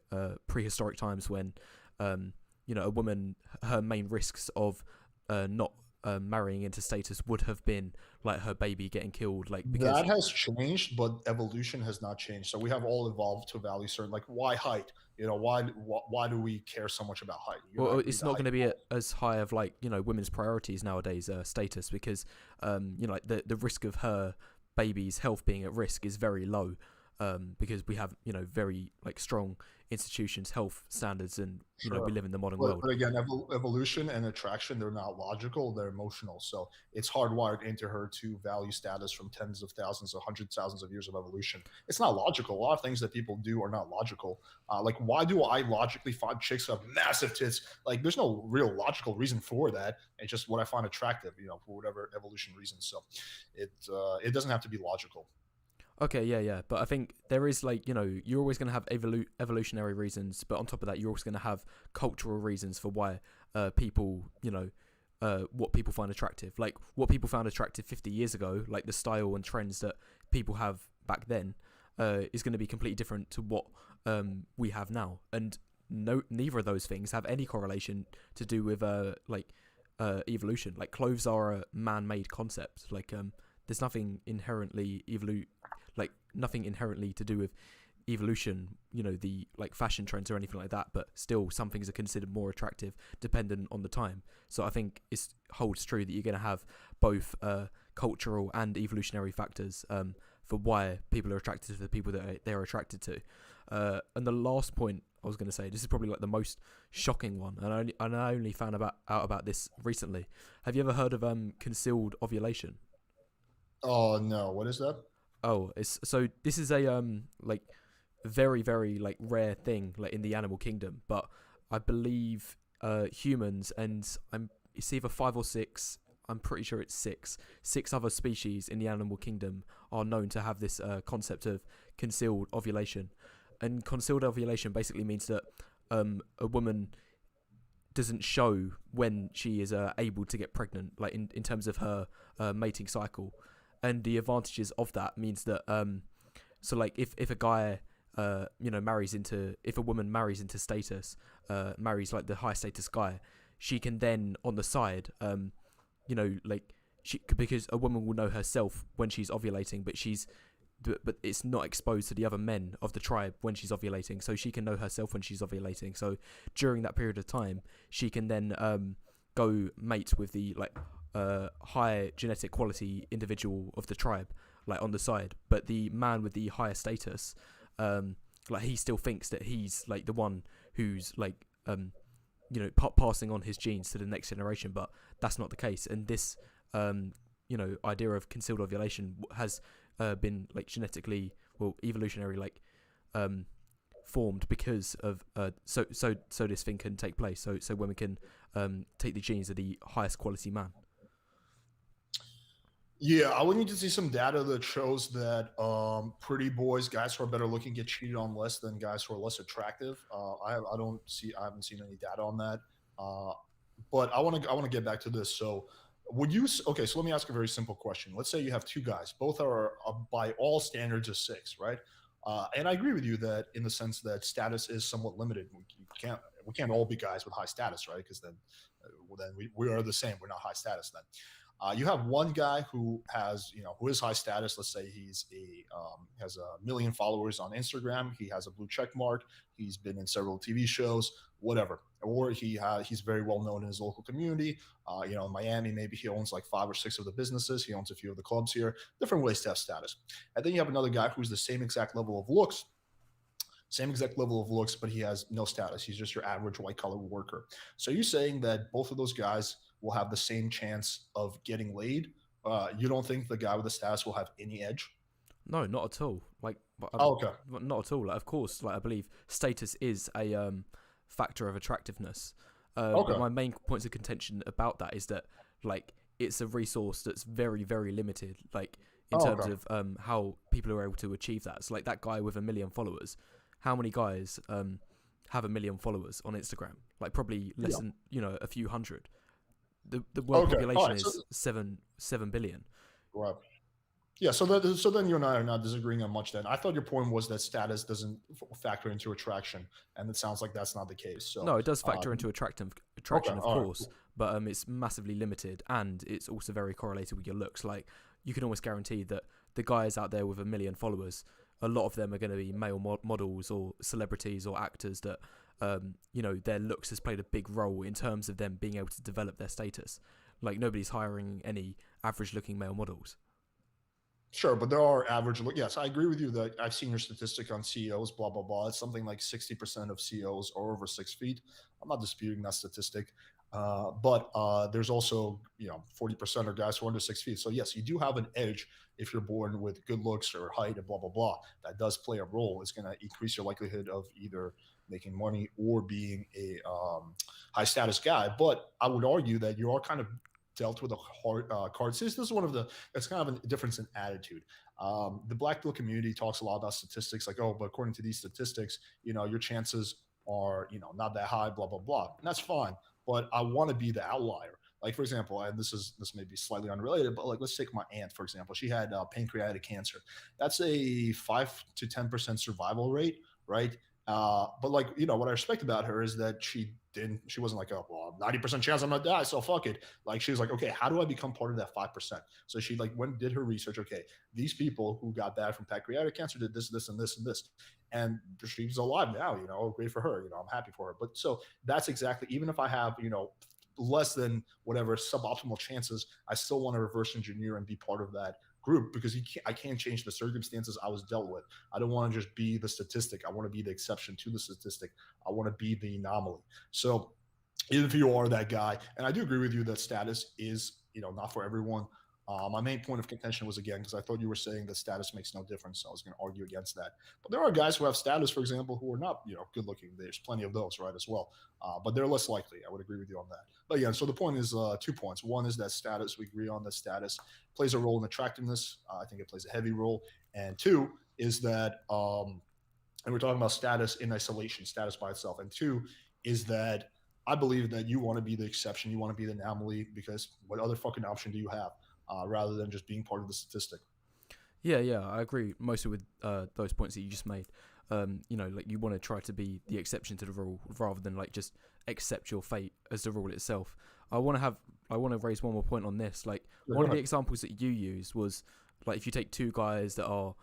prehistoric times when a woman, her main risks of not marrying into status would have been like her baby getting killed, like because that has changed, but evolution has not changed. So we have all evolved to value certain, like why height? Why do we care so much about height? Well, it's not going to be as high of like women's priorities nowadays, status, because like the risk of her baby's health being at risk is very low. because we have very like strong institutions, health standards, and we Sure. live in the modern But world. but again, evolution and attraction, they're not logical, they're emotional. So it's hardwired into her to value status from tens of thousands or hundreds of thousands of years of evolution. It's not logical. A lot of things that people do are not logical. Like, why do I logically find chicks who have massive tits? Like, there's no real logical reason for that. It's just what I find attractive, for whatever evolution reason. So it doesn't have to be logical. Okay, yeah, but I think there is like you're always going to have evolutionary reasons, but on top of that, you're also going to have cultural reasons for why people what people find attractive. Like what people found attractive 50 years ago, like the style and trends that people have back then, is going to be completely different to what we have now, and neither of those things have any correlation to do with evolution. Like clothes are a man-made concept. Like there's nothing inherently nothing inherently to do with evolution, the like fashion trends or anything like that, but still some things are considered more attractive dependent on the time. So I think it holds true that you're going to have both cultural and evolutionary factors for why people are attracted to the people that they're attracted to. And the last point I was going to say, this is probably like the most shocking one, and I only found out about this recently. Have you ever heard of concealed ovulation? Oh no, what is that? Oh, this is a like very very like rare thing like in the animal kingdom, but I believe humans and it's either five or six. I'm pretty sure it's six other species in the animal kingdom are known to have this concept of concealed ovulation. And concealed ovulation basically means that a woman doesn't show when she is able to get pregnant, like in terms of her mating cycle. And the advantages of that means that so like if a guy marries into, if a woman marries into status, marries like the high status guy, she can then on the side like because a woman will know herself when she's ovulating, but it's not exposed to the other men of the tribe when she's ovulating, so she can know herself when she's ovulating. So during that period of time, she can then go mate with the like high genetic quality individual of the tribe, like on the side. But the man with the higher status, like he still thinks that he's like the one who's like passing on his genes to the next generation, but that's not the case. And this idea of concealed ovulation has been like genetically, well, evolutionary, like formed because of so this thing can take place, so women can take the genes of the highest quality man. Yeah, I would need to see some data that shows that pretty boys, guys who are better looking, get cheated on less than guys who are less attractive. I haven't seen any data on that. Uh, but I want to get back to this. So, okay? So let me ask a very simple question. Let's say you have two guys, both are by all standards a six, right? And I agree with you that in the sense that status is somewhat limited. We can't all be guys with high status, right? Because then we are the same. We're not high status then. You have one guy who who is high status. Let's say has a million followers on Instagram. He has a blue check mark. He's been in several TV shows, whatever. Or he's very well known in his local community. In Miami, maybe he owns like five or six of the businesses. He owns a few of the clubs here. Different ways to have status. And then you have another guy who's the same exact level of looks, but he has no status. He's just your average white collar worker. So you're saying that both of those guys will have the same chance of getting laid? You don't think the guy with the status will have any edge? No, not at all. Like, Oh, okay. not at all. Like, of course, like I believe status is a factor of attractiveness. But Okay. my main points of contention about that is that like it's a resource that's very very limited. Like in Oh, terms okay. of how people are able to achieve that. So like that guy with a million followers, how many guys have a million followers on Instagram? Like probably less Yeah. than a few hundred. The world Okay. All population right. So, is seven billion. right. Yeah. So then you and I are not disagreeing on much. Then I thought your point was that status doesn't factor into attraction, and it sounds like that's not the case. So, No, it does uh, factor into okay. attraction, of All right. course, but it's massively limited, and it's also very correlated with your looks. Like you can almost guarantee that the guys out there with a million followers, a lot of them are going to be male models or celebrities or actors that their looks has played a big role in terms of them being able to develop their status. Like nobody's hiring any average looking male models. Sure, but there are average. Yes, I agree with you that I've seen your statistic on CEOs, blah blah blah. It's something like 60% of CEOs are over 6 feet. I'm not disputing that statistic, but there's also 40% are guys who are under 6 feet. So yes, you do have an edge if you're born with good looks or height and blah blah blah. That does play a role. It's going to increase your likelihood of either making money or being a high status guy. But I would argue that you are kind of dealt with a hard card. This is one of the it's kind of a difference in attitude. The Blackpill community talks a lot about statistics, like, oh, but according to these statistics, your chances are, not that high, blah blah blah, and that's fine. But I want to be the outlier. Like for example, and this may be slightly unrelated, but like let's take my aunt for example. She had pancreatic cancer. That's a 5 to 10% survival rate, right? But like what I respect about her is that she wasn't like, oh well, 90% chance I'm gonna die, so fuck it. Like she was like, okay, how do I become part of that 5%? So she like went and did her research. Okay, these people who got bad from pancreatic cancer did this, this, and this, and this, and she's alive now. Great for her. I'm happy for her. But so that's exactly, even if I have less than whatever suboptimal chances, I still want to reverse engineer and be part of that group because I can't change the circumstances I was dealt with. I don't want to just be the statistic. I want to be the exception to the statistic. I want to be the anomaly. So even if you are that guy, and I do agree with you that status is, not for everyone. My main point of contention was again because I thought you were saying that status makes no difference. So I was going to argue against that. But there are guys who have status, for example, who are not, good looking. There's plenty of those, right, as well. But they're less likely. I would agree with you on that. But yeah, so the point is 2 points. One is that status. We agree on that status plays a role in attractiveness. I think it plays a heavy role. And two is that, and we're talking about status in isolation, status by itself. And two is that I believe that you want to be the exception. You want to be the anomaly because what other fucking option do you have rather than just being part of the statistic? Yeah, I agree mostly with those points that you just made. Like you want to try to be the exception to the rule rather than like just accept your fate as the rule itself. I want to raise one more point on this. Like one of the examples that you used was like if you take two guys that are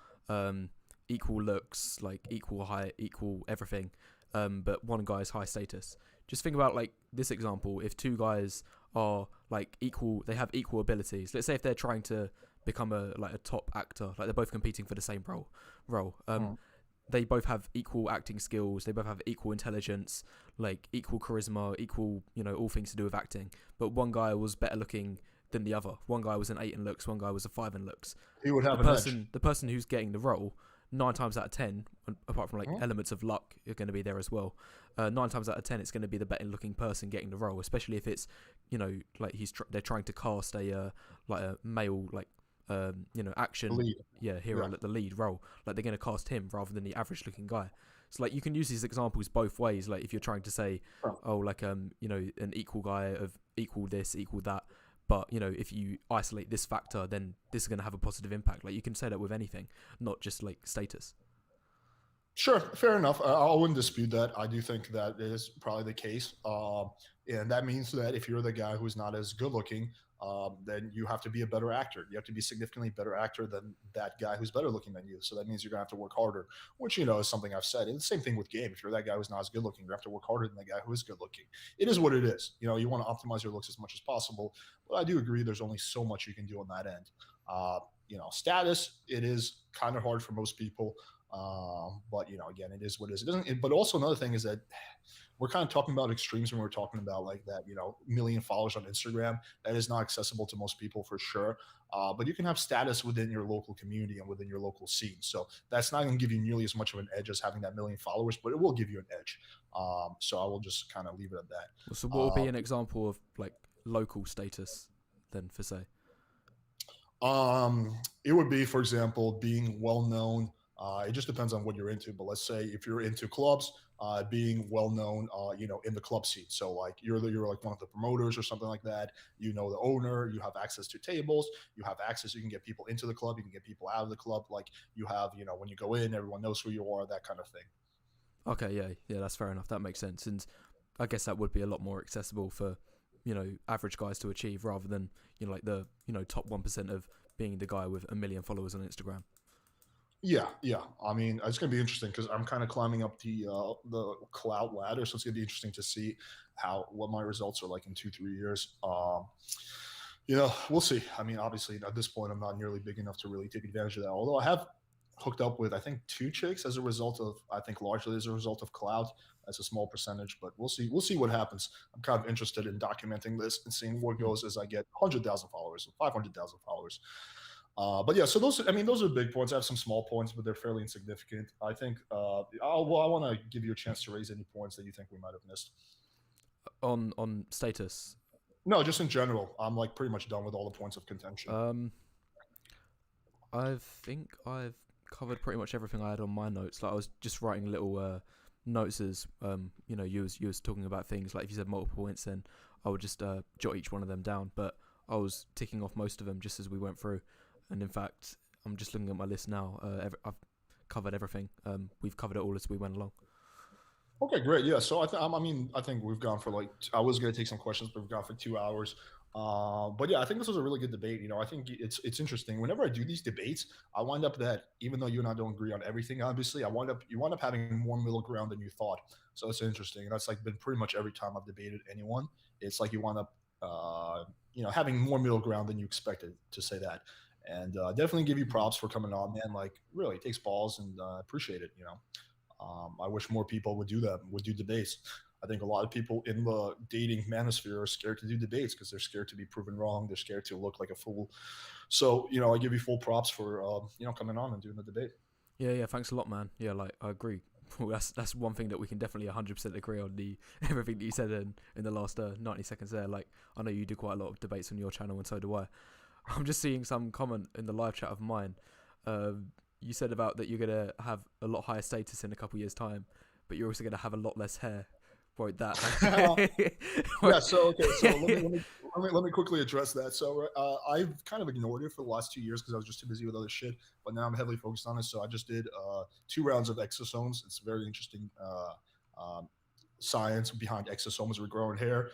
equal looks, like equal height, equal everything, but one guy's high status. Just think about like this example. If two guys are like equal, they have equal abilities. Let's say if they're trying to become a top actor, like they're both competing for the same role. They both have equal acting skills. They both have equal intelligence, like equal charisma, equal all things to do with acting. But one guy was better looking than the other. One guy was an 8 in looks. One guy was a 5 in looks. He would have the person who's getting the role 9 times out of 10, apart from like elements of luck, are going to be there as well. 9 times out of 10, it's going to be the better looking person getting the role, especially if it's like they're trying to cast a male action lead. Hero, like the lead role. Like they're going to cast him rather than the average looking guy. So like you can use these examples both ways. Like if you're trying to say, an equal guy of equal this, equal that. But, if you isolate this factor, then this is going to have a positive impact. Like, you can say that with anything, not just, like, status. Sure, fair enough. I wouldn't dispute that. I do think that is probably the case. And that means that if you're the guy who's not as good looking, then you have to be a better actor. You have to be a significantly better actor than that guy who's better looking than you. So that means you're going to have to work harder, which, is something I've said. And the same thing with game. If you're that guy who's not as good looking, you have to work harder than the guy who is good looking. It is what it is. You want to optimize your looks as much as possible. But I do agree there's only so much you can do on that end. Status, it is kind of hard for most people. But again, it is what it is. It doesn't. But also another thing is that we're kind of talking about extremes when we're talking about like that, million followers on Instagram. That is not accessible to most people for sure. But you can have status within your local community and within your local scene. So that's not going to give you nearly as much of an edge as having that million followers, but it will give you an edge. So I will just kind of leave it at that. So what would be an example of like local status then for say? It would be, for example, being well known. It just depends on what you're into, but let's say if you're into clubs, being well known, in the club scene. So like you're like one of the promoters or something like that. The owner. You have access to tables. You have access. You can get people into the club. You can get people out of the club. Like you have, when you go in, everyone knows who you are. That kind of thing. Okay, yeah, that's fair enough. That makes sense, and I guess that would be a lot more accessible for average guys to achieve rather than like the top 1% of being the guy with 1 million followers on Instagram. Yeah. I mean, it's going to be interesting because I'm kind of climbing up the clout ladder, so it's going to be interesting to see what my results are like in 2-3 years. We'll see. I mean, obviously, at this point, I'm not nearly big enough to really take advantage of that. Although I have hooked up with, I think, two chicks as a result of, I think, largely as a result of clout. That's a small percentage, but we'll see. We'll see what happens. I'm kind of interested in documenting this and seeing where it Hmm. goes as I get 100,000 followers, 500,000 followers. But yeah, so those are big points. I have some small points, but they're fairly insignificant. I think. I want to give you a chance to raise any points that you think we might have missed. On status. No, just in general. I'm like pretty much done with all the points of contention. Um, I think I've covered pretty much everything I had on my notes. Like I was just writing little notes as you was talking about things. Like if you said multiple points, then I would just jot each one of them down. But I was ticking off most of them just as we went through. And in fact, I'm just looking at my list now. I've covered everything. We've covered it all as we went along. Okay, great. Yeah. So I mean, I think we've gone for like, I was going to take some questions, but we've gone for 2 hours. But yeah, I think this was a really good debate. I think it's interesting. Whenever I do these debates, I wind up that even though you and I don't agree on everything, obviously, you wind up having more middle ground than you thought. So it's interesting. And that's like been pretty much every time I've debated anyone. It's like you wind up, having more middle ground than you expected, to say that. And definitely give you Mm. props for coming on, man. Like really, it takes balls, and appreciate it. I wish more people would do that, would do debates. I think a lot of people in the dating manosphere are scared to do debates because they're scared to be proven wrong. They're scared to look like a fool. So, I give you full props for, coming on and doing the debate. Yeah, yeah. Thanks a lot, man. Yeah, like I agree. Well, that's one thing that we can definitely 100% agree on. The everything that you said in the last 90 seconds there. Like I know you do quite a lot of debates on your channel, and so do I. I'm just seeing some comment in the live chat of mine. You said about that you're gonna have a lot higher status in a couple years' time, but you're also gonna have a lot less hair. Quote that. Yeah. So okay. So let me quickly address that. So I've kind of ignored it for the last 2 years because I was just too busy with other shit. But now I'm heavily focused on it. So I just did 2 rounds of exosomes. It's very interesting science behind exosomes regrowing hair.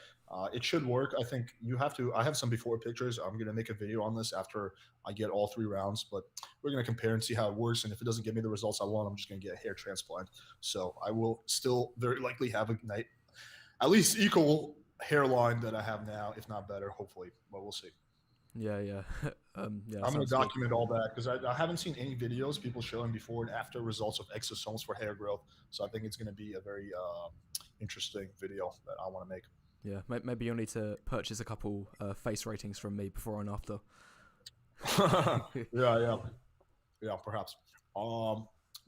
It should work. I think you have to. I have some before pictures. I'm gonna make a video on this after I get all 3 rounds. But we're gonna compare and see how it works. And if it doesn't give me the results I want, I'm just gonna get a hair transplant. So I will still very likely have a night at least equal hairline that I have now, if not better, hopefully. But we'll see. Yeah, yeah. Yeah, I'm going to sounds good. document all that because I haven't seen any videos people showing before and after results of exosomes for hair growth. So I think it's going to be a very interesting video that I want to make. Yeah, maybe you'll need to purchase a couple face ratings from me before and after. Yeah, yeah, yeah, perhaps.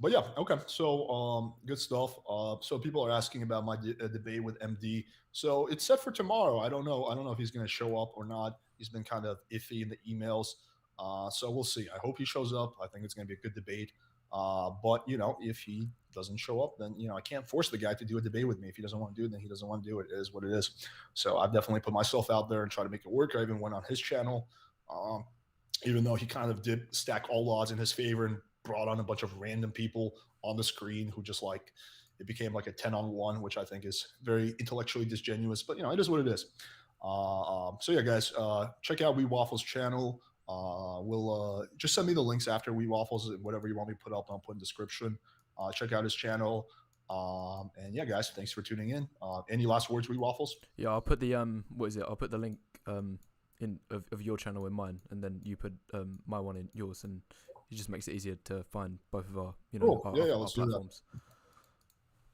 But yeah, okay. So good stuff. So people are asking about my debate with MD. So it's set for tomorrow. I don't know. I don't know if he's going to show up or not. He's been kind of iffy in the emails. So we'll see. I hope he shows up. I think it's going to be a good debate. But if he doesn't show up, then I can't force the guy to do a debate with me. If he doesn't want to do it, then he doesn't want to do it. It is what it is. So I've definitely put myself out there and try to make it work. I even went on his channel. Um, Even though he kind of did stack all odds in his favor and brought on a bunch of random people on the screen who just like it became like a 10-on-1, which I think is very intellectually disingenuous, but it is what it is. So yeah, guys, check out We Waffles channel. We'll just send me the links after We Waffles, whatever you want me to put up, I'll put in the description. Check out his channel. And yeah, guys, thanks for tuning in. Any last words, We Waffles? Yeah, I'll put the what is it? I'll put the link in of your channel in mine, and then you put my one in yours, and it just makes it easier to find both of our Cool. our, Yeah, our, yeah, our let's do that. platforms.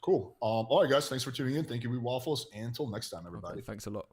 Cool. All right, guys, thanks for tuning in. Thank you, We Waffles. And until next time, Okay, everybody. thanks a lot.